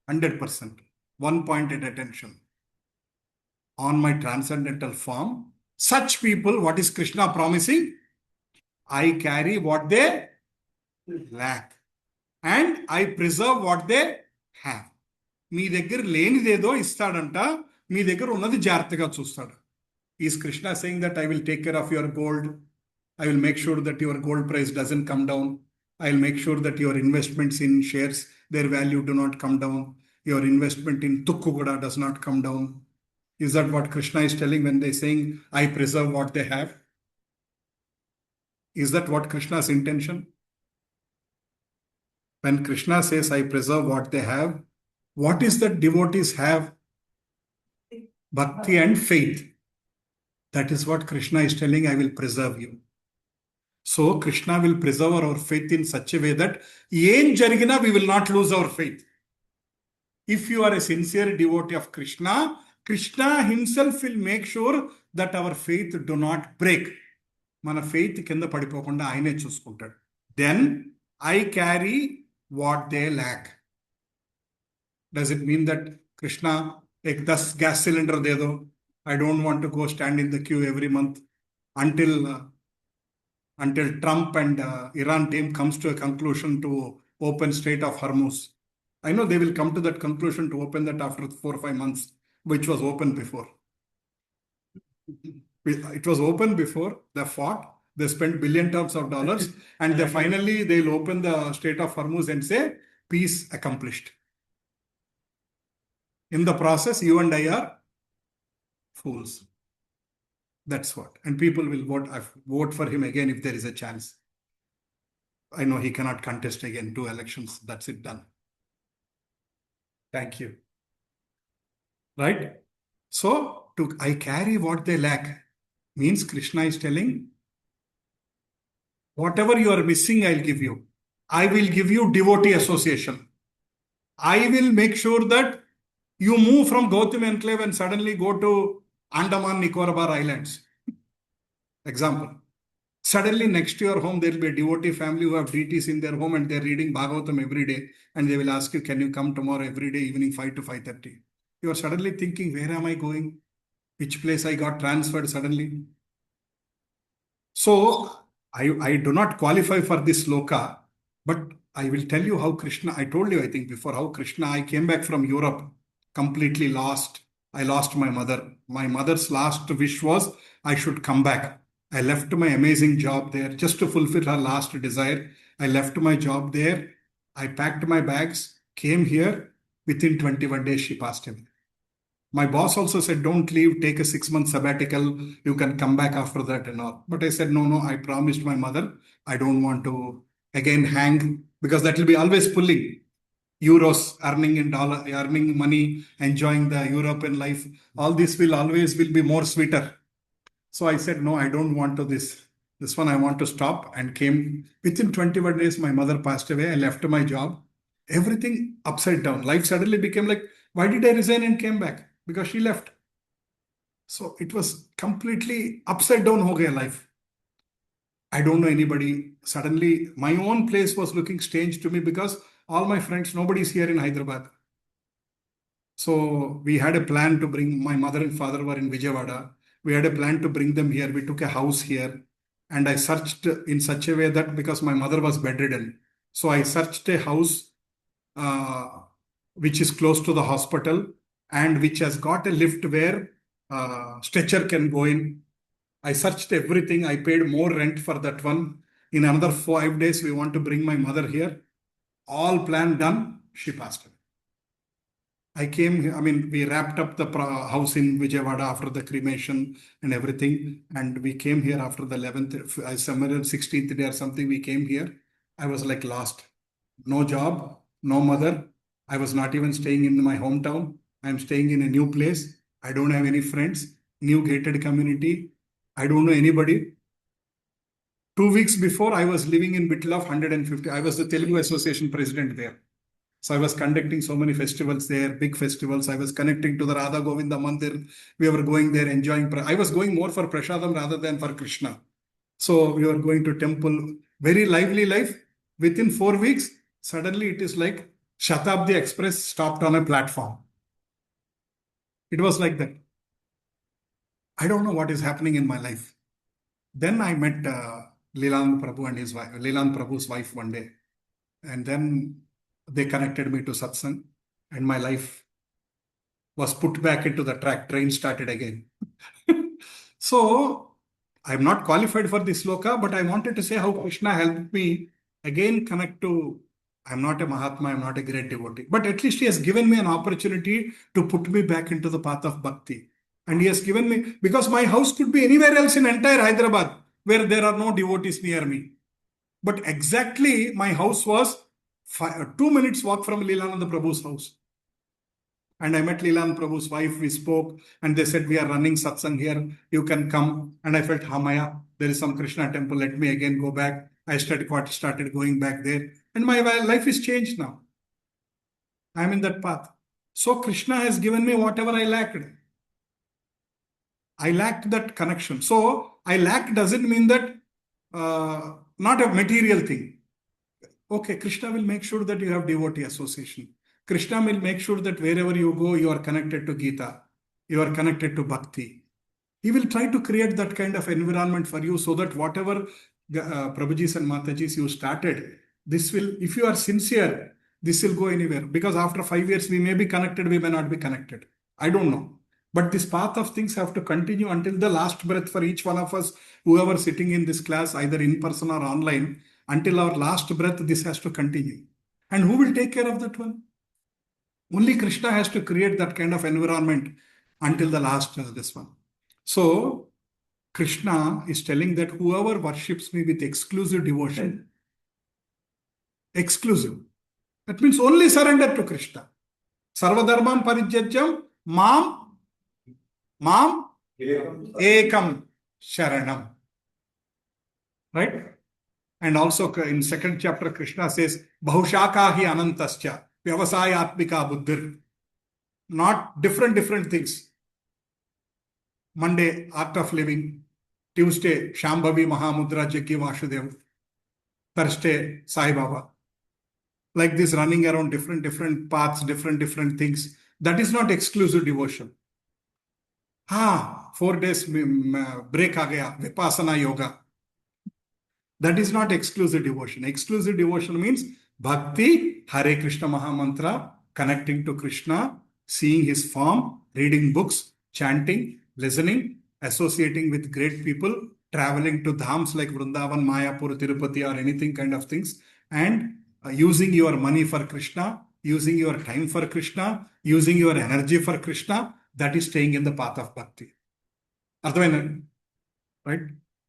100%, one pointed attention on my transcendental form. Such people, what is Krishna promising? I carry what they lack and I preserve what they have. మీ దగ్గర లేనిదేదో ఇస్తాడంట, మీ దగ్గర ఉన్నది జాగ్రత్తగా చూస్తాడు. Is Krishna saying that I will take care of your gold, I will make sure that your gold price doesn't come down. I will make sure that your investments in shares, their value do not come down. Your investment in Tukkugoda does not come down. Is that what Krishna is telling when they saying, I preserve what they have? Is that what Krishna's intention? When Krishna says, I preserve what they have, what is that devotees have? Bhakti and faith. That is what Krishna is telling, I will preserve you. So Krishna will preserve our faith in such a way that yen jarigina we will not lose our faith. If you are a sincere devotee of Krishna, Krishna himself will make sure that our faith do not break. Mana faith kinda padipokunda ayane chuskuntaడు. Then I carry what they lack. Does it mean that Krishna ek 10 gas cylinder de do? I don't want to go stand in the queue every month until Trump and Iran team comes to a conclusion to open Strait of Hormuz. I know they will come to that conclusion to open that after 4 or 5 months, which was open before. It was open before, they fought, they spent billion terms of dollars, and they finally they'll open the Strait of Hormuz and say, peace accomplished. In the process, you and I are fools. That's what. And people will vote for him again if there is a chance. I know he cannot contest again 2 elections. That's it, done. Thank you. Right? So, I carry what they lack means Krishna is telling, whatever you are missing, I'll give you. I will give you devotee association. I will make sure that you move from Gautam Enclave and suddenly go to Andaman Nicobar Islands. Example. Suddenly next to your home, there will be a devotee family who have deities in their home and they're reading Bhagavatam every day. And they will ask you, can you come tomorrow every day, evening 5 to 5:30? You are suddenly thinking, where am I going? Which place I got transferred suddenly? So, I do not qualify for this sloka, but I will tell you how Krishna, I told you, I think before, how Krishna, I came back from Europe, completely lost. I lost my mother. My mother's last wish was I should come back. I left my amazing job there just to fulfill her last desire. I left my job there. I packed my bags, came here. Within 21 days, she passed away. My boss also said, don't leave, take a 6-month sabbatical. You can come back after that and all. But I said, no, I promised my mother, I don't want to again hang, because that will be always pulling. Euros, earning in dollar, earning money, enjoying the European life. All this will be more sweeter. So I said, no, I don't want to this. This one I want to stop, and came. Within 21 days, my mother passed away. I left my job. Everything upside down. Life suddenly became like, why did I resign and came back? Because she left. So it was completely upside down ho gaya life. I don't know anybody. Suddenly, my own place was looking strange to me because all my friends, nobody's here in Hyderabad. So we had a plan to bring, my mother and father were in Vijayawada. We had a plan to bring them here. We took a house here, and I searched in such a way that because my mother was bedridden. So I searched a house which is close to the hospital and which has got a lift where stretcher can go in. I searched everything. I paid more rent for that one. In another 5 days, we want to bring my mother here. All plan done. She passed away. I came, we wrapped up the house in Vijayawada after the cremation and everything. And we came here after the 11th, somewhere 16th day or something, we came here. I was like lost. No job, no mother. I was not even staying in my hometown. I'm staying in a new place. I don't have any friends. New gated community. I don't know anybody. 2 weeks before, I was living in Bitla of 150. I was the Telugu Association president there. So I was conducting so many festivals there, big festivals. I was connecting to the Radha Govinda Mandir. We were going there, enjoying. I was going more for Prasadam rather than for Krishna. So we were going to temple, very lively life. Within 4 weeks, suddenly it is like Shatabdi Express stopped on a platform. It was like that. I don't know what is happening in my life. Then I met Leeland Prabhu and his wife, Leeland Prabhu's wife one day. And then they connected me to satsang, and my life was put back into the track. Train started again. So I'm not qualified for this sloka, but I wanted to say how Krishna helped me again connect to. I'm not a Mahatma, I'm not a great devotee, but at least he has given me an opportunity to put me back into the path of bhakti. And he has given me, because my house could be anywhere else in entire Hyderabad where there are no devotees near me. But exactly my house was 2 minutes walk from Leelananda Prabhu's house. And I met Leelananda Prabhu's wife, we spoke, and they said, we are running satsang here, you can come. And I felt, Hamaya, there is some Krishna temple, let me again go back. I started going back there. And my life is changed now. I am in that path. So Krishna has given me whatever I lacked. I lacked that connection. So I lacked doesn't mean that not a material thing. Okay, Krishna will make sure that you have devotee association. Krishna will make sure that wherever you go, you are connected to Gita. You are connected to Bhakti. He will try to create that kind of environment for you so that whatever Prabhujis and Matajis you started, this will, if you are sincere, this will go anywhere. Because after 5 years, we may be connected, we may not be connected. I don't know. But this path of things have to continue until the last breath for each one of us, whoever sitting in this class, either in person or online, until our last breath, this has to continue. And who will take care of that one? Only Krishna has to create that kind of environment until the last this one. So Krishna is telling that whoever worships me with exclusive devotion, exclusive, that means only surrender to Krishna. Sarvadharman parijyajyam mam ekam sharanam. Right? And also in second chapter, Krishna says, Bahushaka hi anantascha, vyavasayatmika buddhir. Not different things. Monday, art of living. Tuesday, Shambhavi Mahamudra Jaggi Vasudev. Thursday, Sai Baba. Like this, running around different paths, different things. That is not exclusive devotion. 4 days break aa gaya, Vipassana yoga. That is not exclusive devotion. Exclusive devotion means bhakti, Hare Krishna Mahamantra, connecting to Krishna, seeing his form, reading books, chanting, listening, associating with great people, traveling to dhams like Vrindavan, Mayapur, Tirupati or anything kind of things, and using your money for Krishna, using your time for Krishna, using your energy for Krishna, that is staying in the path of bhakti. Right?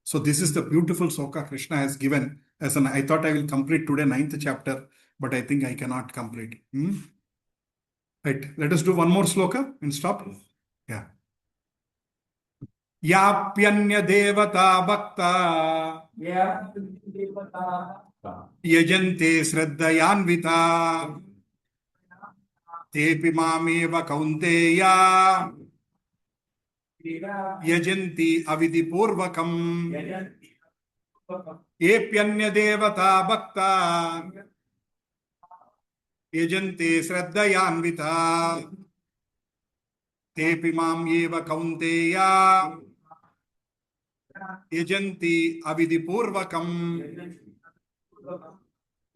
So this is the beautiful sloka Krishna has given as an, I thought I will complete today 9th chapter, but I think I cannot complete. Right. Let us do one more sloka and stop. Yeah. Yapyanya devata bhakta yajante shraddhayanvita tepi mameva kaunteya यजन्ति अविधि पूर्वकम येप्यन्य देवता भक्ता यजन्ति श्रद्धयान्विता तेपि माम् एव कौन्तेया यजन्ति अविधि पूर्वकम.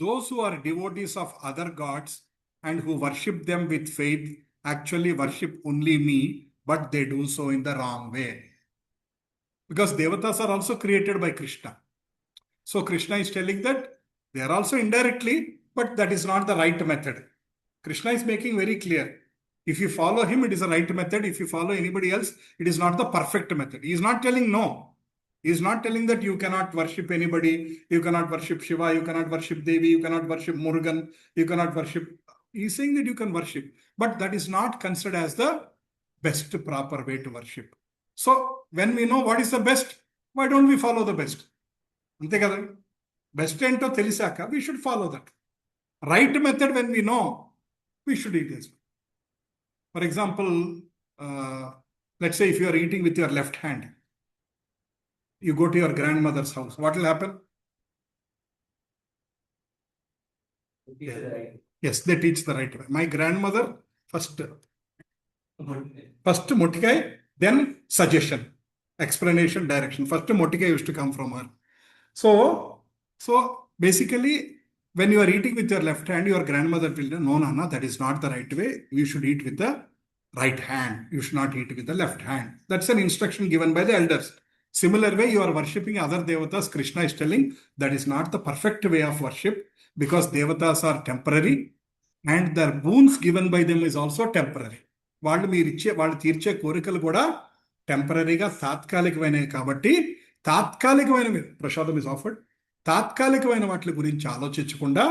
Those who are devotees of other gods and who worship them with faith actually worship only me, but they do so in the wrong way. Because devatas are also created by Krishna. So Krishna is telling that they are also indirectly, but that is not the right method. Krishna is making very clear. If you follow him, it is the right method. If you follow anybody else, it is not the perfect method. He is not telling no. He is not telling that you cannot worship anybody, you cannot worship Shiva, you cannot worship Devi, you cannot worship Murugan, you cannot worship. He is saying that you can worship, but that is not considered as the best proper way to worship. So when we know what is the best, why don't we follow the best? Best ento telisaka, we should follow that. Right method when we know, we should eat as well. For example, let's say if you are eating with your left hand, you go to your grandmother's house, what will happen? Yes, they teach the right way. My grandmother, first motikai, then suggestion, explanation, direction. First motikai used to come from her. So basically, when you are eating with your left hand, your grandmother will say, no, Nana, that is not the right way. You should eat with the right hand. You should not eat with the left hand. That's an instruction given by the elders. Similar way, you are worshipping other devatas. Krishna is telling that is not the perfect way of worship, because devatas are temporary and their boons given by them is also temporary. వాళ్ళు తీర్చే కోరికలు కూడా టెంపరీగా తాత్కాలికమైనవి కాబట్టి తాత్కాలికమైనవి, ప్రసాదం is offered, తాత్కాలికమైన వాటి గురించి ఆలోచించకుండా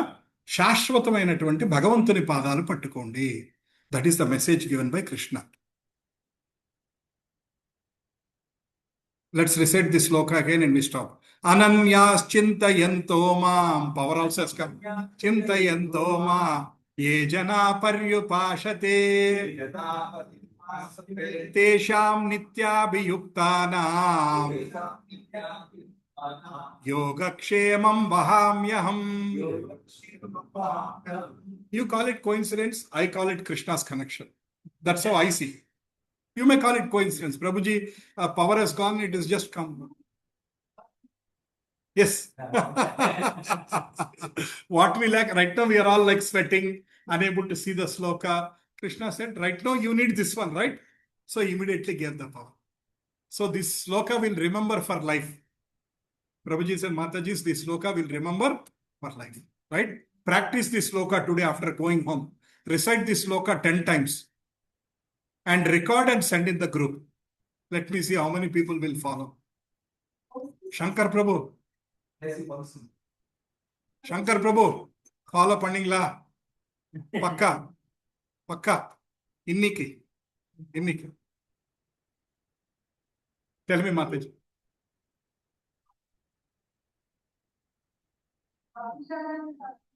శాశ్వతమైనటువంటి భగవంతుని పాదాలు పట్టుకోండి. That is the message given by Krishna. Let's recite this sloka again and we stop. Ananyas chintayanto mam, power also has come. Chintayanto mam, ye jana paryupashate, tesham nityabhiyuktanam, yogakshemam vahamyaham. You call it coincidence, I call it Krishna's connection. That's how I see. You may call it coincidence. Prabhuji, power has gone, it has just come. Yes. What we lack, right now we are all like sweating, unable to see the sloka. Krishna said, right now you need this one, right? So immediately gave the power. So this sloka will remember for life. Prabhuji said, Mataji, this sloka will remember for life, right? Practice this sloka today after going home. Recite this sloka 10 times. And record and send in the group. Let me see how many people will follow. Shankar Prabhu. Shankar Prabhu. Follow Paningla. Pakka. Pakka. Inniki. Tell me, Mataji.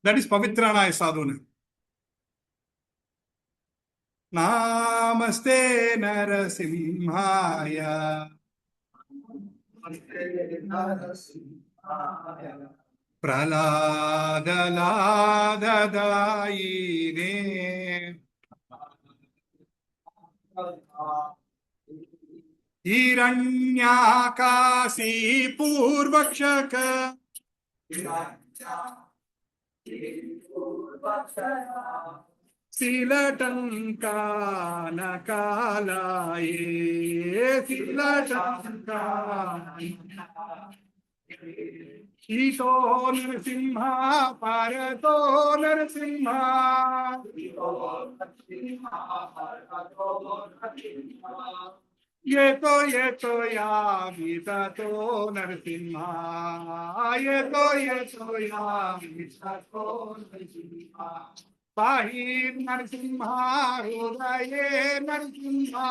That is Pavitranaya Sadhuna. Namaste Narasimhaya. Praladadayine. Hiranyakasi Purvakshaka. Silatankanakalaye, Ito Narasimha, Parato Narasimha. Yeto ya Vitato Narasimha. Yeto ya Vitato Narasimha. Bahir Narasimha, Rudaye Narasimha.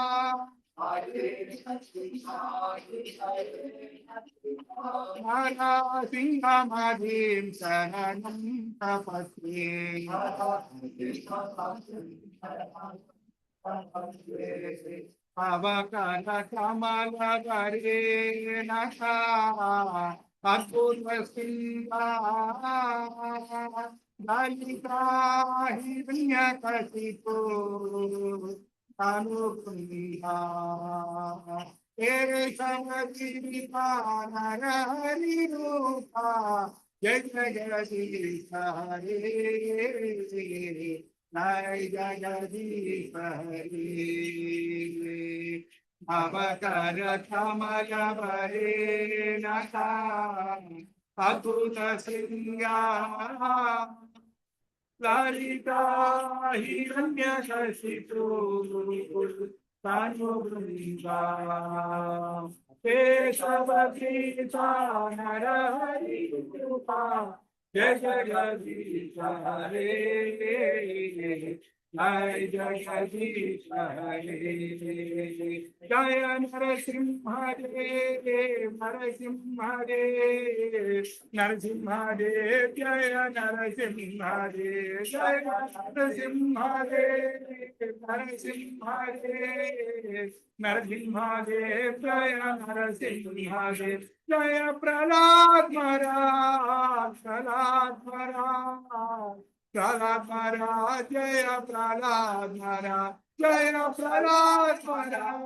Mara Singha Madhim Saranam Tapasye. Avakara Kamala Gare Nasa Adbhuta Singha. Dalita Hiranya Kasito Anupriha Ere Savajita Narahari Rupa Jagadisa Hare Jagadisa Hare Avakara Kamala Bare Nasa Adbhuta Singha Lalita Hiranya Kasito Tanubringa Kesavakita Narahari Rupa Jagadisa Hare जय जगदीश हरे जय नरसिंह देव नरसिंह देव नरसिंह देव जय नरसिंह देव जय नरसिंह देव नरसिंह देव नरसिंह देव जय नरसिंह देव जय प्रहलाद महाराज प्रहलाद महाराज प्रहलाद महाराज जय प्रहलाद महाराज जय प्रहलाद महाराज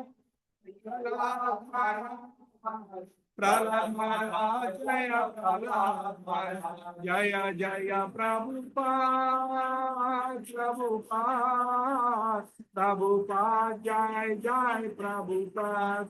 प्रहलाद महाराज प्रहलाद महाराज जय प्रहलाद महाराज जय जय प्रभुपाद प्रभुपाद प्रभुपाद जय जय प्रभुपाद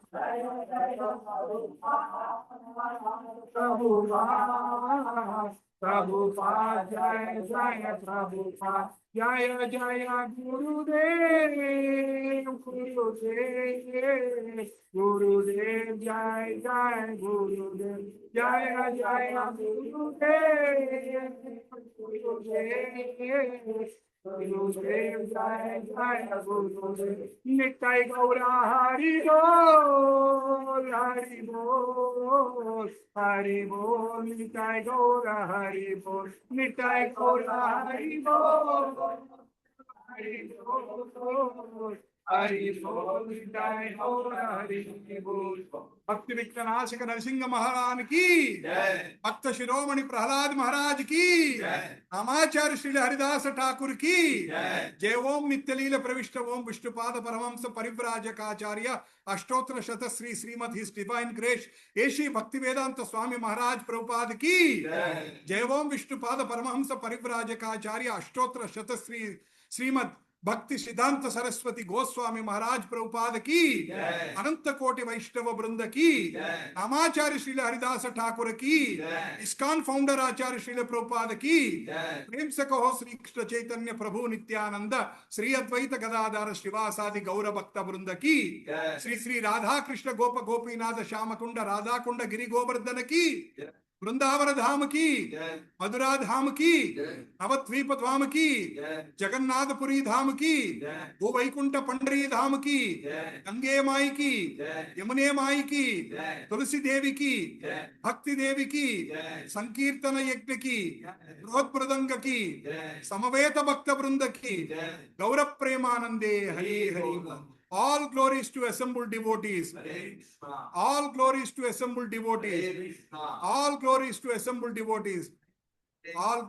प्रभुपाद प्रभुपाद जय जय प्रभुपाद जय जय गुरुदेव गुरुदेव गुरुदेव जय जय गुरुदेव जय जय गुरुदेव गुरुदेव गुरुदेव जय जय गुरुदेव नित्य गौरा हरि बोल हरि बोल हरि बोल नित्य गौरा हरि बोल नित्य गौरा हरि बोल हरि बोल हरि बोल नित्य गौरा हरि बोल भक्ति विघ्ननाशक नरसिंह महाराज की भक्त शिरोमणि प्रहलाद महाराज की नामाचार्य श्री हरिदास ठाकुर की जय ओम नित्यलील प्रविष्ट ओम विष्णुपाद परमहंस परिव्राजकाचार्य अष्टोत्तर शत Shri Shrimad his divine grace A C Bhaktivedanta Swami Maharaj Prabhupada की जय ओम विष्णुपाद परमहंस परिव्राजकाचार्य अष्टोत्तर शत श्री श्रीमद भक्ति सिद्धांत सरस्वती गोस्वामी महाराज प्रभुपाद की अनंत कोटि वैष्णव वृंद की नामाचार्य श्री हरिदास ठाकुर की इस्कॉन फाउंडर आचार्य श्री प्रभुपाद की प्रेम से कहो श्री कृष्ण चैतन्य प्रभु नित्यानंद श्री अद्वैत गदाधर श्रीवासादि गौर भक्त वृंद की श्री श्री राधा कृष्ण गोप गोपीनाथ श्याम कुंड राधा कुंड गिरि गोवर्धन की वृंदावन धाम की मधुरा धाम की नवद्वीप धाम की जगन्नाथपुरी धाम की भूवैकुंठ पंडरी धाम की गंगे माई की यमुने माई की तुलसी देवी की भक्ति देवी की संकीर्तन यज्ञ की बृहद की समवेत भक्त वृंद की गौरव प्रेमानंदे Hari Hari all glories to assembled devotees all glories to assembled devotees all glories to assembled devotees all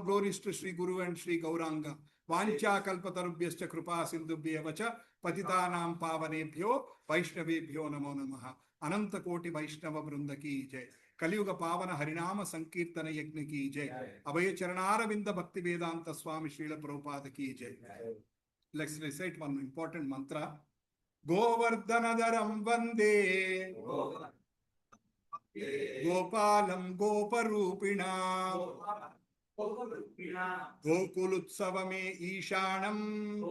glories to Sri Guru and Sri Gauranga Vancha kalpatarubhyascha kripa sindhubhyev cha patitanam pavanebhyo vaishnavebhyo namo namaha अनंत कोटि वैष्णव वृंद की जय कलियुग पावन हरिनाम संकीर्तन यज्ञ की जय अभय चरणारविंद भक्ति वेदांत स्वामी श्रील प्रभुपाद की जय Let's recite one important mantra. Govardhanadaram vande Gopalam Goparupina Gokulutsavame Ishanam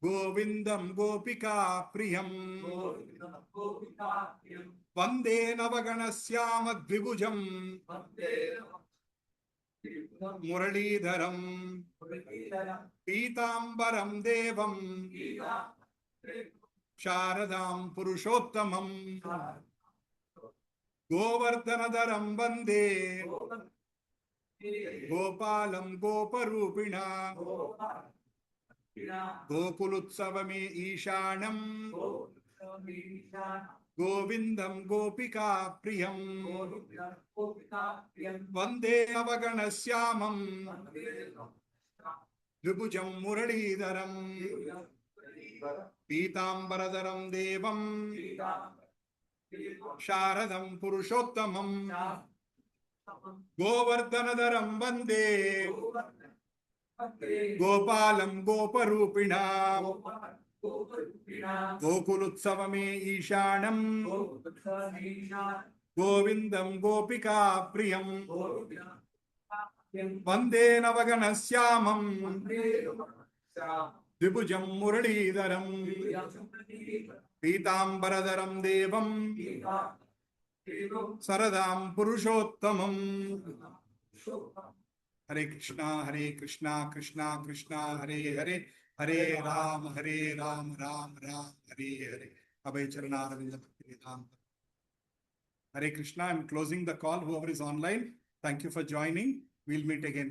Govindam Gopika Priyam Vande Navaganasyama Dvibhujam Muralidharam Pitambaram देवम शारदां पुरुषोत्तमं गोवर्धनधरं वंदे गोपालं गोपरूपिणा गोकुलोत्सवमे ईशानं गोविंदं गोपिका प्रियं वंदे अवगणश्यामं द्विभुजं मुरलीधरं पीतांबरधरं देवं शारदं पुरुषोत्तमं गोवर्धनधरं वंदे गोपालं गोपरूपिणा गोकुलोत्सवमे ईशानं गोविंदं गोपिका प्रियं वंदे नवगणश्यामं द्विभुजं मुरलीधरं पीतांबरधरं देवं शरदां पुरुषोत्तमं Hare Krishna, Krishna Krishna, Hare Hare Ram, Ram Ram, Hare Hare. Abhay Charana Arvinda Bhakti Vedanta. Hare Krishna. I'm closing the call. Whoever is online, thank you for joining. We'll meet again.